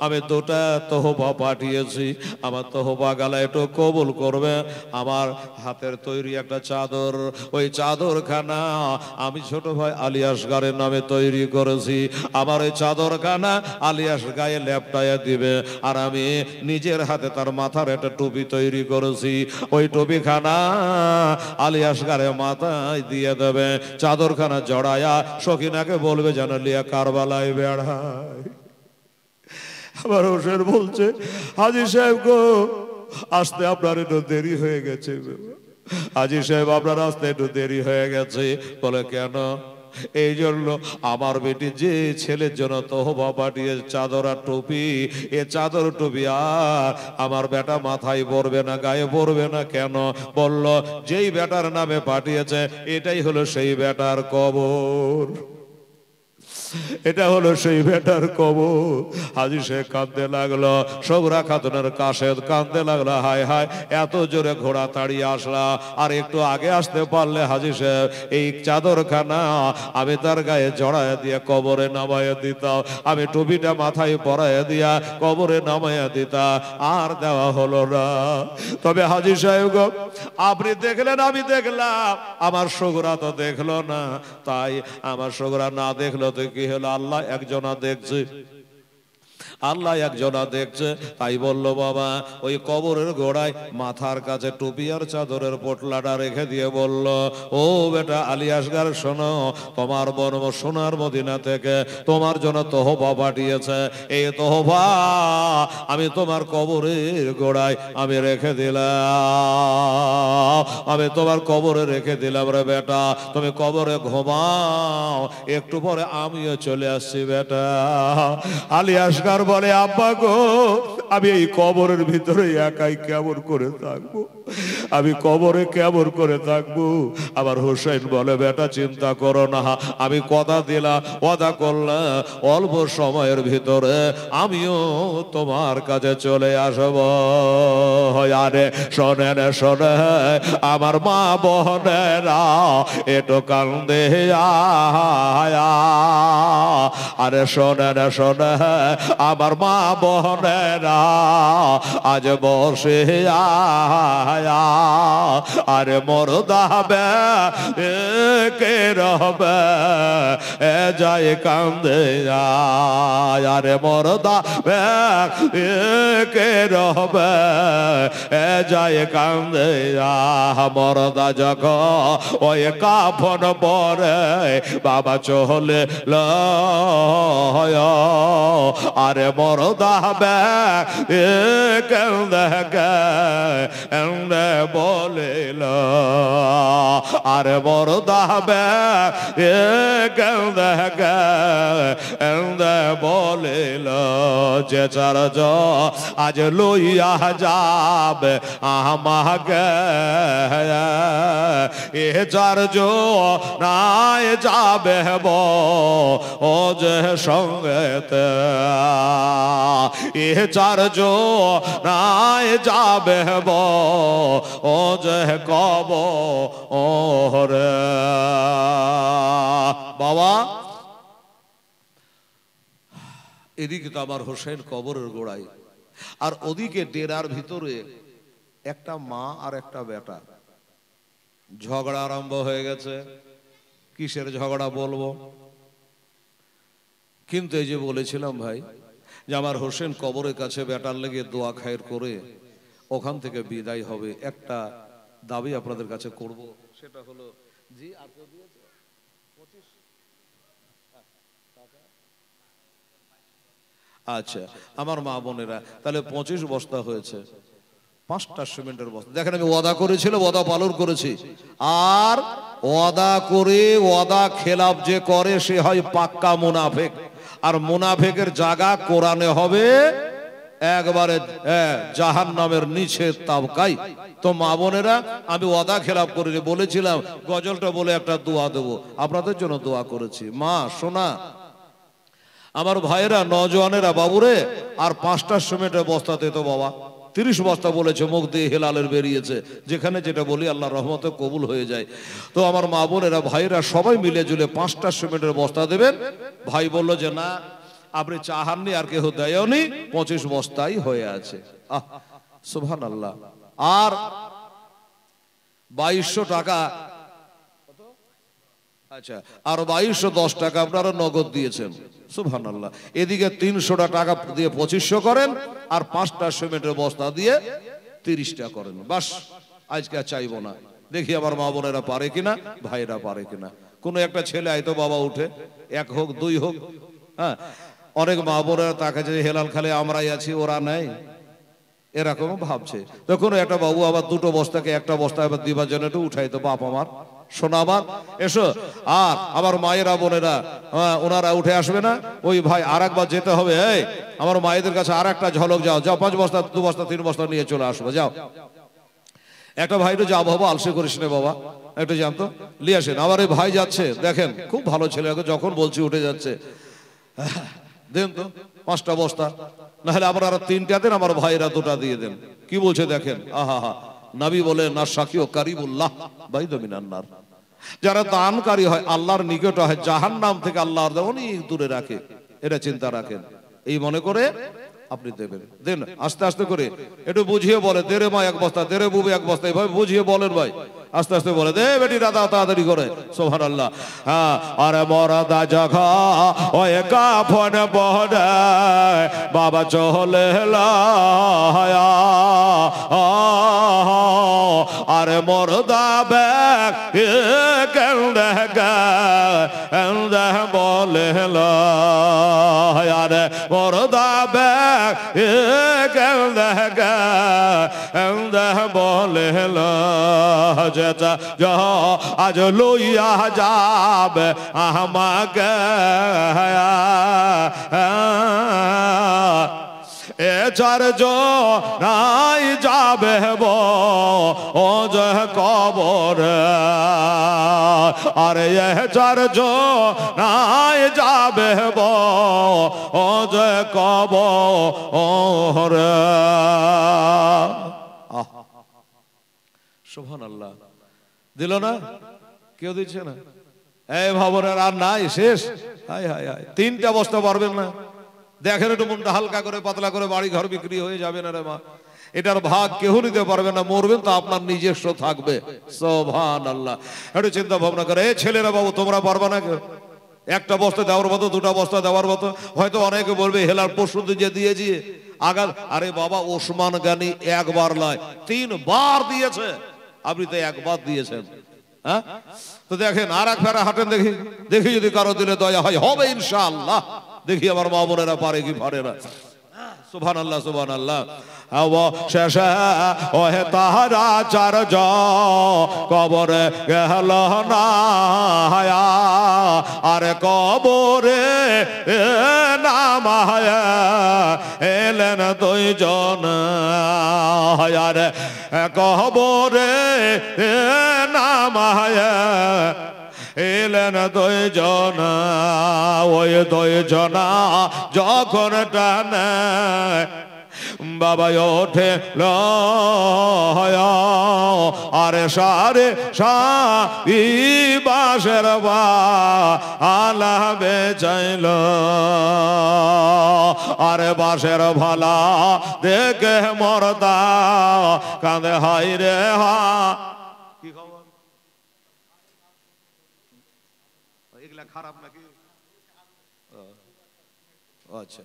আমি 2টা তোহফা পাঠিয়েছি। আমার তোহফা গালা একটু কবুল করবে। আমার হাতের তৈরি একটা চাদর, ওই চাদরখানা আমি ছোট ভাই আলী আসগরের নামে তৈরি করেছি। আমার ওই চাদরখানা আলী আসগায়ে লেপটায় দিবে, আর আমি নিজের হাতে তার মাথার একটা টুপি তৈরি করেছি। ওই টুপিখানা আলী আসগরের মাথায় দিয়ে দেবে। চাদরখানা জড়ায়া সখিনাকে বলবে যেন লিয়া কারবালায় বেড়ায়। আমার হোসেন বলছে হাজি সাহেব গো আসতে আপনার একটু দেরি হয়ে গেছে। হাজি সাহেব আপনার আসতে একটু দেরি হয়ে গেছে। বলে কেন? এই জন্য আমার বেটি যে ছেলের জন্য তোহফা পাঠিয়ে চাদর আর টুপি, এ চাদর টুপি আর আমার বেটা মাথায় পড়বে না, গায়ে পড়বে না। কেন? বলল যেই বেটার নামে পাঠিয়েছে এটাই হলো সেই বেটার কবর। এটা হলো সেই বেটার কবর। হাজী সাহেব কাঁদতে লাগলো, সগরা খাতুনের কাশেদ কাঁদতে লাগলো, হায় হায় এত জোরে ঘোড়া তাড়িয়ে আসলা, আর একটু আগে আসতে পারলে হাজী সাহেব এই চাদরখানা আমি তার গায়ে জড়ায় দিয়ে কবরে নামাইয়া দিতাম, আমি টুপিটা মাথায় পরাইয়া দিয়া কবরে নামাইয়া দিতা, আর দেওয়া হলো না। তবে হাজী সাহেব গো, আপনি দেখলেন আমি দেখলাম, আমার সগরা তো দেখলো না। তাই আমার সগরা না দেখলো তো কি হলো, আল্লাহ একজনা দেখছে, আল্লাহ একজনা দেখছে। তাই বলল বাবা ওই কবরের গোড়ায় মাথার কাছে টুপি আর চাদরের পোটলাটা রেখে দিয়ে বলল, ও বেটা আলী আসগার শোনো, তোমার বর্ম সোনার মদিনা থেকে তোমার জন্য তোহফা পাঠিয়েছে, এই তোহফা আমি তোমার কবরের গোড়ায় আমি রেখে দিলাম, আমি তোমার কবরে রেখে দিলাম রে বেটা, তুমি কবরে ঘুমাও, একটু পরে আমিও চলে আসছি বেটা। আলী আসগার বলে, আব্বা গো, আমি এই কবরের ভিতরে একাই কেমন করে থাকবো, আমি কবরে কেমন করে থাকবো। আবার হোসেন বলে, বেটা চিন্তা করো না, আমি কথা দিলাম, ওয়াদা করলাম অল্প সময়ের ভিতরে আমিও তোমার কাছে চলে আসব। আরে শোনেন শোনে আমার মা বোনেরা একটু কান্দে আয়া, আরে শোনেন শোনে আমার মা বোনেরা আজ বসে আয়া, আরে মোর দাবে কে রবে এ যায় কান্দে আরে মোর দাবে কে রবে এ যায় কান্দে মরদা যখন ওই কাফন পরে বাবা চলে আরে মরদা বে কেন্দে বলিল, আরে মরদা বে কেন্দে বলিল, যে চার আজ লইয়া যাবে আমাকে এ চার নাই যাবে ও যে সঙ্গেতে, এ চার নাই যাবে ও যে কব ওরে বাবা। এদিকে তো আমার হোসেন কবরের গোড়ায়, আর ওদিকে ডেরার ভিতরে একটা মা আর একটা বেটা, ঝগড়া আরম্ভ হয়ে গেছে। কিসের ঝগড়া বলবো, কিন্তু এই যে বলেছিলাম ভাই যে আমার হোসেন কবরের কাছে বেটার লেগে দোয়া খায়ের করে ওখান থেকে বিদায় হবে, একটা দাবি আপনাদের কাছে করব, সেটা হলো জি আচ্ছা আমার মা বোনেরা, তাহলে 25 বস্তা হয়েছে, 5টা সিমেন্টের বস্তা। দেখেন আমি ওয়াদা করেছিলাম, ওয়াদা পালন করেছি, আর ওয়াদা করে ওয়াদা খেলাফ যে করে সে হয় পাক্কা মুনাফিক, আর মুনাফিকের জায়গা কোরআনে হবে একবারে জাহান্নামের নিচে তাবকাই। তো মা বোনেরা আমি ওয়াদা খেলাফ করিনি, বলেছিলাম গজলটা বলে একটা দোয়া দেবো, আপনাদের জন্য দোয়া করেছি। মা সোনা আমার ভাইয়েরা নজওয়ানেরা বাবুরে, আর 5টা সিমেন্টের বস্তাতে তো বাবা 30 বস্তা বলেছে, মুখ দিয়ে হেলালের বেরিয়েছে, যেখানে যেটা বলি আল্লাহ রহমতে কবুল হয়ে যায়। তো আমার মা বোনেরা ভাইরা সবাই মিলে জুলে 5টা সিমেন্টের বস্তা দেবেন। ভাই বলল যে না আপনি চাহাননি, আর কেউ দেয়নি, 25 বস্তাই হয়ে আছে। সুবহানাল্লাহ। আর 2200 টাকা, আচ্ছা আর 2210 টাকা আপনারা নগদ দিয়েছেন, সুবহানাল্লাহ। এদিকে 300 টাকা দিয়ে 2500 করেন, আর 5টা সিমেন্টের বস্তা দিয়ে 30টা করেন, বাস আজকে চাইবো না। দেখি আমার মা বোনেরা পারে কিনা, ভাইরা পারে কিনা। কোনো একটা ছেলে আইতো বাবা উঠে, 1 হোক 2 হোক, হ্যাঁ অনেক মা বোনেরা তাকে যে হেলাল খালে আমরাই আছি ওরা নেই, এরকম ভাবছে। তখন একটা বাবু আবার 2টো বস্তাকে 1টা বস্তা এবার দিবার জন্য একটু উঠাইতো, বাপ আমার শোনা আমার এসো। আর আমার মায়েরা বোনেরা ওনারা উঠে আসবে না, ওই ভাই আর একবার যেতে হবে, এই আমার মায়েদের কাছে আর একটা ঝলক যাও, যাও 5 বস্তা 2 বস্তা 3 বস্তা নিয়ে চলে আসবে, যাও। একটা ভাই তো যাও বাবা, আলসে করিস না বাবা, একটু জানতো নিয়ে আসেন। আবার এই ভাই যাচ্ছে, দেখেন খুব ভালো ছেলে, যখন বলছি উঠে যাচ্ছে। দেন তো 5টা বস্তা, না হলে আপনারা 3টা দেন, আমার ভাইরা 2টা দিয়ে দেন। কি বলছে দেখেন, আহা হা। নবী বলেন না সাকিও কারিবুল্লাহ বাইদু মিনান নার, যারা দানকারী হয় আল্লাহর নিকট হয়, জাহান্নাম থেকে আল্লাহর অনেক দূরে রাখে, এটা চিন্তা রাখেন। এই মনে করে আপনি দেবেন, দেন আস্তে আস্তে করে, একটু বুঝিয়ে বলে, দে রে মা 1 বস্তা, দে রে বুবু 1 বস্তা, এভাবে বুঝিয়ে বলেন ভাই, আস্তে আস্তে বলে, দে বেটি দাদা তাড়াতাড়ি করে। সুবহানাল্লাহ। হ্যাঁ, আরে মরাদা জাগা ওই কাফন বহরে বাবা চলে লায়া, আরে মরদা ব্যাগ কেন্দে কেন্দে বলে আরে মরদা ব্যাগ কেন্দে কেন্দে বলে যেটা আজ লইয়া যাবে আমাকে এ 4 নাই যাবে ও যে কবর, আরে এ 4 নাই যাবে ও যে কবর। সুবহানাল্লাহ। দিল না? কেউ দিচ্ছে না? এই ভাবনের আর নাই, শেষ। হায় হায় হায়, 3টা বস্তা পারবেন না? দেখেন একটু মনটা হালকা করে, পাতলা করে, বাড়ি ঘর বিক্রি হয়ে যাবে না রে মা। এটার ভাগ কেউ নিতে পারবে না, মরবেন তো আপনার নিজস্ব থাকবে। সুবহানাল্লাহ। একটু চিন্তা ভাবনা করে, এই ছেলেরা বাবু তোমরা পারবা না কেউ? 1টা বস্তা দেওয়ার মতো, 2টা বস্তা দেওয়ার মতো। হয়তো অনেকে বলবে হেলার পরশু যে দিয়েছি আগার, আরে বাবা ওসমান গানি 1 বার নয় 3 বার দিয়েছে, আপনি তো 1 বার দিয়েছেন। হ্যাঁ, তো দেখেন আর 1 ফেরা হাঁটেন, দেখি দেখি যদি কারো দিলে দয়া হয়, হবে ইনশাআল্লাহ। দেখি আমার মা বোনেরা পারে কি পারে না। সুবহানাল্লাহ সুবহানাল্লাহ। শেষে ওহে তাহারা 4 কবরে গেল না, আরে কবরে নামায় এলেন 2 জন, আরে কবরে নামায় এলেন 2 জন। ওই 2 জনা যখন টানে বাবা ওঠে আরে সারে সারি বাসের বা আলা বেচাইল, আরে বাসের ভালা দেখে মরদা কাঁদে, হাই রে হা। কি খবর? এগুলা খারাপ নাকি? আচ্ছা,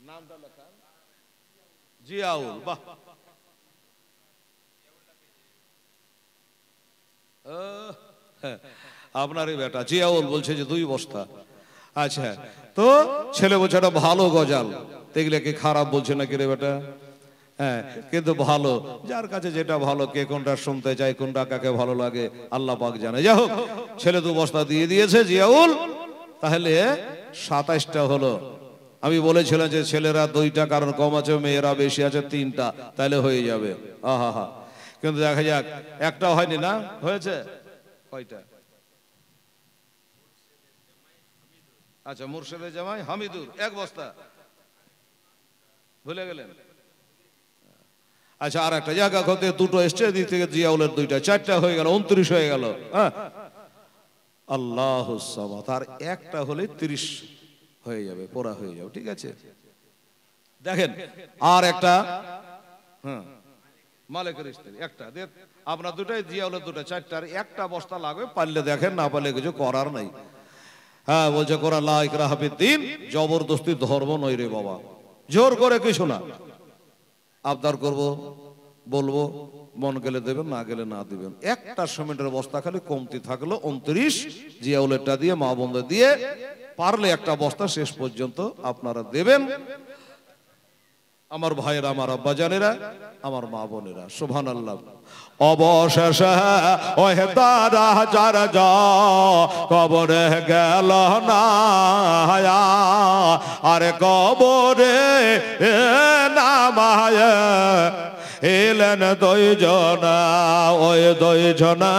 নামটা লেখা জিয়াউল। বাহ, আপনারই বেটা জিয়াউল বলছে যে 2 বস্তা। আচ্ছা, তো ছেলে বলছে এটা ভালো গজাল, দেখলে কি খারাপ বলছে নাকি রে বেটা? হ্যাঁ, কিন্তু ভালো, যার কাছে যেটা ভালো, কে কোনটা শুনতে চায়, কোনটা কাকে ভালো লাগে আল্লাহ পাক জানে। যাই হোক, ছেলে 2 বস্তা দিয়ে দিয়েছে জিয়াউল, তাহলে 27টা হলো। আমি বলেছিলাম যে ছেলেরা 2টা, কারণ কম আছে, মেয়েরা বেশি আছে 3টা, তাহলে হয়ে যাবে। আহা হা, কিন্তু দেখা যাক একটাও হয়নি না? হয়েছে কয়টা? আচ্ছা, মুর্শিদের জামাই হামিদুর 1 বস্তা, ভুলে গেলেন। আচ্ছা, আর একটা জায়গা হতে 2টো এসছে, দিক থেকে জিয়াউলের 2টা, 4টা হয়ে গেল, 29 হয়ে গেল। হ্যাঁ, আল্লাহুস সামাদ। আর একটা হলে 30 হয়ে যাবে, পুরা হয়ে যাবে। ঠিক আছে, দেখেন আর একটা, হ্যাঁ মালিকের স্ত্রী একটা, আপনার 2টাই, জিয়াউলের 2টা, 4টা, আর 1টা বস্তা লাগবে। পারলে দেখেন, না পারলে কিছু করার নাই। হ্যাঁ, বলছে কোরআন লা ইকরাহা ফিদ্দীন, জবরদস্তি ধর্ম নয় রে বাবা, জোর করে কিছু না। আবদার করব, বলবো, মন গেলে দেবেন, না গেলে না দিবেন। 1টা সিমেন্টের বস্তা খালি কমতি থাকলো 29, জিয়াউলেরটা দিয়ে, মা বোনদের দিয়ে, পারলে 1টা বস্তা শেষ পর্যন্ত আপনারা দেবেন। আমার ভাইয়েরা, আমার আব্বা জানেরা, আমার মা বোনেরা, সুবহানাল্লাহ। অবশেষে ওহে তারা 4 কবরে গেল না, আরে কবরে নামায় এলেন 2 জনা। ওই 2 জনা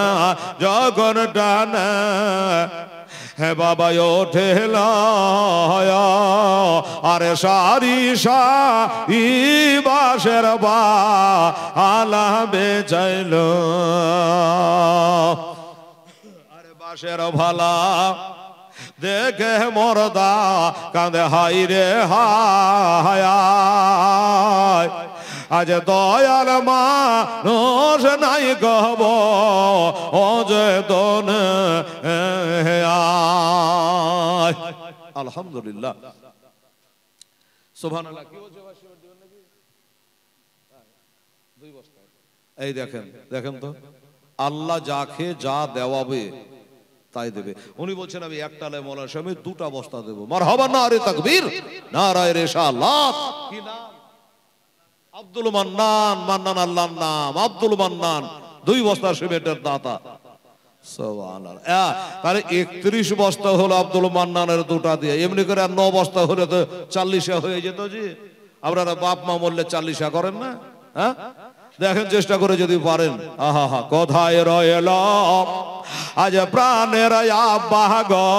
যখন টানে হে বাবা ওঠে লয়া আরে সারি সারি বাঁশের আলা বেচাইল আরে বাঁশের ভালা দেখে মরদা কাঁদে হাই রে হায় আজ দয়াল মানুষ নাই গব অজেতন আলহামদুলিল্লাহ সুবহানাল্লাহ। কি বলছে ভাই, শিবের দিবেন নাকি? দুই বস্তা। এই দেখেন দেখেন তো, আল্লাহ যাকে যা দেওয়াবে তাই দেবে। উনি বলছেন আমি একটালে মৌলানা সাহেব দুটা বস্তা দেবো। মারহাবা নারে তাকবীর, নারায়ে রিসালাত। কি নাম? আব্দুল মান্নান। মান্নান আল্লাহর নাম, আব্দুল মান্নান। দুই বস্তা সিমেন্টের দাতা। সুবহানাল্লাহ। তাহলে 31 বস্তা হলো আব্দুল মান্নানের দুটা দিয়ে। এমনি করে 9 বস্তা হলে তো 40 হয়ে যেত। জি আপনারা বাপ মা বললে 40 করেন না? হ্যাঁ দেখেন চেষ্টা করে যদি পারেন। আহা হা কোথায় রইল আজ প্রাণের আব্বা গো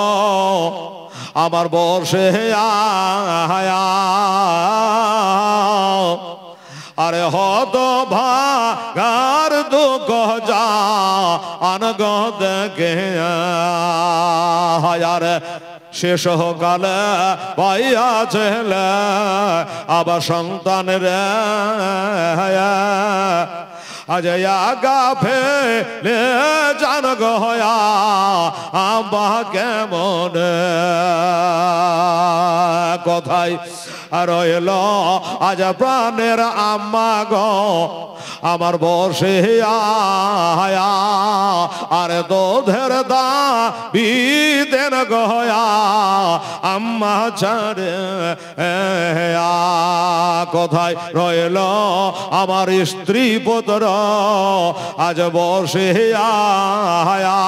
আমার বর্ষে আয়া আরে হত ভাগার দুঃখ যা আনগ দেখে আরে শেষ কালে পাইয়া ছেলে আবার সন্তান রে আজ আগা ফেলে জান গয়া আব্বা কেমন কথাই রইল আজ প্রাণের আম্মা গো আমার বসে আয়া আরে দুধের দা বিদেন গয়া আম্মা ছাড়ে কোথায় রইল আমার স্ত্রী পুত্র আজ বসে আয়া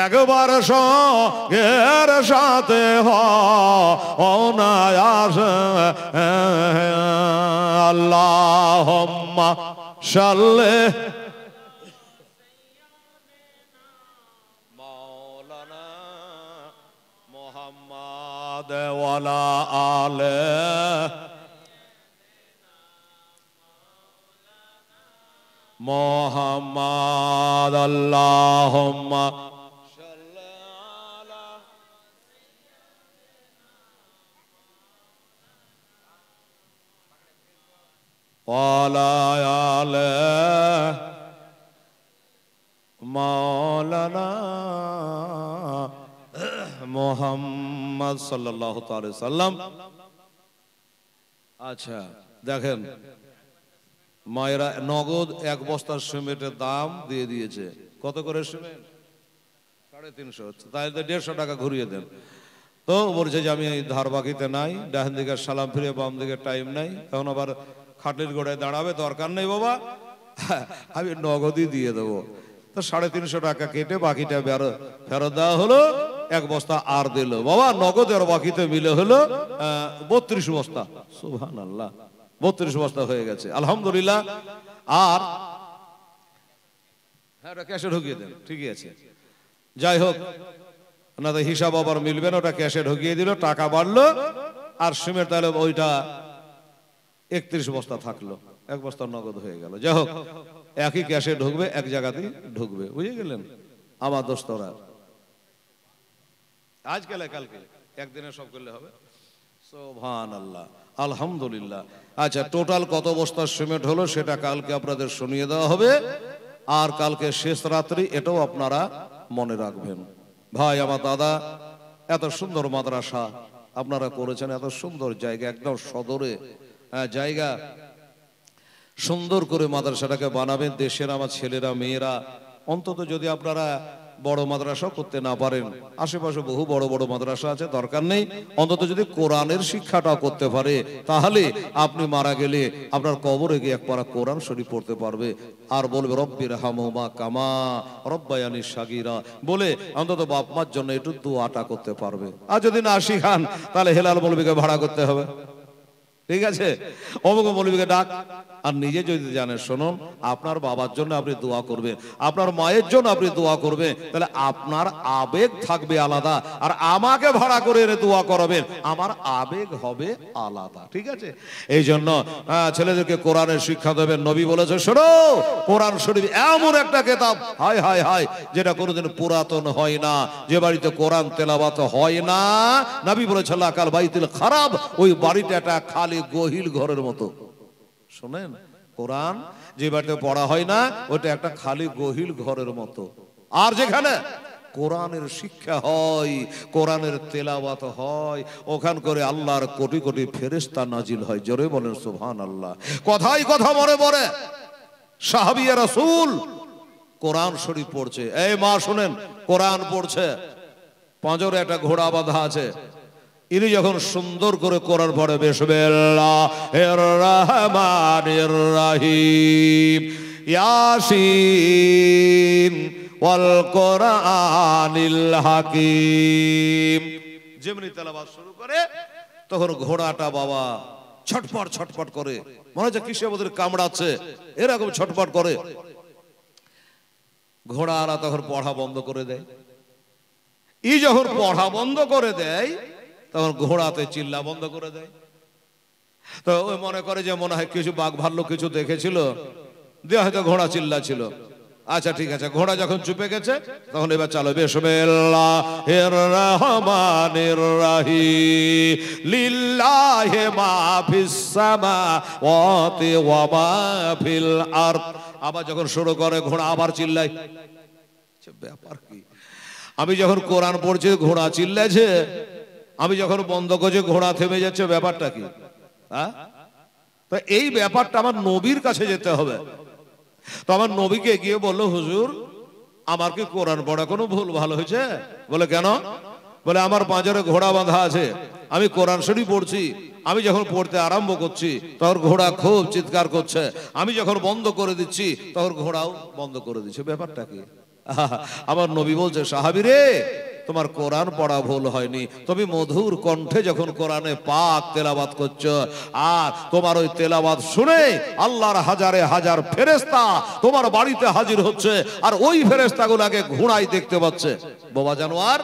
একবার সঙ্গের সাথে অনায়াস আল্লাহুম্মা সাল্লি মাওলানা মুহাম্মদ ওয়ালা আলে মুহাম্মদ আল্লাহুম্মা মাওলানা মুহাম্মদ সাল্লাল্লাহু তাআলা সাল্লাম। আচ্ছা দেখেন মায়েরা নগদ 1 বস্তার সিমেন্টের দাম দিয়ে দিয়েছে। কত করে সিমেন্ট? 350। তাই 150 টাকা ঘুরিয়ে দেন। তো বলছে যে আমি ধার বাকিতে নাই, ডান দিকে সালাম ফিরে বাম দিকে টাইম নাই, তখন আবার খাটলির গোড়ায় দাঁড়াবে, দরকার নেই বাবা, আমি নগদই দিয়ে দেবো। তো 350 টাকা কেটে বাকিটা ফেরত দেওয়া হলো। 1 বস্তা আর দিল বাবা, নগদ আর বাকিতে মিলে হলো 32 বস্তা। সুবহানাল্লাহ, 32 বস্তা হয়ে গেছে আলহামদুলিল্লাহ। আর হ্যাঁ ক্যাশে ঢুকিয়ে দেন, ঠিকই আছে। যাই হোক আপনাদের হিসাব আবার মিলবে না, ওটা ক্যাশে ঢুকিয়ে দিল, টাকা বাড়লো। আর সিমেন্ট তাহলে ওইটা 31 বস্তা থাকলো, 1 বস্তা নগদ হয়ে গেল। যাই হোক একই ক্যাশে ঢুকবে, এক জায়গাতেই ঢুকবে, বুঝে গেলেন আমার দোস্তরা। আজকাল কালকে একদিনে সব করলে হবে। সুবহানাল্লাহ আলহামদুলিল্লাহ। আচ্ছা টোটাল কত বস্তা সিমেন্ট হলো সেটা কালকে আপনাদের শুনিয়ে দেওয়া হবে। আর কালকে শেষ রাত্রি এটাও আপনারা মনে রাখবেন। ভাই আমার দাদা, এত সুন্দর মাদ্রাসা আপনারা করেছেন, এত সুন্দর জায়গা, একদম সদরে জায়গা, সুন্দর করে মাদ্রাসাটাকে বানাবেন। দেশের আমার ছেলেরা মেয়েরা অন্তত যদি আপনারা বড় মাদ্রাসা করতে না পারেন, আশেপাশে বহু বড় বড় মাদ্রাসা আছে, দরকার নেই, অন্তত যদি কোরআনের শিক্ষাটা করতে পারে তাহলে আপনি মারা গেলে আপনার কবরে গিয়ে 1 পারা কোরআন শরীফ পড়তে পারবে। আর বলবে রব্বির হামহুমা কামা রব্বায়ানি সাগীরা বলে অন্তত বাপ মার জন্য একটু দোয়াটা করতে পারবে। আর যদি না শিখান তাহলে হেলাল মৌলবীকে ভাড়া করতে হবে, ঠিক আছে, অমুক মৌলবীকে ডাক, আর নিজে যদি জানেন, শুনুন, আপনার বাবার জন্য আপনি দোয়া করবেন, আপনার মায়ের জন্য আপনি দোয়া করবেন, তাহলে আপনার আবেগ থাকবে আলাদা। আর আমাকে ভাড়া করে এনে দোয়া করাবেন, আমার আবেগ হবে আলাদা। ঠিক আছে? এই জন্য ছেলেদেরকে কোরআনের শিক্ষা দেবেন। নবী বলেছে, শোনো, কোরআন শরীফ এমন একটা কিতাব, হায় হায় হায়, যেটা কোনোদিন পুরাতন হয় না। যে বাড়িতে কোরআন তেলাওয়াত হয় না, নবী বলেছে, লাকাল বাইতুল খারাপ, ওই বাড়িটা একটা খালি গহিল ঘরের মতো। শোনেন, কোরআন যে বাড়িতে পড়া হয় না, ওটা একটা খালি গহিল ঘরের মতো। আর যেখানে কোরআনের শিক্ষা হয়, কোরআনের তেলাওয়াত হয়, ওখান করে আল্লাহর কোটি কোটি ফেরেশতা নাজিল হয়। জোরে বলেন সুবহানাল্লাহ। কথাই কথা মনে পড়ে, সাহাবিয়া রাসূল কোরআন শরীফ পড়ছে। এই মা শুনেন, কোরআন পড়ছে, পাঁজরে একটা ঘোড়া বাঁধা আছে। ইনি যখন সুন্দর করে কোরআন পড়ে, বিসমিল্লাহির রহমানির রহিম, ইয়াসিন ওয়াল কোরআনিল হাকিম, যেমনি তেলাওয়াত শুরু করে, তখন ঘোড়াটা বাবা ছটফট ছটফট করে, মনে হচ্ছে কিসে ওদের কামড়াচ্ছে, এরকম ছটফট করে। ঘোড়ারা তখন পড়া বন্ধ করে দেয়। যখন পড়া বন্ধ করে দেয়, তখন ঘোড়াতে চিল্লা বন্ধ করে দেয়। তো ওই মনে করে যে মনে হয় কিছু বাঘ ভাল্লুক কিছু দেখেছিল, দিয়ে হয়তো ঘোড়া চিল্লা ছিল। আচ্ছা ঠিক আছে, ঘোড়া যখন চুপে গেছে, তখন এবার চালো, বিসমিল্লাহির রহমানির রহিম, লিল্লাহি মা ফিস সামাওয়াতি ওয়া মা ফিল আরদ। আবার যখন শুরু করে, ঘোড়া আবার চিল্লায়। ব্যাপার কি? আমি যখন কোরআন পড়ছি ঘোড়া চিল্লাছে, আমি যখন বন্ধ করছি ঘোড়া থেমে যাচ্ছে, ব্যাপারটা কি? তো এই ব্যাপারটা আমার নবীর কাছে যেতে হবে। তো আমার নবীকে গিয়ে বললো, হুজুর, আমার কি কোরআন পড়া কোনো ভুল ভালো হয়েছে? বলে কেন? বলে আমার পাঁজরে ঘোড়া বাঁধা আছে, আমি কোরআন শরীফ পড়ছি, আমি যখন পড়তে আরম্ভ করছি তখন ঘোড়া খুব চিৎকার করছে, আমি যখন বন্ধ করে দিচ্ছি তখন ঘোড়াও বন্ধ করে দিচ্ছে। ব্যাপারটা কি? আমার নবী বলছে, সাহাবী রে, তোমার কোরআন পড়া ভুল হয়নি, তুমি মধুর কণ্ঠে যখন কোরআনে পাক তেলাওয়াত করছো, আর তোমার ওই তেলাওয়াত শুনে আল্লাহর হাজারে হাজার ফেরেশতা তোমার বাড়িতে হাজির হচ্ছে, আর ওই ফেরেশতাগুলোকে ঘোড়ায় দেখতে পাচ্ছে। বাবা জানোয়ার,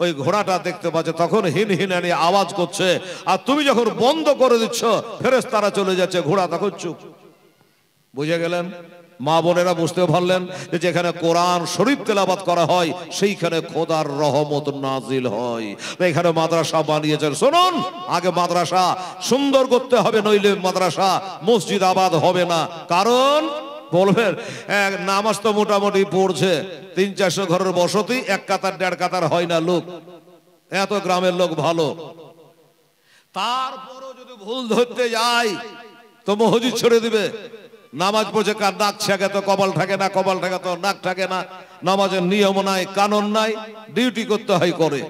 ওই ঘোড়াটা দেখতে পাচ্ছে, তখন হিন হিনানি আওয়াজ করছে, আর তুমি যখন বন্ধ করে দিচ্ছ ফেরেশতারা চলে যাচ্ছে, ঘোড়া তখন চুপ। বুঝে গেলেন? মা বোনেরা বুঝতে পারলেন যে যেখানে কোরআন শরীফ তেলাওয়াত করা হয় সেইখানে খোদার রহমত নাজিল হয়। এখানে মাদ্রাসা বানিয়েছেন। শুনুন, আগে মাদ্রাসা সুন্দর করতে হবে, নইলে মাদ্রাসা মসজিদ আবাদ হবে না। কারণ বলবেন, নামাজ তো মোটামুটি পড়ছে, 300-400 ঘরের বসতি, এক কাতার দেড় কাতার হয় না লোক, এত গ্রামের লোক ভালো, তারপরও যদি ভুল ধরতে যায় তো মসজিদ ছেড়ে দিবে। নামাজ পড়ছে, কার নাক থাকে তো কপাল থাকে না, কপাল থাকে তো নাক থাকে না, নামাজের নিয়ম নাই, কানুন নাই, ডিউটি করতে হয় করে,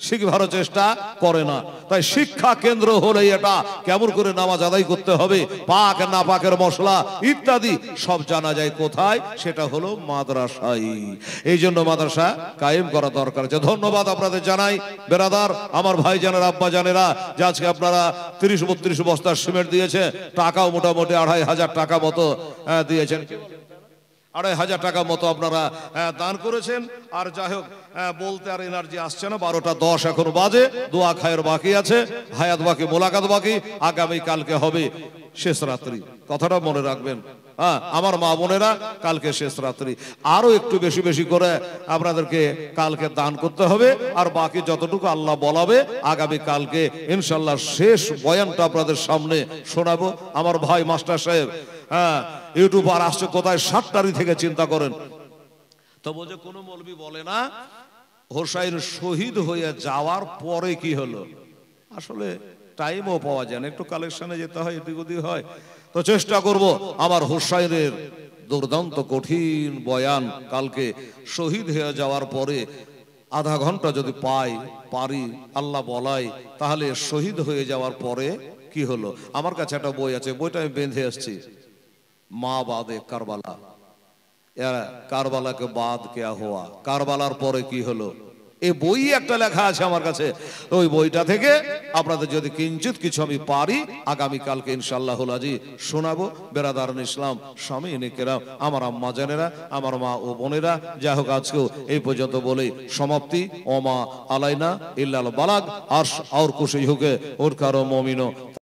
শিখবার চেষ্টা করে না। তাই শিক্ষা কেন্দ্র হলে এটা কেমন করে নামাজ আদায় করতে হবে, পাক না পাকের মশলা ইত্যাদি সব জানা যায় কোথায়? সেটা হলো মাদ্রাসায়। এই জন্য মাদ্রাসা কায়েম করা দরকার আছে। ধন্যবাদ আপনাদের জানাই বেরাদার, আমার ভাই জানেরা, আব্বা জানেরা, যে আজকে আপনারা 30-32 বস্তা সিমেন্ট দিয়েছে, টাকাও মোটামুটি 2500 টাকা মতো দিয়েছেন, 2500 টাকা মতো আপনারা দান করেছেন। আর যাই হোক, বলতে আর এনার্জি আসছে না, 12টা 10 এখন বাজে, দোয়া খায়ের বাকি আছে, হায়াত বাকি, মোলাকাত বাকি, আগামী কালকে হবে শেষ রাত্রি, কথাটা মনে রাখবেন। আমার মা বোনেরা, কালকে শেষ রাত্রি, আরো একটু বেশি বেশি করে আপনাদেরকে কালকে দান করতে হবে, আর বাকি যতটুকু আল্লাহ বলাবে আগামী কালকে ইনশাল্লাহ শেষ বয়ানটা আপনাদের সামনে শোনাবো। আমার ভাই মাস্টার সাহেব ইউটিউবার আসছে কোথায়, 7টারি থেকে চিন্তা করেন তো। বলছে কোন মৌলবি বলে না হোসাইন শহীদ হয়ে যাওয়ার পরে কি হলো। আসলে টাইমও পাওয়া যায় না, একটু কালেকশনে যেতে হয়, এদিক ওদিক হয়। তো চেষ্টা করব আমার হোসাইনের দুর্দান্ত কঠিন বয়ান কালকে শহীদ হয়ে যাওয়ার পরে আধা ঘন্টা যদি পারি আল্লাহ বলাই, তাহলে শহীদ হয়ে যাওয়ার পরে কি হলো। আমার কাছে একটা বই আছে, বইটা আমি বেঁধে আসছি, মা বাদে কারবালা, কারবালা কে বাদ কেয়া হওয়া, কারবালার পরে কি হলো। এই বই একটা লেখা আছে আমার কাছে, ওই বইটা থেকে আপনাদের যদি কিঞ্চিত কিছু আমি পারি আগামীকালকে ইনশাআল্লাহুল আজি শোনাবো। বেরাদারান ইসলাম, স্বামী নিকেরা, আমার আম্মা জানেরা, আমার মা ও বোনেরা, যাই হোক আজকেও এই পর্যন্ত বলেই সমাপ্তি। ওমা আলাইনা ইল্লাল বালাগ। আর কুশি হুকে ওর কারো মমিনো